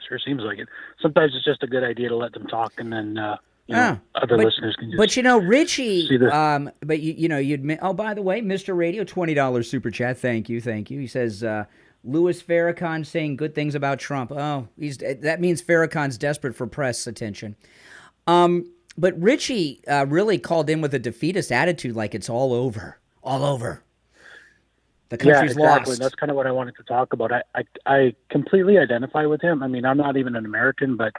Sure seems like it. Sometimes it's just a good idea to let them talk, and then other listeners can just. But Richie. But you'd. Oh, by the way, Mr. Radio, $20 super chat. Thank you. He says. Louis Farrakhan saying good things about Trump. Oh, that means Farrakhan's desperate for press attention. But Richie really called in with a defeatist attitude, like it's all over. The country's exactly. lost. That's kind of what I wanted to talk about. I completely identify with him. I mean, I'm not even an American, but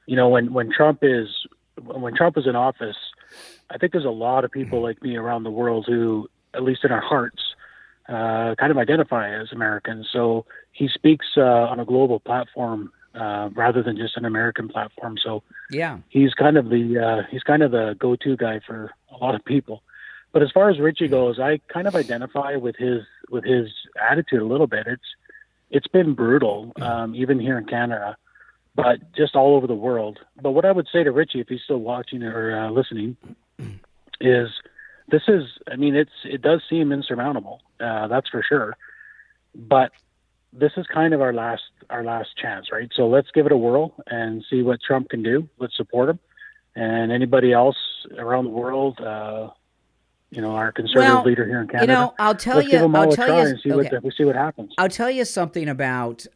when Trump is in office, I think there's a lot of people like me around the world who, at least in our hearts, kind of identify as Americans. So he speaks on a global platform rather than just an American platform. So yeah, he's kind of the go-to guy for a lot of people. But as far as Richie goes, I kind of identify with his attitude a little bit. It's been brutal, even here in Canada, but just all over the world. But what I would say to Richie, if he's still watching or listening, is it does seem insurmountable. That's for sure. But this is kind of our last chance, right? So let's give it a whirl and see what Trump can do. Let's support him, and anybody else around the world. Our conservative leader here in Canada. I'll tell let's you. give him all I'll a tell try you. And see what happens. I'll tell you something about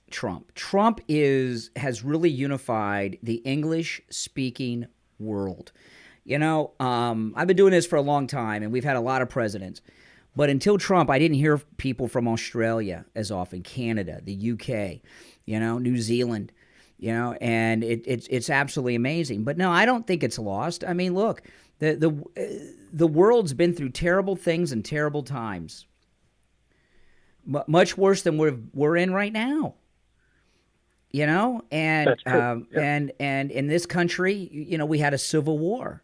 Trump. Trump has really unified the English-speaking world. I've been doing this for a long time, and we've had a lot of presidents. But until Trump, I didn't hear people from Australia as often, Canada, the UK, New Zealand, and it's absolutely amazing. But no, I don't think it's lost. I mean, look, the world's been through terrible things and terrible times, much worse than we're in right now. And and in this country, we had a civil war.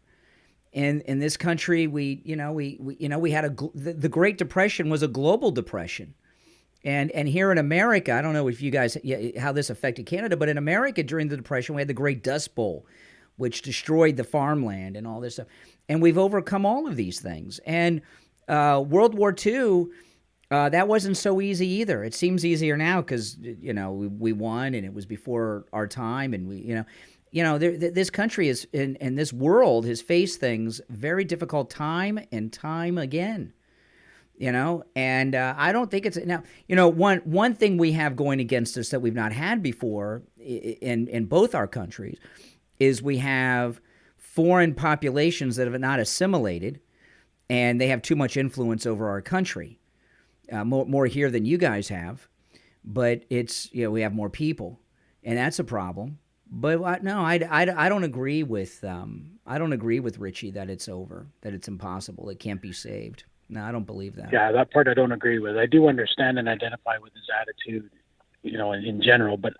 In this country, we had the Great Depression was a global depression, And here in America, I don't know if you guys, how this affected Canada, but in America during the Depression, we had the Great Dust Bowl, which destroyed the farmland and all this stuff. And we've overcome all of these things. And World War II, that wasn't so easy either. It seems easier now because, we won and it was before our time. And this country is, and this world has faced things very difficult time and time again. And I don't think it's now. One thing we have going against us that we've not had before in both our countries is we have foreign populations that have not assimilated, and they have too much influence over our country, more here than you guys have. But it's we have more people, and that's a problem. But no, I don't agree with Richie that it's over, that it's impossible, it can't be saved. No, I don't believe that. Yeah, that part I don't agree with. I do understand and identify with his attitude, in general, but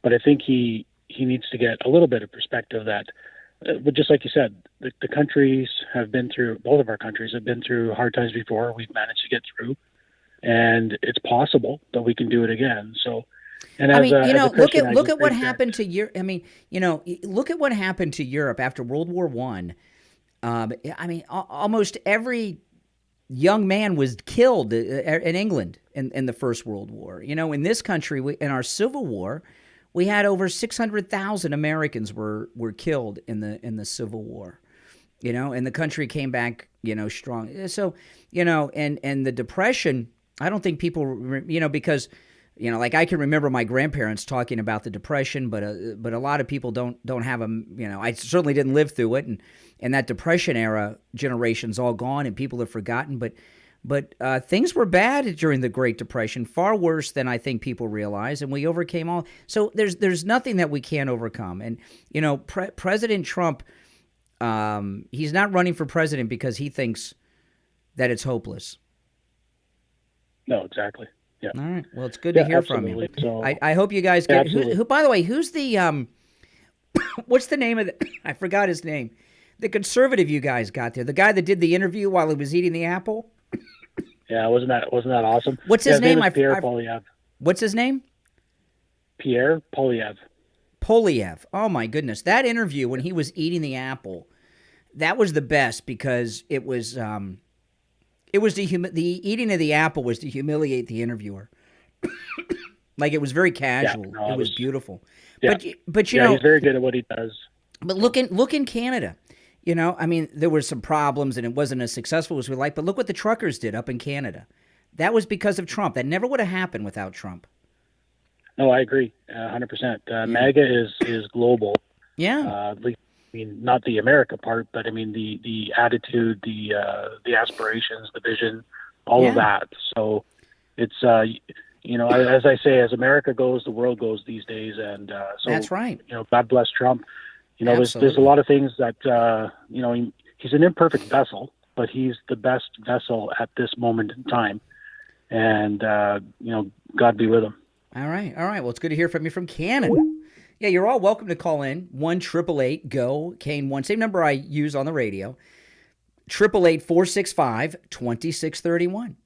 I think he needs to get a little bit of perspective that, but just like you said, the countries have been through, both of our countries have been through hard times before. We've managed to get through, and it's possible that we can do it again. So, and look at what happened to Europe. Look at what happened to Europe after World War I. Almost every young man was killed in England in the First World War. In this country, in our Civil War, we had over 600,000 Americans were killed in the Civil War. And the country came back, strong. So, and the Depression, I don't think people, because, like I can remember my grandparents talking about the Depression, but a lot of people don't have them. I certainly didn't live through it, and that Depression era generation's all gone, and people have forgotten. But things were bad during the Great Depression, far worse than I think people realize, and we overcame all. So there's nothing that we can't overcome. And President Trump, he's not running for president because he thinks that it's hopeless. No, exactly. Yeah. All right. Well, it's good to hear from you. So, I hope you guys get. Who? By the way, who's the what's the name of the? I forgot his name. The conservative you guys got there. The guy that did the interview while he was eating the apple. Yeah, wasn't that awesome? What's his name? Pierre Poilievre. What's his name? Pierre Poilievre. Poilievre. Oh my goodness, that interview when he was eating the apple, that was the best because it was. It was the eating of the apple was to humiliate the interviewer. Like it was very casual. Yeah, it was beautiful. Yeah. But he's very good at what he does. But look in Canada. There were some problems and it wasn't as successful as we like. But look what the truckers did up in Canada. That was because of Trump. That never would have happened without Trump. No, I agree, 100%. MAGA is global. Yeah. Not the America part, but the attitude, the aspirations, the vision, all of that. So it's as I say, as America goes, the world goes these days, and so that's right. God bless Trump. There's a lot of things that he's an imperfect vessel, but he's the best vessel at this moment in time, and God be with him. All right. Well, it's good to hear from you from Canada. Yeah, you're all welcome to call in. 1-888-GO-CANE1. Same number I use on the radio. 888-465-2631.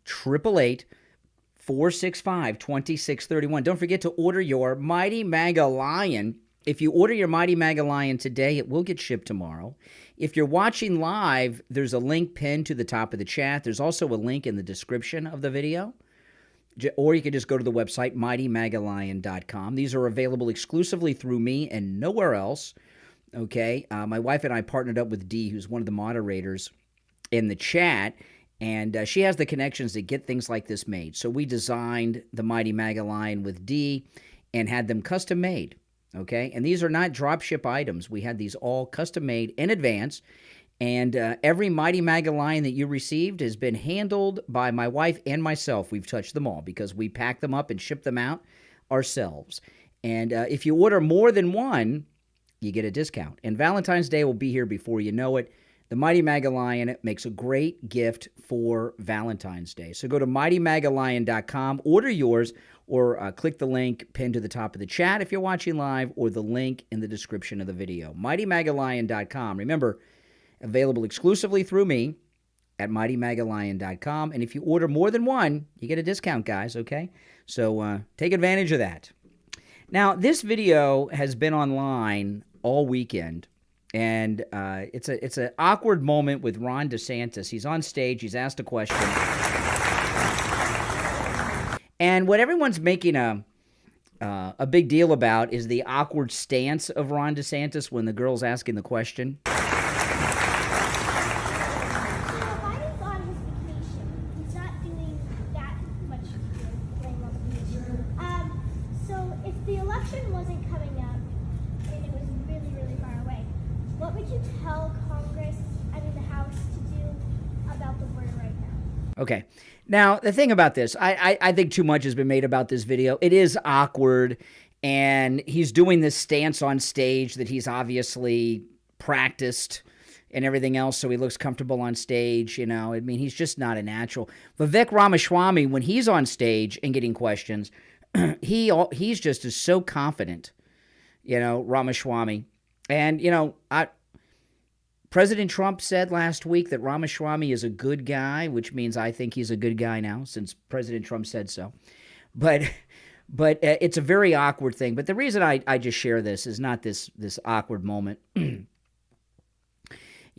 888-465-2631. Don't forget to order your Mighty Maga Lion. If you order your Mighty Maga Lion today, it will get shipped tomorrow. If you're watching live, there's a link pinned to the top of the chat. There's also a link in the description of the video. Or you can just go to the website, MightyMagaLion.com. These are available exclusively through me and nowhere else. Okay? My wife and I partnered up with Dee, who's one of the moderators in the chat, and she has the connections to get things like this made. So we designed the Mighty Maga Lion with Dee and had them custom made. Okay? And these are not drop ship items. We had these all custom made in advance. And every Mighty Maga Lion that you received has been handled by my wife and myself. We've touched them all because we pack them up and ship them out ourselves. And if you order more than one, you get a discount. And Valentine's Day will be here before you know it. The Mighty Maga Lion makes a great gift for Valentine's Day. So go to MightyMagaLion.com, order yours, or click the link pinned to the top of the chat if you're watching live, or the link in the description of the video. MightyMagaLion.com. Remember, available exclusively through me at MightyMagaLion.com. And if you order more than one, you get a discount, guys, okay? So take advantage of that. Now, this video has been online all weekend, and it's an awkward moment with Ron DeSantis. He's on stage. He's asked a question. And what everyone's making a big deal about is the awkward stance of Ron DeSantis when the girl's asking the question. Okay. Now, the thing about this, I think too much has been made about this video. It is awkward, and he's doing this stance on stage that he's obviously practiced and everything else, so he looks comfortable on stage, you know. I mean, he's just not a natural. Vivek Ramaswamy, when he's on stage and getting questions, he's just is so confident, you know, Ramaswamy. And, you know, President Trump said last week that Ramaswamy is a good guy, which means I think he's a good guy now since President Trump said so. But it's a very awkward thing. But the reason I just share this is not this awkward moment. You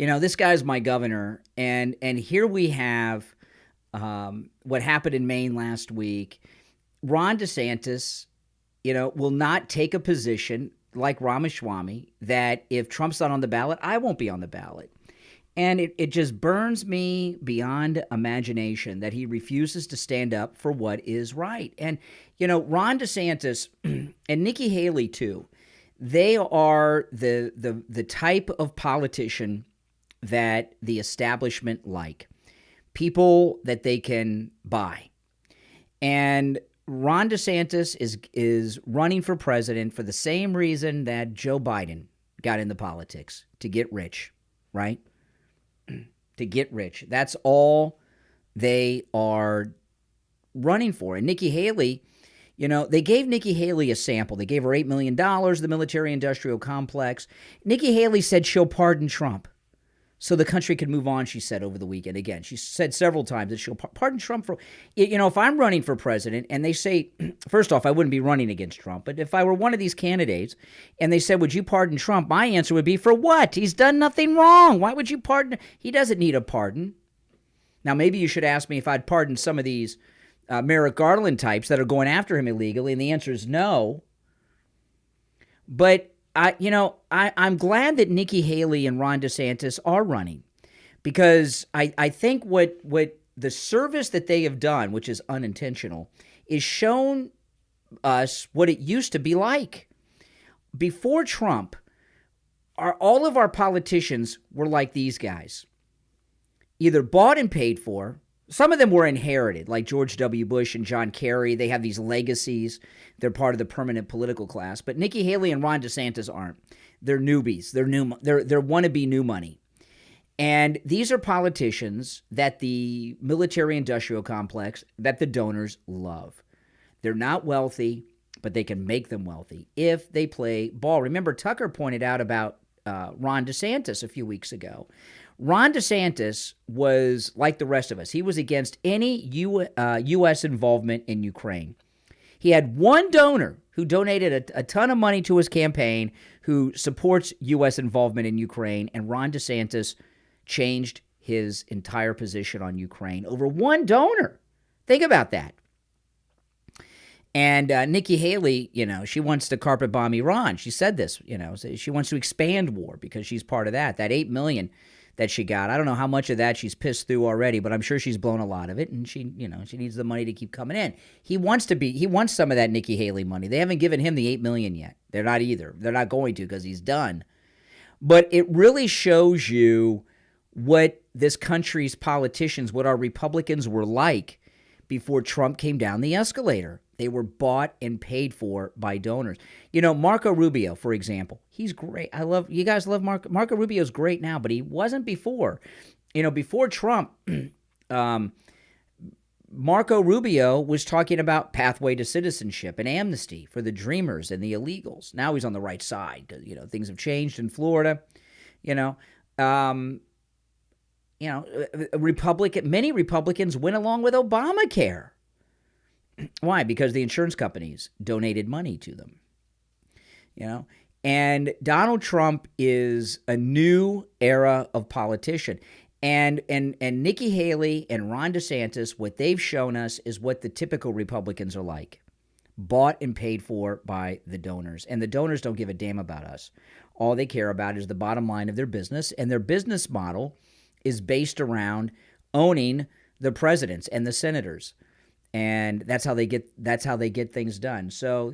know, this guy's my governor, and here we have what happened in Maine last week. Ron DeSantis, you know, will not take a position like Ramaswamy, that if Trump's not on the ballot, I won't be on the ballot. And it just burns me beyond imagination that he refuses to stand up for what is right. And, you know, Ron DeSantis and Nikki Haley, too, they are the type of politician that the establishment like. People that they can buy. And Ron DeSantis is running for president for the same reason that Joe Biden got into politics, to get rich, right? To get rich. That's all they are running for. And Nikki Haley, you know, they gave Nikki Haley a sample. They gave her $8 million, the military-industrial complex. Nikki Haley said she'll pardon Trump so the country can move on, she said over the weekend. Again, she said several times that she'll pardon Trump for, you know, if I'm running for president and they say, first off, I wouldn't be running against Trump, but if I were one of these candidates and they said, would you pardon Trump? My answer would be, for what? He's done nothing wrong. Why would you pardon? He doesn't need a pardon. Now, maybe you should ask me if I'd pardon some of these Merrick Garland types that are going after him illegally, and the answer is no. But I'm glad that Nikki Haley and Ron DeSantis are running, because I think what the service that they have done, which is unintentional, is shown us what it used to be like. Before Trump, all of our politicians were like these guys, either bought and paid for. Some of them were inherited, like George W. Bush and John Kerry. They have these legacies. They're part of the permanent political class. But Nikki Haley and Ron DeSantis aren't. They're newbies. They're wannabe new money. And these are politicians that the military-industrial complex, that the donors love. They're not wealthy, but they can make them wealthy if they play ball. Remember, Tucker pointed out about Ron DeSantis a few weeks ago. Ron DeSantis was like the rest of us. He was against any U.S. involvement in Ukraine. He had one donor who donated a ton of money to his campaign who supports U.S. involvement in Ukraine, and Ron DeSantis changed his entire position on Ukraine over one donor. Think about that. And Nikki Haley, you know, she wants to carpet bomb Iran. She said this, you know, she wants to expand war because she's part of that. That $8 million that she got. I don't know how much of that she's pissed through already, but I'm sure she's blown a lot of it, and she needs the money to keep coming in. He wants some of that Nikki Haley money. They haven't given him the $8 million yet. They're not either. They're not going to, because he's done. But it really shows you what this country's politicians, what our Republicans were like before Trump came down the escalator. They were bought and paid for by donors. You know, Marco Rubio, for example, he's great. You guys love Marco Rubio's great now, but he wasn't before. You know, before Trump, Marco Rubio was talking about pathway to citizenship and amnesty for the dreamers and the illegals. Now he's on the right side. You know, things have changed in Florida. many Republicans went along with Obamacare. Why? Because the insurance companies donated money to them. And Donald Trump is a new era of politician. And Nikki Haley and Ron DeSantis, what they've shown us is what the typical Republicans are like. Bought and paid for by the donors. And the donors don't give a damn about us. All they care about is the bottom line of their business. And their business model is based around owning the presidents and the senators. And that's how they get things done. So,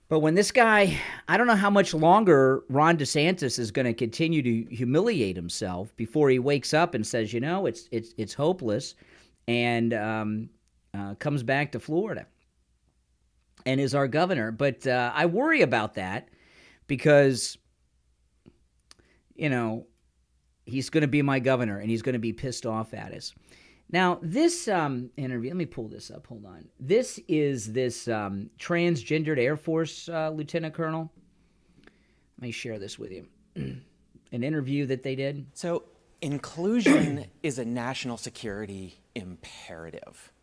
but when this guy, I don't know how much longer Ron DeSantis is going to continue to humiliate himself before he wakes up and says, it's hopeless, and comes back to Florida and is our governor. But I worry about that because, he's going to be my governor and he's going to be pissed off at us. Now, this interview, let me pull this up. Hold on. This is transgendered Air Force lieutenant colonel. Let me share this with you. An interview that they did. So inclusion is a national security imperative.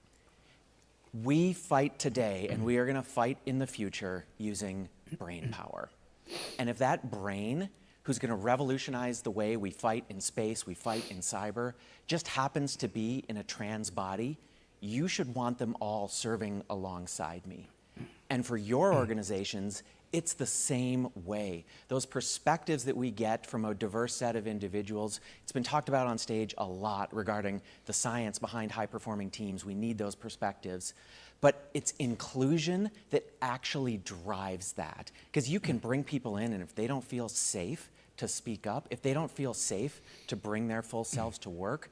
We fight today, and we are going to fight in the future using brain power. And if that brain, who's going to revolutionize the way we fight in space, we fight in cyber, just happens to be in a trans body, you should want them all serving alongside me. And for your organizations, it's the same way. Those perspectives that we get from a diverse set of individuals, it's been talked about on stage a lot regarding the science behind high-performing teams. We need those perspectives. But it's inclusion that actually drives that. Because you can bring people in, and if they don't feel safe to speak up, if they don't feel safe to bring their full selves to work,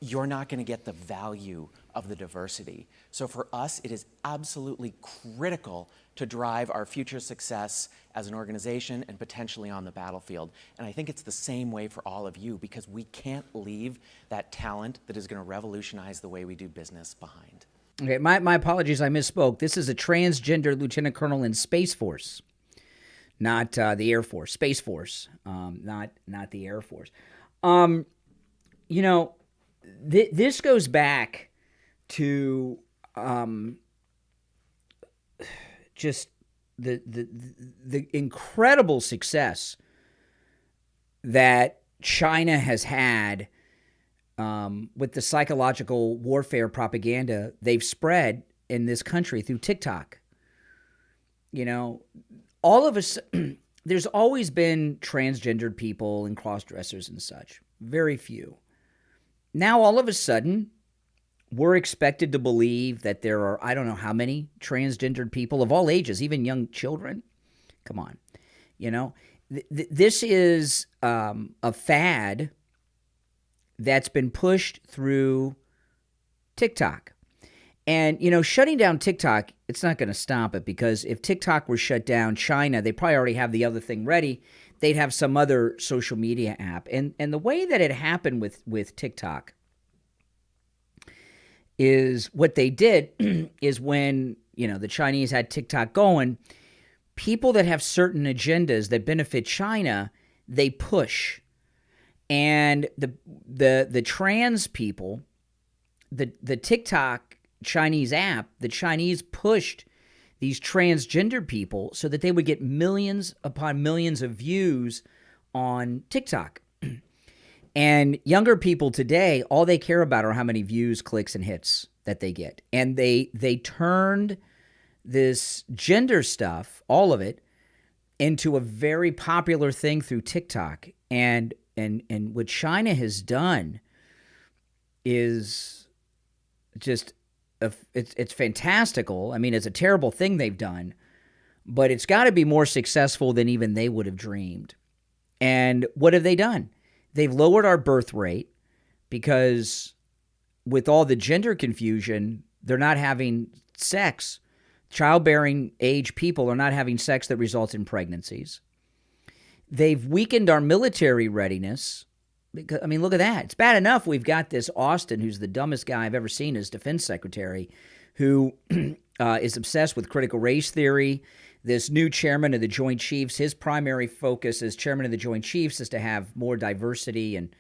you're not going to get the value of the diversity. So for us, it is absolutely critical to drive our future success as an organization and potentially on the battlefield. And I think it's the same way for all of you, because we can't leave that talent that is going to revolutionize the way we do business behind. Okay, my apologies, I misspoke. This is a transgender lieutenant colonel in Space Force. Not the Air Force, Space Force, not the Air Force. This goes back to just the incredible success that China has had with the psychological warfare propaganda they've spread in this country through TikTok. All of us, there's always been transgendered people and cross-dressers and such. Very few. Now, all of a sudden, we're expected to believe that there are, I don't know how many transgendered people of all ages, even young children. Come on. This is a fad that's been pushed through TikTok. And, shutting down TikTok, it's not going to stop it, because if TikTok were shut down, China, they probably already have the other thing ready. They'd have some other social media app. And the way that it happened with TikTok is what they did is when, the Chinese had TikTok going, people that have certain agendas that benefit China, they push. And the trans people, the TikTok Chinese app, the Chinese pushed these transgender people so that they would get millions upon millions of views on TikTok. And younger people today, all they care about are how many views, clicks, and hits that they get. And they turned this gender stuff, all of it, into a very popular thing through TikTok. And what China has done is just it's fantastical. I mean, it's a terrible thing they've done, but it's got to be more successful than even they would have dreamed. And what have they done? They've lowered our birth rate, because with all the gender confusion, they're not having sex. Childbearing age people are not having sex that results in pregnancies. They've weakened our military readiness. Because, I mean, look at that. It's bad enough we've got this Austin, who's the dumbest guy I've ever seen as defense secretary, who is obsessed with critical race theory. This new chairman of the Joint Chiefs, his primary focus as chairman of the Joint Chiefs is to have more diversity and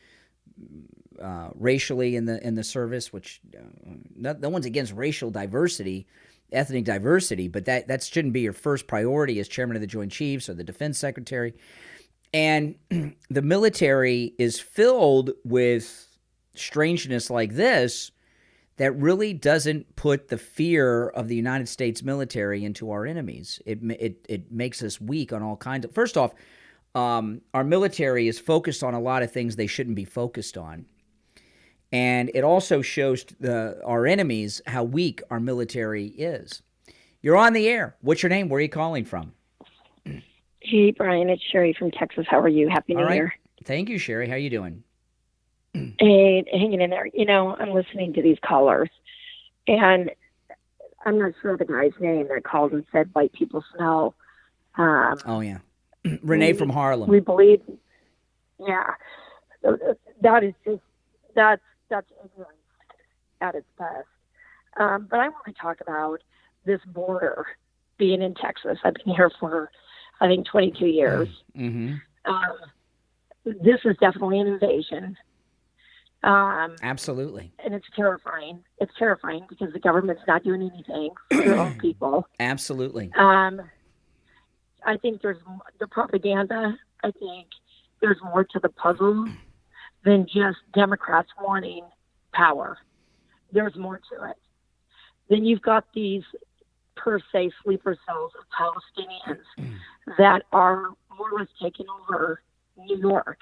racially in the service, which no one's against racial diversity, ethnic diversity, but that shouldn't be your first priority as chairman of the Joint Chiefs or the defense secretary. And the military is filled with strangeness like this that really doesn't put the fear of the United States military into our enemies. It makes us weak on all kinds of. First off, our military is focused on a lot of things they shouldn't be focused on. And it also shows our enemies how weak our military is. You're on the air. What's your name? Where are you calling from? Hey, Brian, it's Sherry from Texas. How are you? Happy New Year. Thank you, Sherry. How you doing? Hey, hanging in there. You know, I'm listening to these callers, and I'm not sure the guy's name that called and said white people smell. Oh, yeah. Renee from Harlem. We believe, yeah. That is just, that's ignorance at its best. But I want to talk about this border being in Texas. I've been here for, I think, 22 years. Mm-hmm. This is definitely an invasion. Absolutely. And it's terrifying. It's terrifying because the government's not doing anything for their own people. Absolutely. I think there's the propaganda. I think there's more to the puzzle than just Democrats wanting power. There's more to it. Then you've got these per se sleeper cells of Palestinians that are more or less taking over New York.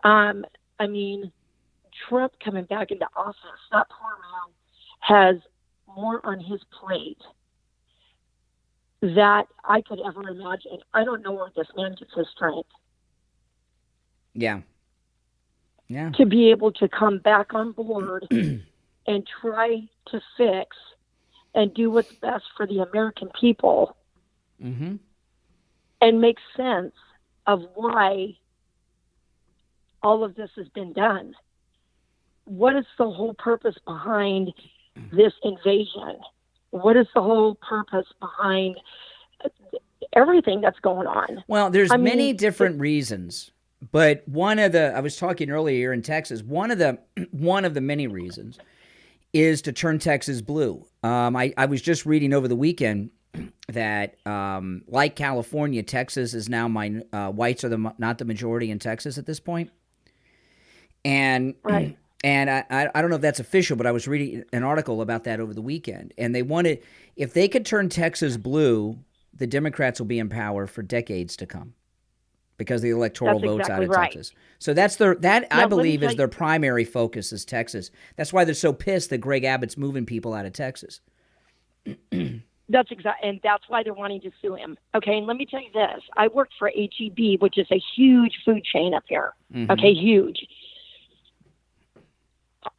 I mean, Trump coming back into office, that poor man has more on his plate that I could ever imagine. I don't know where this man gets his strength. Yeah. Yeah. To be able to come back on board and try to fix and do what's best for the American people mm-hmm. and make sense of why all of this has been done. What is the whole purpose behind this invasion? What is the whole purpose behind everything that's going on? Well, there's many different reasons, but I was talking earlier in Texas, one of the many reasons is to turn Texas blue. I was just reading over the weekend that, like California, Texas is now whites are not the majority in Texas at this point. And right. And I don't know if that's official, but I was reading an article about that over the weekend. And they wanted, if they could turn Texas blue, the Democrats will be in power for decades to come because the electoral votes out of Texas. So I believe is their primary focus is Texas. That's why they're so pissed that Greg Abbott's moving people out of Texas. That's exactly, and that's why they're wanting to sue him. Okay, and let me tell you this. I worked for HEB, which is a huge food chain up here. Mm-hmm. Okay, huge.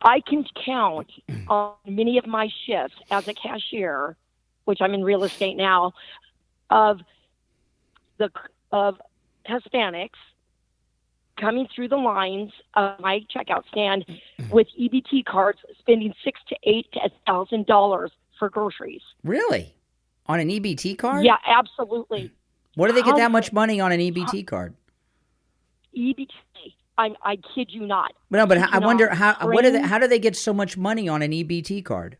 I can count on many of my shifts as a cashier, which I'm in real estate now, of Hispanics coming through the lines of my checkout stand with EBT cards, spending $6,000 to $8,000 for groceries. Really? On an EBT card? Yeah, absolutely. Where do they get that much money on an EBT card? EBT. I kid you not. No, but I wonder how do they get so much money on an EBT card?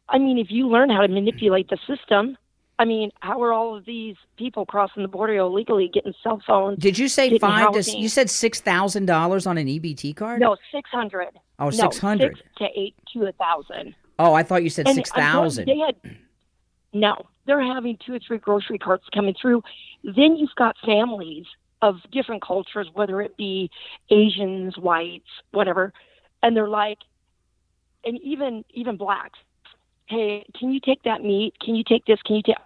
I mean, if you learn how to manipulate the system, I mean, how are all of these people crossing the border illegally getting cell phones? Did you say you said $6,000 on an EBT card? No, 600. Oh, 600. 6 to 1,000. Oh, I thought you said 6,000. No, they're having 2 or 3 grocery carts coming through. Then you've got families of different cultures, whether it be Asians, whites, whatever, and they're like, and even blacks. Hey, can you take that meat? Can you take this?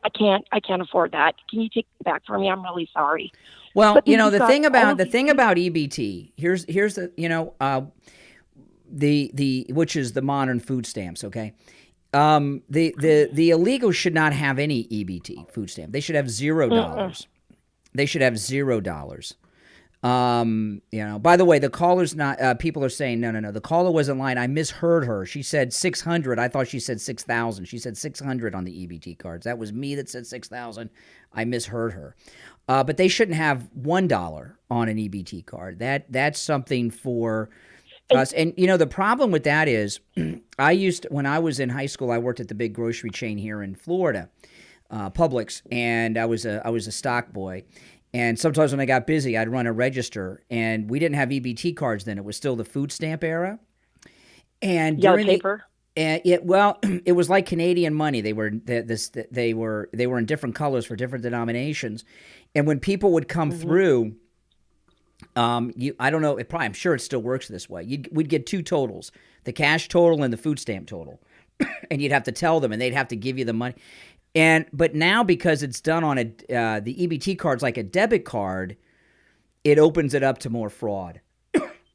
I can't afford that. Can you take it back for me? I'm really sorry. Well, the thing about EBT, here's the, the which is the modern food stamps, okay? The illegals should not have any EBT food stamp. They should have $0. They should have $0. By the way, the caller's not, people are saying, no, the caller wasn't lying. I misheard her. She said 600. I thought she said 6,000. She said 600 on the EBT cards. That was me that said 6,000. I misheard her. But they shouldn't have $1 on an EBT card. That's something for us. And, the problem with that is when I was in high school, I worked at the big grocery chain here in Florida, Publix, and I was a stock boy. And sometimes when I got busy, I'd run a register, and we didn't have EBT cards then. It was still the food stamp era. And yellow paper. It was like Canadian money. They were in different colors for different denominations. And when people would come through, I don't know, I'm sure it still works this way. We'd get two totals: the cash total and the food stamp total, and you'd have to tell them, and they'd have to give you the money. But now, because it's done on the EBT card's like a debit card, it opens it up to more fraud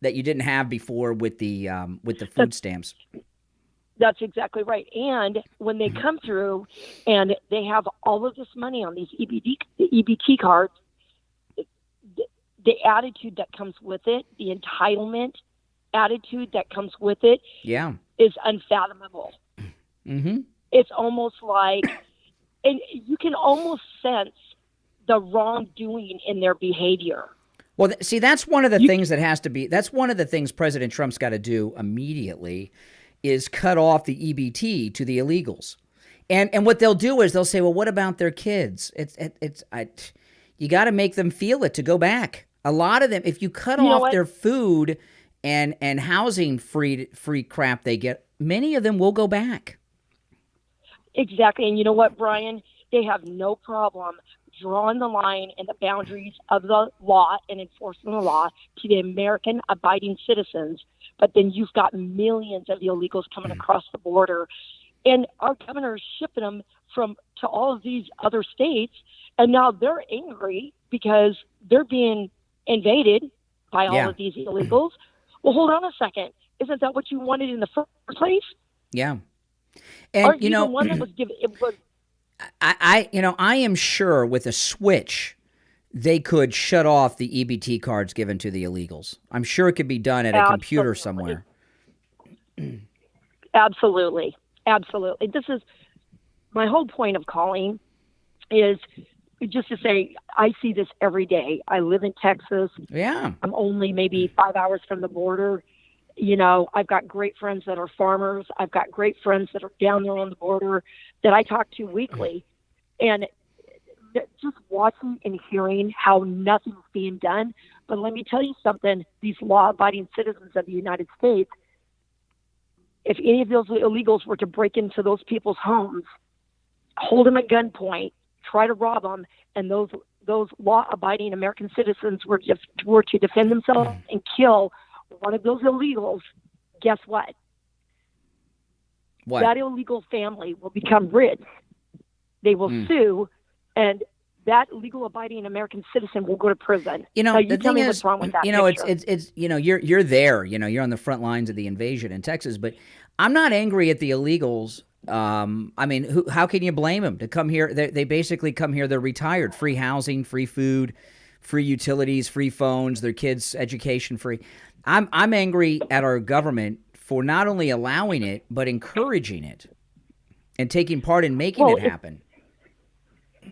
that you didn't have before with the food stamps. That's exactly right. And when they come through and they have all of this money on these EBT cards, the attitude that comes with it, the entitlement attitude that comes with it, is unfathomable. Mm-hmm. It's almost like. And you can almost sense the wrongdoing in their behavior. Well, see, that's one of the things that has to be. That's one of the things President Trump's got to do immediately, is cut off the EBT to the illegals. And what they'll do is they'll say, well, what about their kids? You got to make them feel it to go back. A lot of them, if you cut off their food and housing free crap they get, many of them will go back. Exactly. And you know what, Brian? They have no problem drawing the line and the boundaries of the law and enforcing the law to the American abiding citizens. But then you've got millions of illegals coming across the border. And our governor is shipping them to all of these other states. And now they're angry because they're being invaded by all of these illegals. Well, hold on a second. Isn't that what you wanted in the first place? Yeah. And the one that was given, it was. I am sure with a switch, they could shut off the EBT cards given to the illegals. I'm sure it could be done at a computer somewhere. Absolutely. This is my whole point of calling, is just to say I see this every day. I live in Texas. Yeah. I'm only maybe 5 hours from the border. I've got great friends that are farmers. I've got great friends that are down there on the border that I talk to weekly. And just watching and hearing how nothing's being done. But let me tell you something. These law-abiding citizens of the United States, if any of those illegals were to break into those people's homes, hold them at gunpoint, try to rob them, and those law-abiding American citizens were to defend themselves and kill one of those illegals, guess what? That illegal family will become rich. They will sue, and that legal-abiding American citizen will go to prison. Now, you tell me what's wrong with that picture. it's you're there. You're on the front lines of the invasion in Texas, but I'm not angry at the illegals. How can you blame them to come here? They basically come here. They're retired, free housing, free food, free utilities, free phones, their kids' education free. I'm angry at our government for not only allowing it, but encouraging it and taking part in making it happen.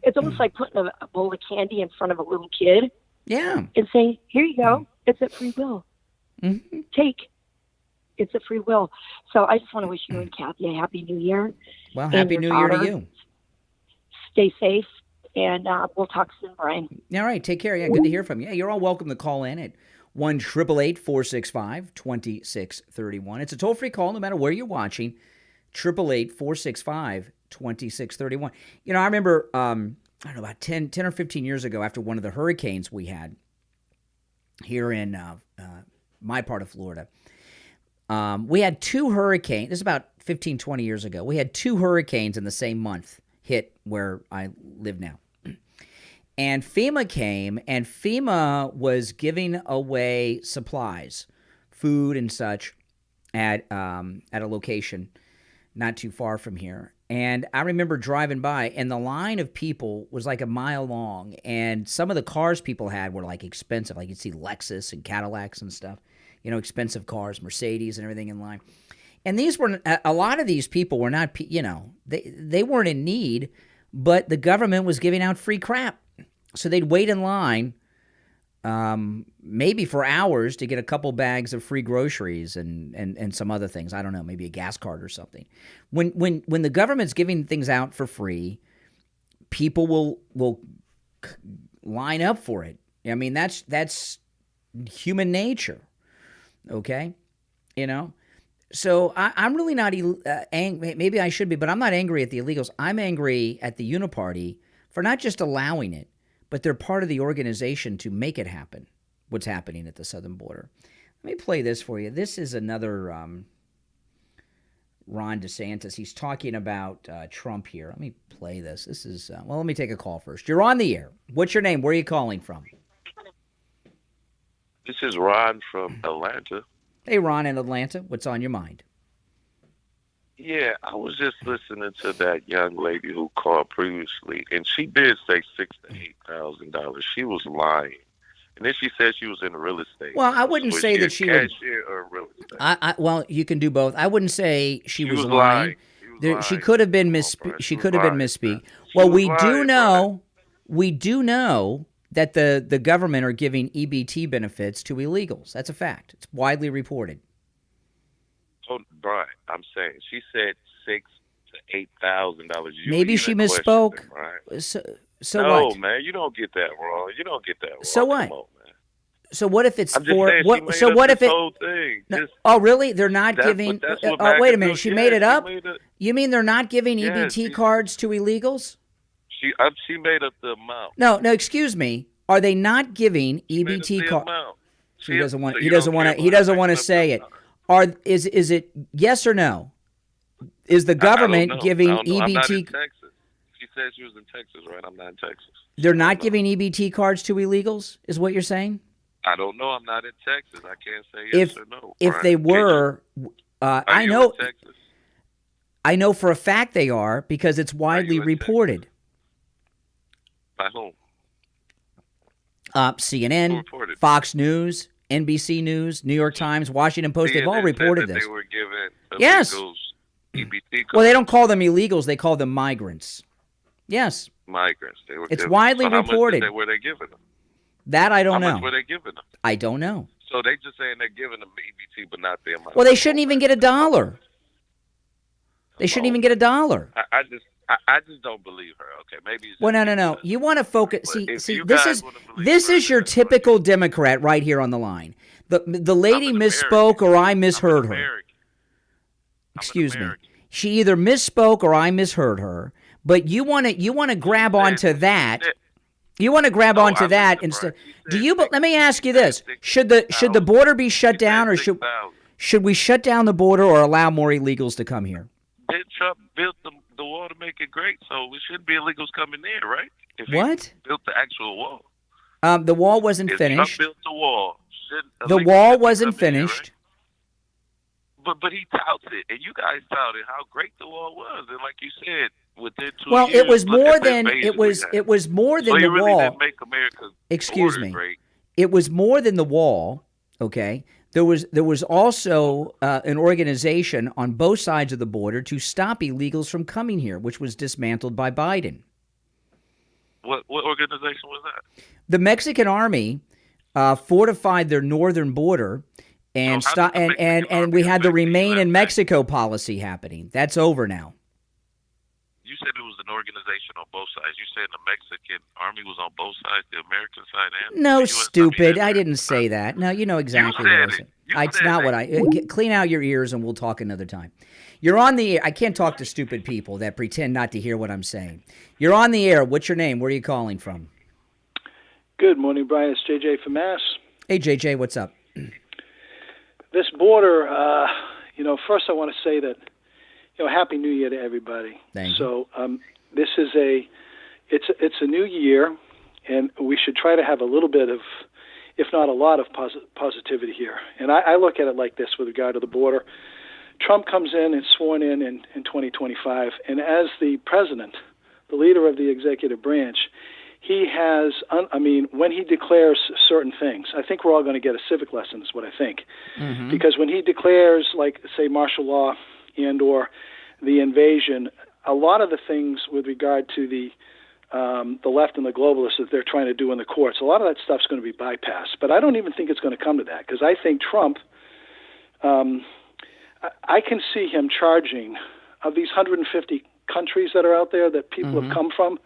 It's almost like putting a bowl of candy in front of a little kid. Yeah. And saying, here you go. It's at free will. Mm-hmm. Take. It's a free will. So I just want to wish you and Kathy a Happy New Year. Well, Happy New Year to you. Stay safe, and we'll talk soon, Brian. All right. Take care. Yeah, good to hear from you. Yeah, you're all welcome to call in at 1-888-465-2631. It's a toll-free call no matter where you're watching, 888-465-2631. I remember, about 10 or 15 years ago, after one of the hurricanes we had here in my part of Florida, we had two hurricanes. This is about 15, 20 years ago. We had two hurricanes in the same month hit where I live now. And FEMA came, and FEMA was giving away supplies, food and such, at a location not too far from here. And I remember driving by, and the line of people was like a mile long, and some of the cars people had were like expensive. Like you'd see Lexus and Cadillacs and stuff, expensive cars, Mercedes and everything in line. And these were, a lot of these people were not, they weren't in need, but the government was giving out free crap. So they'd wait in line maybe for hours to get a couple bags of free groceries and some other things. I don't know, maybe a gas card or something. When the government's giving things out for free, people will line up for it. I mean, that's human nature, okay? So I'm really not angry. Maybe I should be, but I'm not angry at the illegals. I'm angry at the Uniparty for not just allowing it, but they're part of the organization to make it happen, what's happening at the southern border. Let me play this for you. This is another Ron DeSantis. He's talking about Trump here. Let me play this. This is, let me take a call first. You're on the air. What's your name? Where are you calling from? This is Ron from Atlanta. Hey, Ron in Atlanta. What's on your mind? Yeah, I was just listening to that young lady who called previously, and she did say $6,000 to $8,000. She was lying, and then she said she was in real estate. Well, I wouldn't say that she would. Cashier or real estate? Well, you can do both. I wouldn't say she was lying. She could have been She could have been misspeak. Well, we do know that the government are giving EBT benefits to illegals. That's a fact. It's widely reported. Oh, Brian, I'm saying she said $6,000 to $8,000. Maybe she misspoke. So no, what? Man, you don't get that wrong. You don't get that wrong. So what? Come on, man. So what if it's I'm just for saying what? She So made what up if it? this whole thing. No, oh, really? They're not giving. Oh, wait a minute. She made it up. You mean they're not giving EBT cards to illegals? She made up the amount. No. Excuse me. Are they not giving EBT cards? He doesn't want. He doesn't want to. He doesn't want to say it. Is it yes or no? Is the government giving EBT? I'm not in Texas. She said she was in Texas, right? I'm not in Texas. They're not giving EBT cards to illegals, is what you're saying? I don't know. I'm not in Texas. I can't say yes or no. If they were, I know. In Texas? I know for a fact they are because it's widely reported. By whom? CNN, Fox News, NBC News, New York Times, Washington Post, they've all reported this. They were giving yes. EBT cards. Well, they don't call them illegals, they call them migrants. Yes. Migrants. They were it's widely reported. How much were they giving them? That I don't know. How much were they giving them? I don't know. So they just saying they're giving them EBT, but not the amount. Well, they shouldn't even get $1. They shouldn't even get $1. I just don't believe her. Okay, maybe. It's well, no. You want to focus. See, this is your typical Democrat right here on the line. The lady misspoke or I misheard her. Excuse me. She either misspoke or I misheard her. But you want to grab onto that. You want to grab onto that instead. Let me ask you this: should the border be shut down, or should we shut down the border or allow more illegals to come here? Trump built the wall to make it great, so it shouldn't be illegals coming in, right? If what? He built the actual wall. The wall wasn't finished. Trump built the wall. The wall wasn't finished. Right? But he touts it, and you guys touted how great the wall was, and like you said, within 2 years. Well, it was more than it was more than the really wall. Didn't make America's Excuse me. Great. It was more than the wall. Okay. There was also an organization on both sides of the border to stop illegals from coming here, which was dismantled by Biden. What organization was that? The Mexican army fortified their northern border, and we had the Remain in Mexico policy happening. That's over now. You said it was an organization on both sides. You said the Mexican army was on both sides, the American side and no, stupid. I didn't say that. No, you know exactly what I said. It's not what I clean out your ears and we'll talk another time. You're on the air. I can't talk to stupid people that pretend not to hear what I'm saying. You're on the air. What's your name? Where are you calling from? Good morning, Brian. It's JJ from Mass. Hey, JJ, what's up? This border, first I want to say that, Happy New Year to everybody. Thank you. So this is it's a new year, and we should try to have a little bit of, if not a lot of positivity here. And I look at it like this with regard to the border. Trump comes in and sworn in 2025, and as the president, the leader of the executive branch, he has, when he declares certain things, I think we're all going to get a civic lesson, is what I think. Mm-hmm. Because when he declares, like, say, martial law and or the invasion, a lot of the things with regard to the left and the globalists that they're trying to do in the courts, a lot of that stuff's going to be bypassed. But I don't even think it's going to come to that, because I think Trump, I can see him charging, of these 150 countries that are out there that people have come from,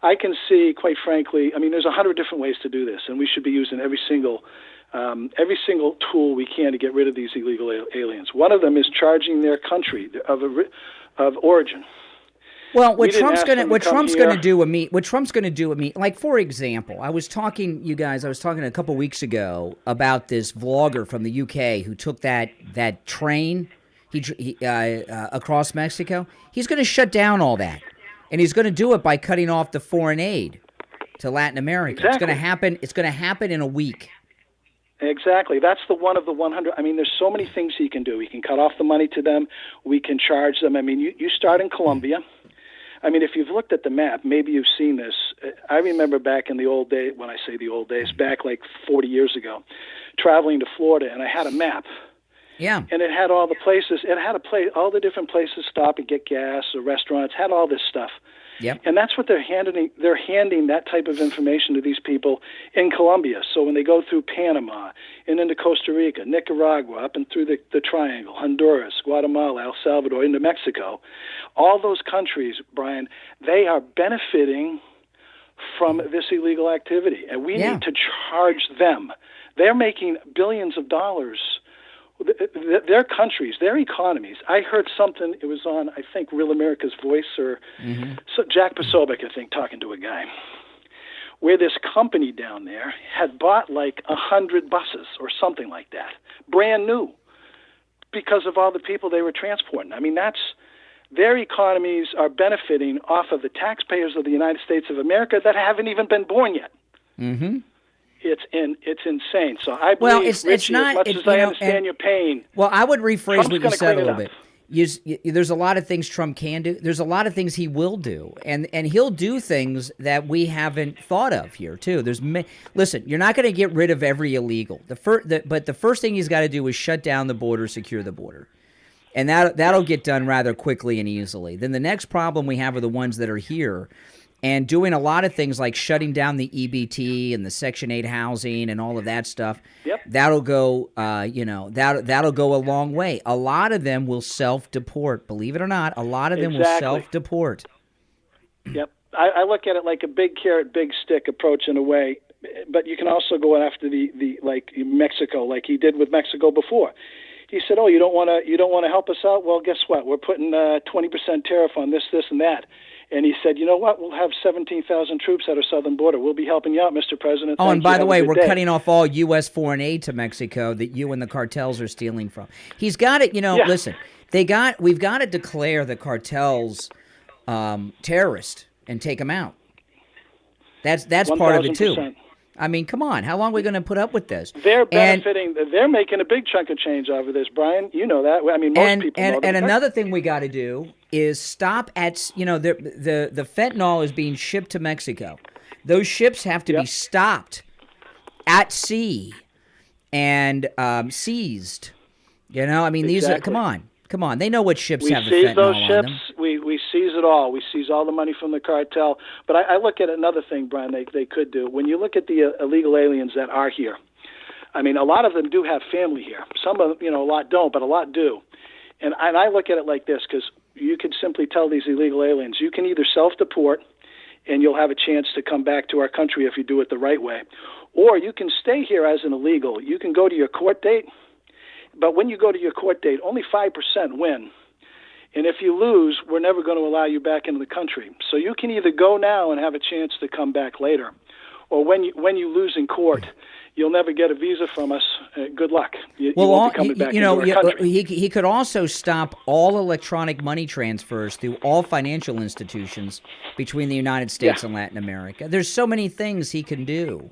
I can see, quite frankly, there's 100 different ways to do this, and we should be using every single tool we can to get rid of these illegal aliens. One of them is charging their country of origin. Well, what Trump's going to do with me, like, for example, I was talking a couple weeks ago about this vlogger from the UK who took that train across Mexico. He's going to shut down all that. And he's going to do it by cutting off the foreign aid to Latin America. Exactly. It's going to happen in a week. Exactly. That's the one of the 100. There's so many things he can do. He can cut off the money to them. We can charge them. You start in Colombia. If you've looked at the map, maybe you've seen this. I remember back in the old days, when I say the old days, back like 40 years ago, traveling to Florida, and I had a map. Yeah. And it had all the places. It had all the different places stop and get gas, or restaurants. Had all this stuff. Yep. And that's what they're handing. They're handing that type of information to these people in Colombia. So when they go through Panama and into Costa Rica, Nicaragua, up and through the Triangle, Honduras, Guatemala, El Salvador, into Mexico, all those countries, Brian, they are benefiting from this illegal activity, and we need to charge them. They're making billions of dollars. Their countries, their economies. I heard something, it was on, I think, Real America's Voice, or so Jack Posobiec, I think, talking to a guy, where this company down there had bought like 100 buses or something like that, brand new, because of all the people they were transporting. Their economies are benefiting off of the taxpayers of the United States of America that haven't even been born yet. Mm-hmm. It's insane. So I believe, Richie, as much as I understand your pain. Well, I would rephrase Trump's what you said a little bit. There's a lot of things Trump can do. There's a lot of things he will do, and he'll do things that we haven't thought of here too. Listen, you're not going to get rid of every illegal. But the first thing he's got to do is shut down the border, secure the border, and that'll get done rather quickly and easily. Then the next problem we have are the ones that are here. And doing a lot of things like shutting down the EBT and the Section 8 housing and all of that stuff. Yep. That'll go, that'll go a long way. A lot of them will self-deport. Believe it or not, a lot of them will self-deport. Yep. I look at it like a big carrot, big stick approach in a way. But you can also go after the like Mexico, like he did with Mexico before. He said, "Oh, you don't want to help us out? Well, guess what? We're putting 20% tariff on this, and that." And he said, "You know what? We'll have 17,000 troops at our southern border. We'll be helping you out, Mr. President." Oh, and by the way, we're cutting off all U.S. foreign aid to Mexico that you and the cartels are stealing from. He's got it. Listen, we've got to declare the cartels terrorist and take them out. That's part of it too. Come on. How long are we going to put up with this? They're benefiting. They're making a big chunk of change over this, Brian. You know that. Most people know that. And another thing we got to do is stop at, the fentanyl is being shipped to Mexico. Those ships have to be stopped at sea and seized. These are, come on. They know what ships have the fentanyl those on ships. them. We seize it all. We seize all the money from the cartel. But I look at another thing, Brian, they could do. When you look at the illegal aliens that are here, a lot of them do have family here. Some of them, a lot don't, but a lot do. And I look at it like this, because you could simply tell these illegal aliens, you can either self-deport and you'll have a chance to come back to our country if you do it the right way, or you can stay here as an illegal. You can go to your court date, but when you go to your court date, only 5% win. And if you lose, we're never going to allow you back into the country. So you can either go now and have a chance to come back later, or when you lose in court, you'll never get a visa from us. Good luck. You won't be coming back into our country. He could also stop all electronic money transfers through all financial institutions between the United States and Latin America. There's so many things he can do.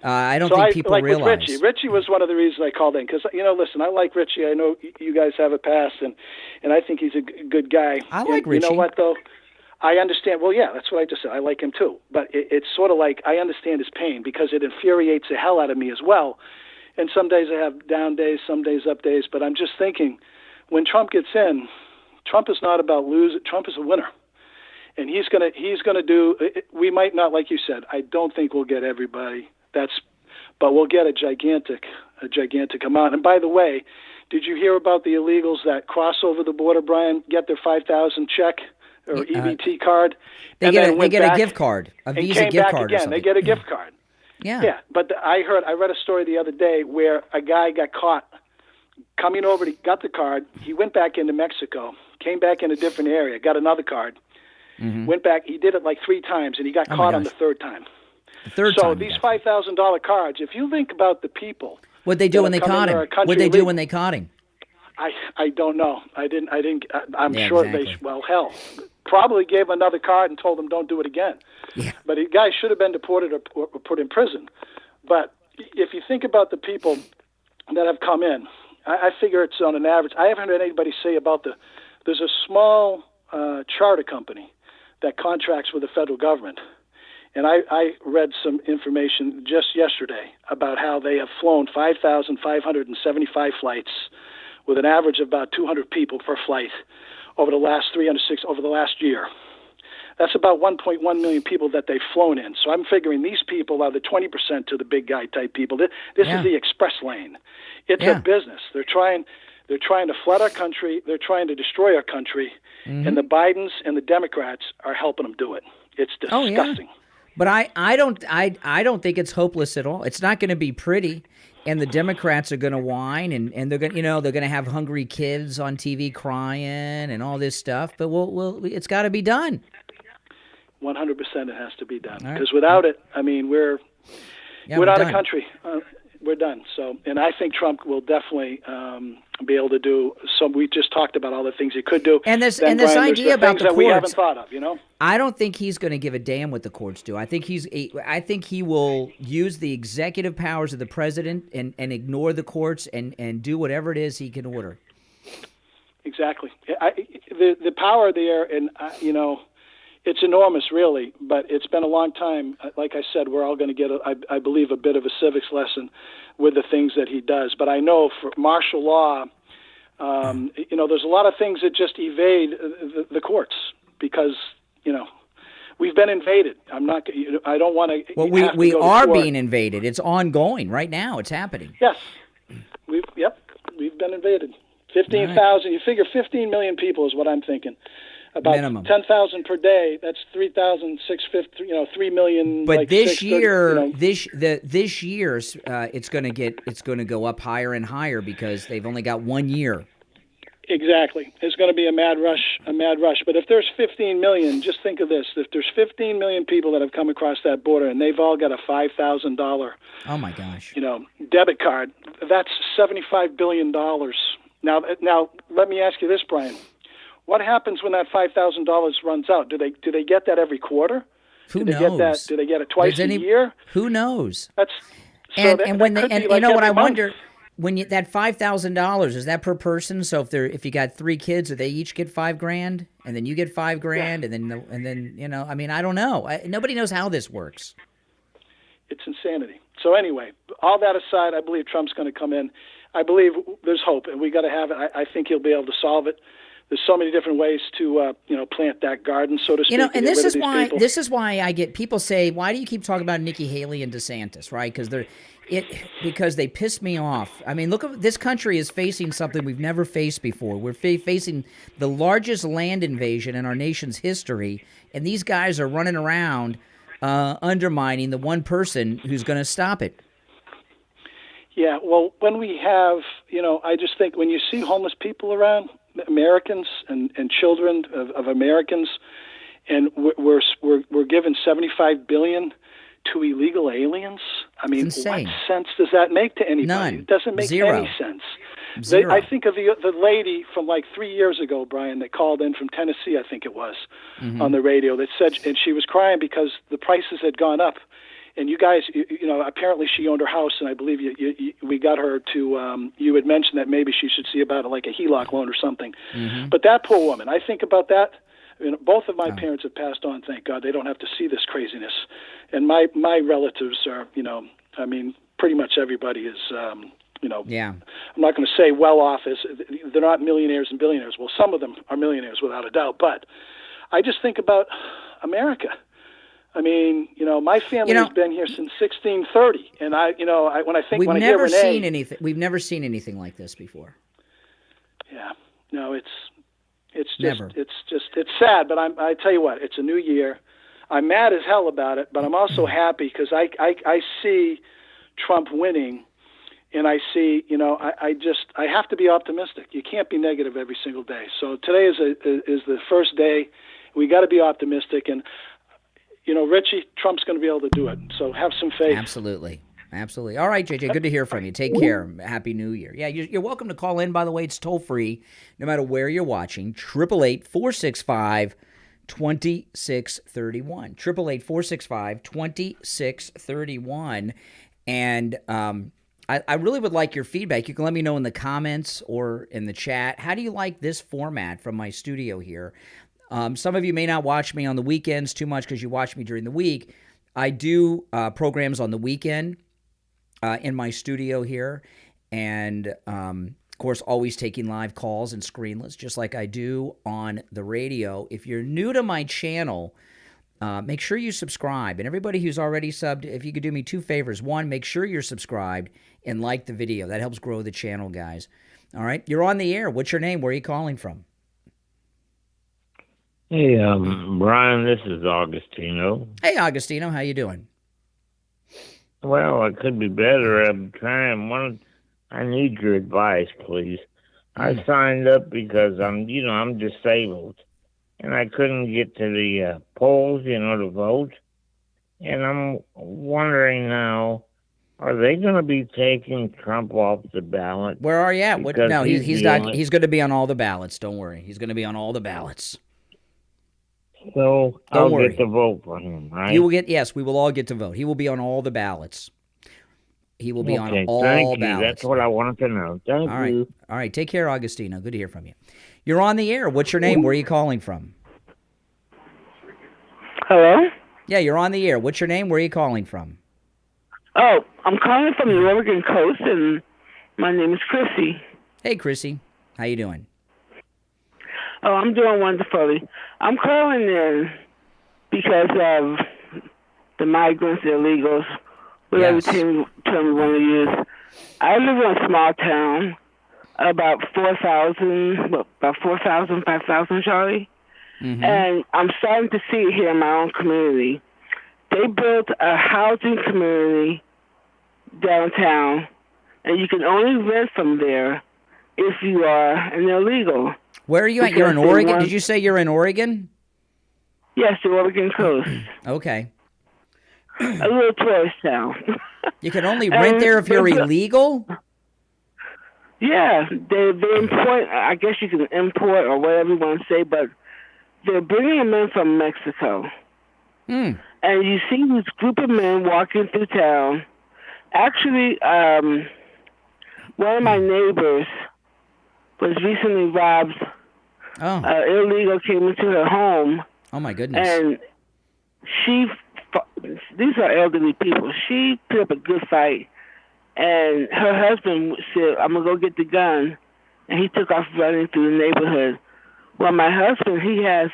I don't think people like realize. With Richie was one of the reasons I called in because listen, I like Richie. I know you guys have a past, and I think he's a good guy. I like Richie. You know what though? I understand. Well, yeah, that's what I just said. I like him too, but it's sort of like I understand his pain because it infuriates the hell out of me as well. And some days I have down days, some days up days. But I'm just thinking, when Trump gets in, Trump is not about losing. Trump is a winner. And he's gonna do. We might not, like you said. I don't think we'll get everybody. But we'll get a gigantic amount. And by the way, did you hear about the illegals that cross over the border, Brian, get their 5,000 check or EBT card? They get a gift card, a Visa gift card, or something. They get a gift card. Yeah. But I read a story the other day where a guy got caught coming over. He got the card. He went back into Mexico, came back in a different area, got another card. Went back. He did it like 3 times, and he got caught on the third time. So these $5,000 cards, if you think about the people, what'd they do when they caught him? What'd they do when they caught him? I don't know. I'm sure exactly. Hell, probably gave him another card and told him don't do it again. Yeah. But the guy should have been deported or put in prison. But if you think about the people that have come in, I figure it's on an average. I haven't heard anybody say about there's a small charter company that contracts with the federal government. And I read some information just yesterday about how they have flown 5,575 flights with an average of about 200 people per flight over the last year. That's about 1.1 million people that they've flown in. So I'm figuring these people are the 20% to the big guy type people. This is the express lane. It's a business. They're trying to flood our country. They're trying to destroy our country. And the Bidens and the Democrats are helping them do it. It's disgusting. Oh, yeah. But I don't think it's hopeless at all. It's not going to be pretty, and the Democrats are going to whine, and they're going to have hungry kids on TV crying and all this stuff. But it's got to be done. 100% it has to be done because without it, I mean, we're out of country. We're done. So, and I think Trump will definitely be able to do some. We just talked about all the things he could do, and this Brian, idea about the courts that we haven't thought of. I don't think he's going to give a damn what the courts do. I think he will use the executive powers of the president and ignore the courts and do whatever it is he can order. Exactly. The power there, and it's enormous, really, but it's been a long time. Like I said, we're all going to get, I believe, a bit of a civics lesson with the things that he does. But I know for martial law, there's a lot of things that just evade the courts because, we've been invaded. I don't want to. Well, we are being invaded. It's ongoing right now. It's happening. Yes. We've been invaded. 15,000. You figure 15 million people is what I'm thinking. About minimum 10,000 per day. That's 3,650. 3 million. But like this 6, year, 30, this year's it's going to go up higher and higher because they've only got 1 year. Exactly, it's going to be a mad rush. But if there's 15 million, just think of this: if there's 15 million people that have come across that border and they've all got a $5,000, oh my gosh, debit card, that's $75 billion. Now, let me ask you this, Brian. What happens when that $5,000 runs out? Do they get that every quarter? Who knows? Get that? Do they get it twice a year? Who knows? I wonder when that $5,000 is that per person. So if you got 3 kids, do they each get $5,000, and then you get $5,000, and then I don't know. Nobody knows how this works. It's insanity. So anyway, all that aside, I believe Trump's going to come in. I believe there's hope, and we got to have it. I think he'll be able to solve it. There's so many different ways to plant that garden, so to speak. And this is why I get people say, why do you keep talking about Nikki Haley and DeSantis, right? Because they piss me off. I mean, look, this country is facing something we've never faced before. We're facing the largest land invasion in our nation's history, and these guys are running around undermining the one person who's going to stop it. Yeah, well, when we have, I just think when you see homeless people around, Americans and children of Americans, and we're given $75 billion to illegal aliens. I mean, what sense does that make to anybody? None. It doesn't make any sense. Zero. I think of the lady from like 3 years ago, Brian, that called in from Tennessee, I think it was, on the radio that said, and she was crying because the prices had gone up And you guys, you know, apparently she owned her house, and I believe we got her to. You had mentioned that maybe she should see about it, like a HELOC loan or something. Mm-hmm. But that poor woman, I think about that. You know, both of my parents have passed on. Thank God, they don't have to see this craziness. And my relatives are, you know, I mean, pretty much everybody is. You know, yeah. I'm not going to say well off as they're not millionaires and billionaires. Well, some of them are millionaires without a doubt. But I just think about America. I mean, you know, my family has been here since 1630, and when I hear Renee, we've never seen anything like this before. Yeah, no, it's never. It's sad. But I tell you what, it's a new year. I'm mad as hell about it, but I'm also happy because I see Trump winning. And I see, you know, I have to be optimistic. You can't be negative every single day. So today is the first day. We got to be optimistic. And, you know, Richie, Trump's going to be able to do it. So have some faith. Absolutely. All right, JJ, good to hear from you. Take care. Happy New Year. Yeah, you're welcome to call in, by the way. It's toll-free, no matter where you're watching. 888-465-2631. 888-465-2631. And I really would like your feedback. You can let me know in the comments or in the chat. How do you like this format from my studio here? Some of you may not watch me on the weekends too much because you watch me during the week. I do programs on the weekend in my studio here. And, of course, always taking live calls and screenless, just like I do on the radio. If you're new to my channel, make sure you subscribe. And everybody who's already subbed, if you could do me two favors. One, make sure you're subscribed and like the video. That helps grow the channel, guys. All right? You're on the air. What's your name? Where are you calling from? Hey, Brian, this is Augustino. Hey, Augustino. How you doing? Well, I could be better. I'm trying. I need your advice, please. I signed up because I'm disabled. And I couldn't get to the polls, to vote. And I'm wondering now, are they going to be taking Trump off the ballot? Where are you at? No, he's not. He's going to be on all the ballots. Don't worry. He's going to be on all the ballots. So I'll get to vote for him, right? You will get. Yes, we will all get to vote. He will be on all the ballots. He will be on all ballots. That's what I wanted to know. Thank you. All right. Take care, Augustino. Good to hear from you. You're on the air. What's your name? Where are you calling from? Hello? Yeah, you're on the air. What's your name? Where are you calling from? Oh, I'm calling from the Oregon coast, and my name is Chrissy. Hey, Chrissy. How you doing? Oh, I'm doing wonderfully. I'm calling in because of the migrants, the illegals, whatever term you want to use. I live in a small town, about 4,000, 5,000, Charlie. Mm-hmm. And I'm starting to see it here in my own community. They built a housing community downtown, and you can only rent from there if you are an illegal. Where are you at? You're in Oregon? Did you say you're in Oregon? Yes, the Oregon coast. Okay. A little tourist town. You can only rent there if you're illegal? Yeah, they import, I guess you can import or whatever you want to say, but they're bringing them in from Mexico. And you see this group of men walking through town. Actually, one of my neighbors was recently robbed. Illegal came into her home. Oh, my goodness. And these are elderly people. She put up a good fight. And her husband said, I'm going to go get the gun. And he took off running through the neighborhood. Well, my husband, he has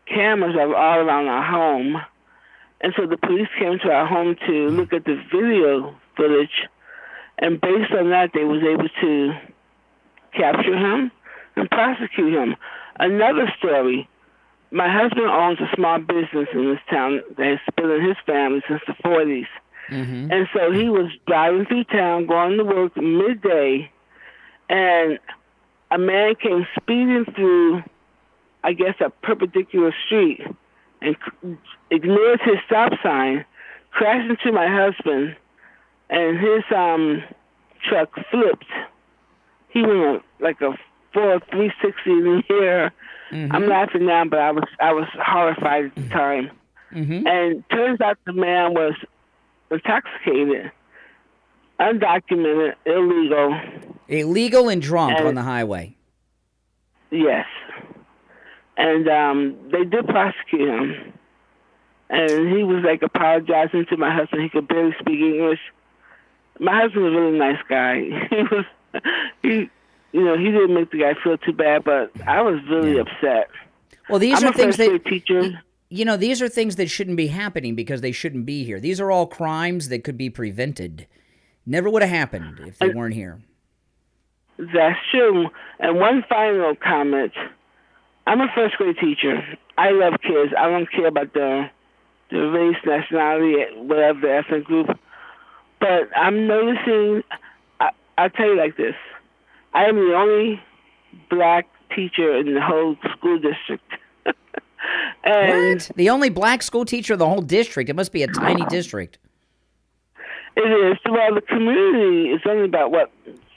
cameras all around our home. And so the police came to our home to look at the video footage. And based on that, they was able to capture him and prosecute him. Another story, my husband owns a small business in this town that has been in his family since the 40s. Mm-hmm. And so he was driving through town, going to work midday, and a man came speeding through, I guess, a perpendicular street and ignored his stop sign, crashed into my husband, and his truck flipped. He went like a 360 in the air. Mm-hmm. I'm laughing now, but I was horrified at the time. And turns out the man was intoxicated, undocumented, illegal. Illegal and drunk on the highway. Yes. And they did prosecute him. And he was like apologizing to my husband. He could barely speak English. My husband's a really nice guy. He didn't make the guy feel too bad, but I was really upset. Well, these I'm are a things first grade that teacher. these are things that shouldn't be happening because they shouldn't be here. These are all crimes that could be prevented. Never would have happened if they weren't here. That's true. And one final comment. I'm a first grade teacher. I love kids. I don't care about the race, nationality, whatever the ethnic group. But I'm noticing, I'll tell you like this. I am the only black teacher in the whole school district. What? The only black school teacher in the whole district? It must be a tiny district. It is. Well, the community is only about,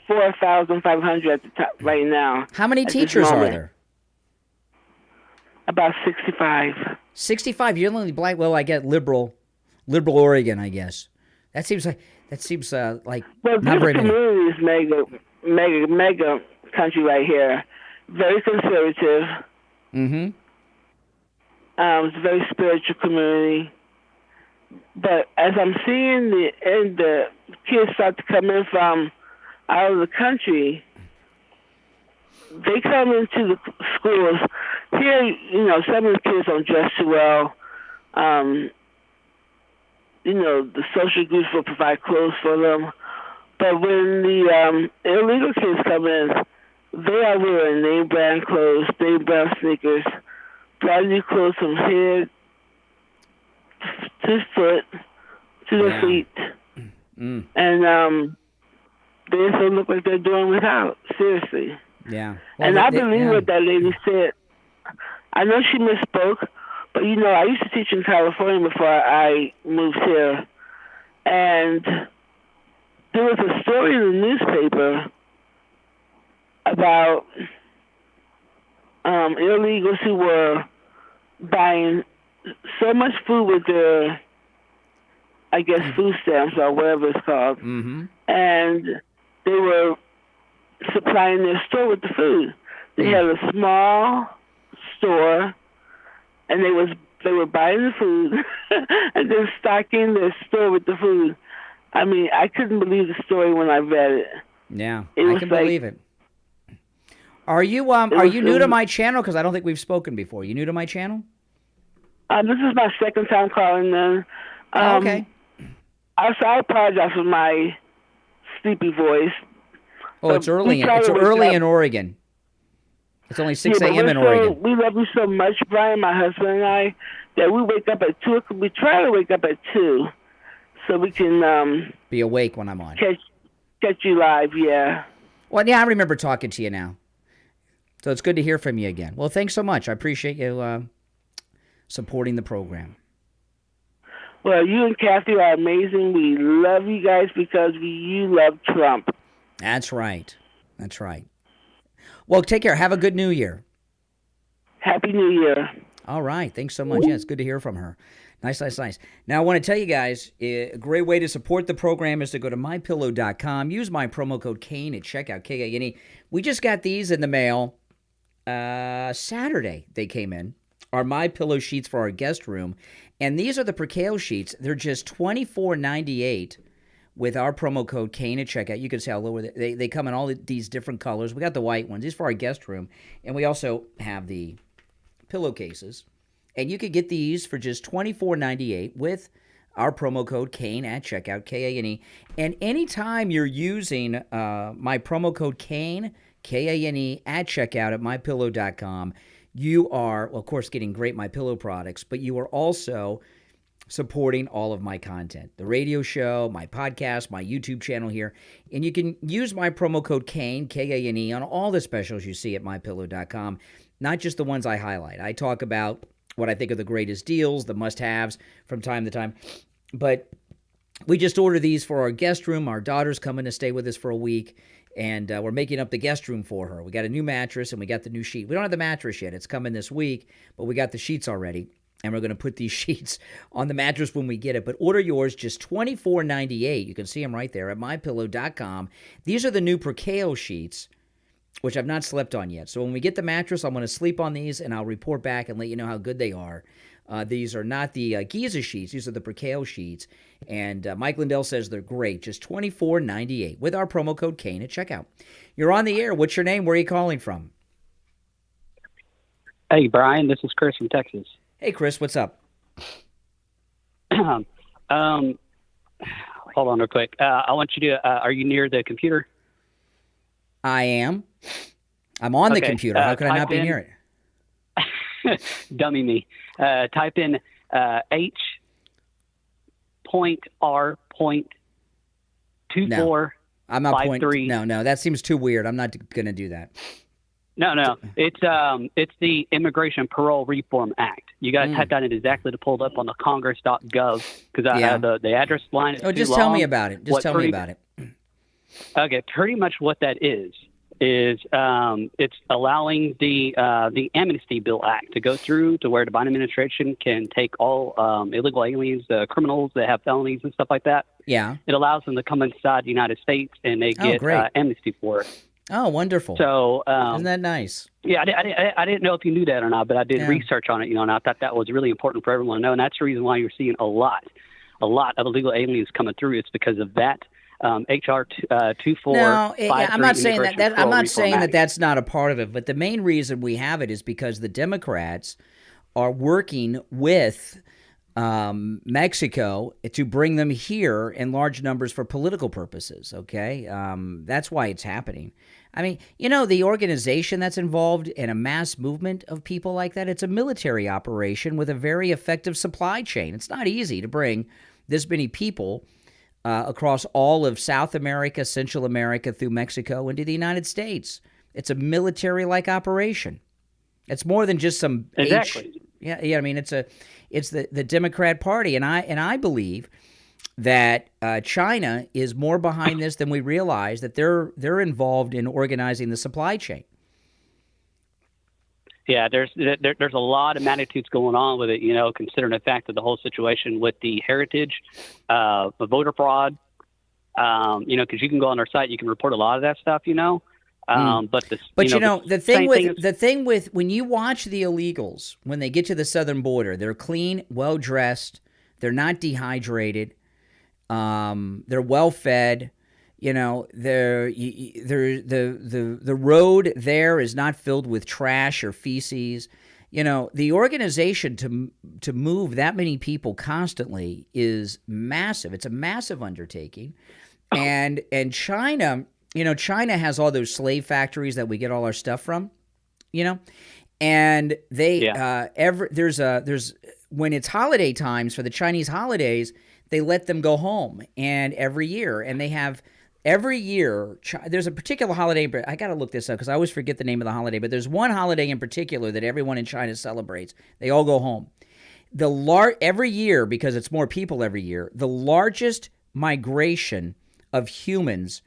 4,500 at the top right now. How many teachers are there? About 65. 65? You're the only black? Well, I get liberal Oregon, I guess. That seems like well, not very this many. community is mega country right here. Very conservative. Mm-hmm. It's a very spiritual community. But as I'm seeing the kids start to come in from out of the country, they come into the schools. Here, some of the kids don't dress too well. The social groups will provide clothes for them. But when the illegal kids come in, they are wearing name brand clothes, name brand sneakers, brand new clothes from head to foot to their feet. Mm. And they just look like they're doing without. Seriously. Yeah. Well, and I believe what that lady said. I know she misspoke, but I used to teach in California before I moved here. And there was a story in the newspaper about illegals who were buying so much food with their, I guess, food stamps or whatever it's called. Mm-hmm. And they were supplying their store with the food. They had a small store, and they were buying the food and then stocking their store with the food. I mean, I couldn't believe the story when I read it. Yeah, I can believe it. Are you new to my channel? Because I don't think we've spoken before. You new to my channel? This is my second time calling in. Okay. I apologize for my sleepy voice. Oh, it's early. It's early in Oregon. It's only 6 a.m. in Oregon. We love you so much, Brian, my husband and I, that we wake up at 2. We try to wake up at 2, so we can be awake when I'm on. Catch you live. Yeah. Well, yeah, I remember talking to you now. So it's good to hear from you again. Well, thanks so much. I appreciate you supporting the program. Well, you and Kathy are amazing. We love you guys because you love Trump. That's right. That's right. Well, take care. Have a good New Year. Happy New Year. All right. Thanks so much. Yeah, it's good to hear from her. Nice. Now, I want to tell you guys, a great way to support the program is to go to MyPillow.com. Use my promo code Kane at checkout, Kane. We just got these in the mail Saturday. They came in. Our MyPillow sheets for our guest room. And these are the percale sheets. They're just $24.98 with our promo code Kane at checkout. You can see how low they come in all these different colors. We got the white ones. These are for our guest room. And we also have the pillowcases. And you could get these for just $24.98 with our promo code Kane at checkout, Kane. And anytime you're using my promo code Kane, Kane at checkout at MyPillow.com, you are, well, of course, getting great MyPillow products, but you are also supporting all of my content, the radio show, my podcast, my YouTube channel here. And you can use my promo code Kane, Kane, on all the specials you see at MyPillow.com, not just the ones I highlight. I talk about what I think are the greatest deals, the must-haves from time to time. But we just ordered these for our guest room. Our daughter's coming to stay with us for a week, and we're making up the guest room for her. We got a new mattress, and we got the new sheet. We don't have the mattress yet. It's coming this week, but we got the sheets already. And we're going to put these sheets on the mattress when we get it. But order yours, just $24.98. You can see them right there at MyPillow.com. These are the new Percale sheets, which I've not slept on yet. So when we get the mattress, I'm going to sleep on these, and I'll report back and let you know how good they are. These are not the Giza sheets. These are the Percale sheets. And Mike Lindell says they're great. Just $24.98 with our promo code Kane at checkout. You're on the air. What's your name? Where are you calling from? Hey, Brian. This is Chris from Texas. Hey, Chris, what's up? Hold on real quick. I want you to, are you near the computer? I am. I'm on the computer. How could I not be near it? Dummy me. Type in H.R.2453. I'm not point. No, that seems too weird. I'm not going to do that. No. It's the Immigration Parole Reform Act. You got to type that in exactly to pull it up on the Congress.gov because the address line is too just long. Tell me about it. Tell me about it. Okay, pretty much what that is it's allowing the Amnesty Bill Act to go through to where the Biden administration can take all illegal aliens, criminals that have felonies and stuff like that. Yeah. It allows them to come inside the United States and they get amnesty for it. Oh, wonderful. So, isn't that nice? Yeah, I didn't know if you knew that or not, but I did research on it, and I thought that was really important for everyone to know, and that's the reason why you're seeing a lot of illegal aliens coming through. It's because of that HR 2453. No, I'm not saying that. I'm not saying Act. that's not a part of it, but the main reason we have it is because the Democrats are working with Mexico to bring them here in large numbers for political purposes, okay? That's why it's happening. I mean, the organization that's involved in a mass movement of people like that, it's a military operation with a very effective supply chain. It's not easy to bring this many people across all of South America, Central America, through Mexico into the United States. It's a military-like operation. It's more than just some exactly. Yeah. I mean, it's the Democrat Party, and I believe that China is more behind this than we realize. That they're involved in organizing the supply chain. Yeah, there's a lot of magnitudes going on with it. Considering the fact that the whole situation with the heritage, the voter fraud. Because you can go on our site, you can report a lot of that stuff. But the thing with when you watch the illegals when they get to the southern border, they're clean, well dressed, they're not dehydrated, they're well fed. The road there is not filled with trash or feces. The organization to move that many people constantly is massive. It's a massive undertaking, and China. China has all those slave factories that we get all our stuff from, and they there's when it's holiday times for the Chinese holidays, they let them go home, and every year there's a particular holiday. I got to look this up because I always forget the name of the holiday, but there's one holiday in particular that everyone in China celebrates. They all go home. Every year, because it's more people every year, the largest migration of humans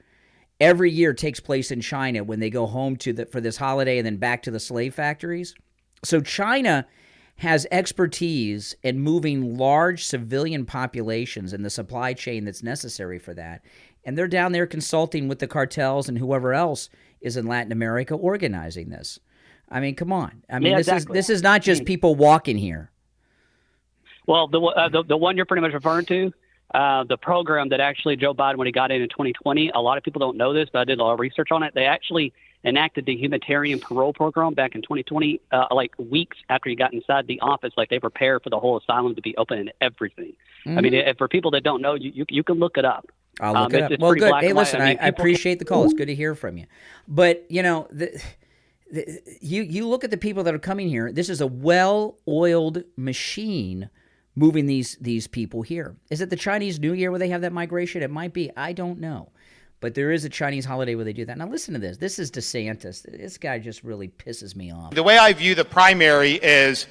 every year takes place in China when they go home for this holiday and then back to the slave factories. So China has expertise in moving large civilian populations and the supply chain that's necessary for that. And they're down there consulting with the cartels and whoever else is in Latin America organizing this. I mean, come on. I mean, this is not just people walking here. Well, the one you're pretty much referring to, the program that actually Joe Biden, when he got in 2020, a lot of people don't know this, but I did a lot of research on it. They actually enacted the humanitarian parole program back in 2020, like weeks after he got inside the office. Like they prepared for the whole asylum to be open and everything. Mm-hmm. I mean, for people that don't know, you can look it up. I'll look it up. Well, good. Hey, listen, I appreciate the call. It's good to hear from you. But, you look at the people that are coming here. This is a well-oiled machine moving these people here. Is it the Chinese New Year where they have that migration? It might be. I don't know. But there is a Chinese holiday where they do that. Now, listen to this. This is DeSantis. This guy just really pisses me off. The way I view the primary is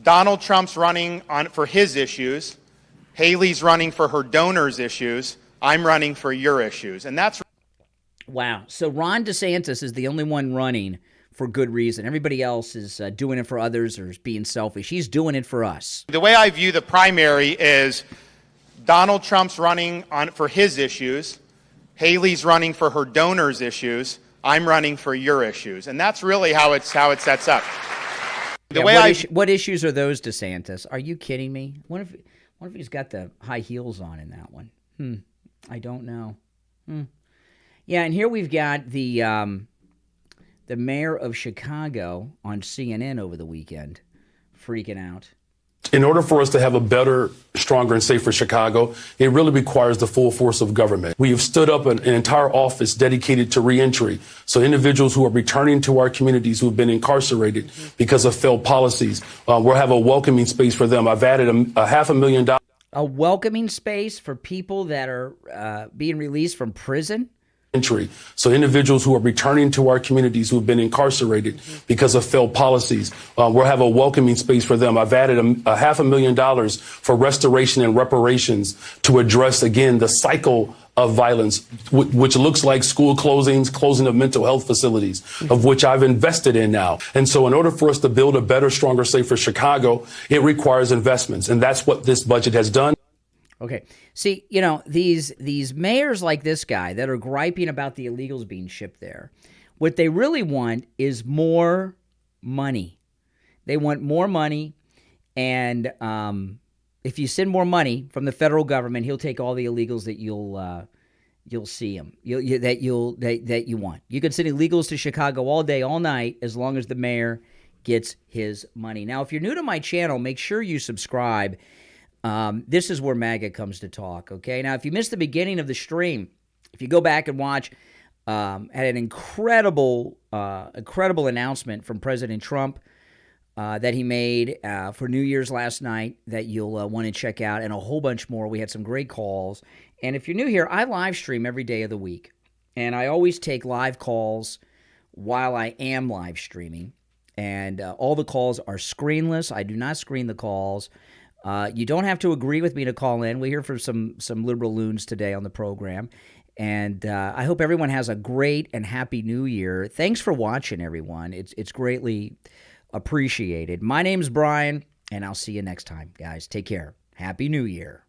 Donald Trump's running for his issues. Haley's running for her donors' issues. I'm running for your issues. And that's... Wow. So Ron DeSantis is the only one running for good reason. Everybody else is doing it for others or is being selfish. He's doing it for us. The way I view the primary is Donald Trump's running for his issues. Haley's running for her donors' issues. I'm running for your issues. And that's really how it sets up. What issues are those, DeSantis? Are you kidding me? What if he's got the high heels on in that one? I don't know. Yeah, and here we've got the mayor of Chicago on CNN over the weekend freaking out. In order for us to have a better, stronger, and safer Chicago, it really requires the full force of government. We have stood up an entire office dedicated to reentry. So individuals who are returning to our communities who have been incarcerated because of failed policies, we'll have a welcoming space for them. I've added a $500,000. A welcoming space for people that are being released from prison? Entry. So individuals who are returning to our communities who have been incarcerated because of failed policies, we'll have a welcoming space for them. I've added a $500,000 for restoration and reparations to address, again, the cycle of violence, which looks like school closings, closing of mental health facilities, of which I've invested in now. And so in order for us to build a better, stronger, safer Chicago, it requires investments. And that's what this budget has done. Okay. See, these mayors like this guy that are griping about the illegals being shipped there, what they really want is more money. They want more money, and if you send more money from the federal government, he'll take all the illegals that you'll see them that you want. You can send illegals to Chicago all day, all night, as long as the mayor gets his money. Now, if you're new to my channel, make sure you subscribe. This is where MAGA comes to talk, okay? Now, if you missed the beginning of the stream, if you go back and watch, had an incredible announcement from President Trump that he made for New Year's last night that you'll want to check out, and a whole bunch more. We had some great calls. And if you're new here, I live stream every day of the week, and I always take live calls while I am live streaming, and all the calls are screenless. I do not screen the calls. You don't have to agree with me to call in. We hear from some liberal loons today on the program. And I hope everyone has a great and happy new year. Thanks for watching, everyone. It's greatly appreciated. My name's Brian, and I'll see you next time, guys. Take care. Happy New Year.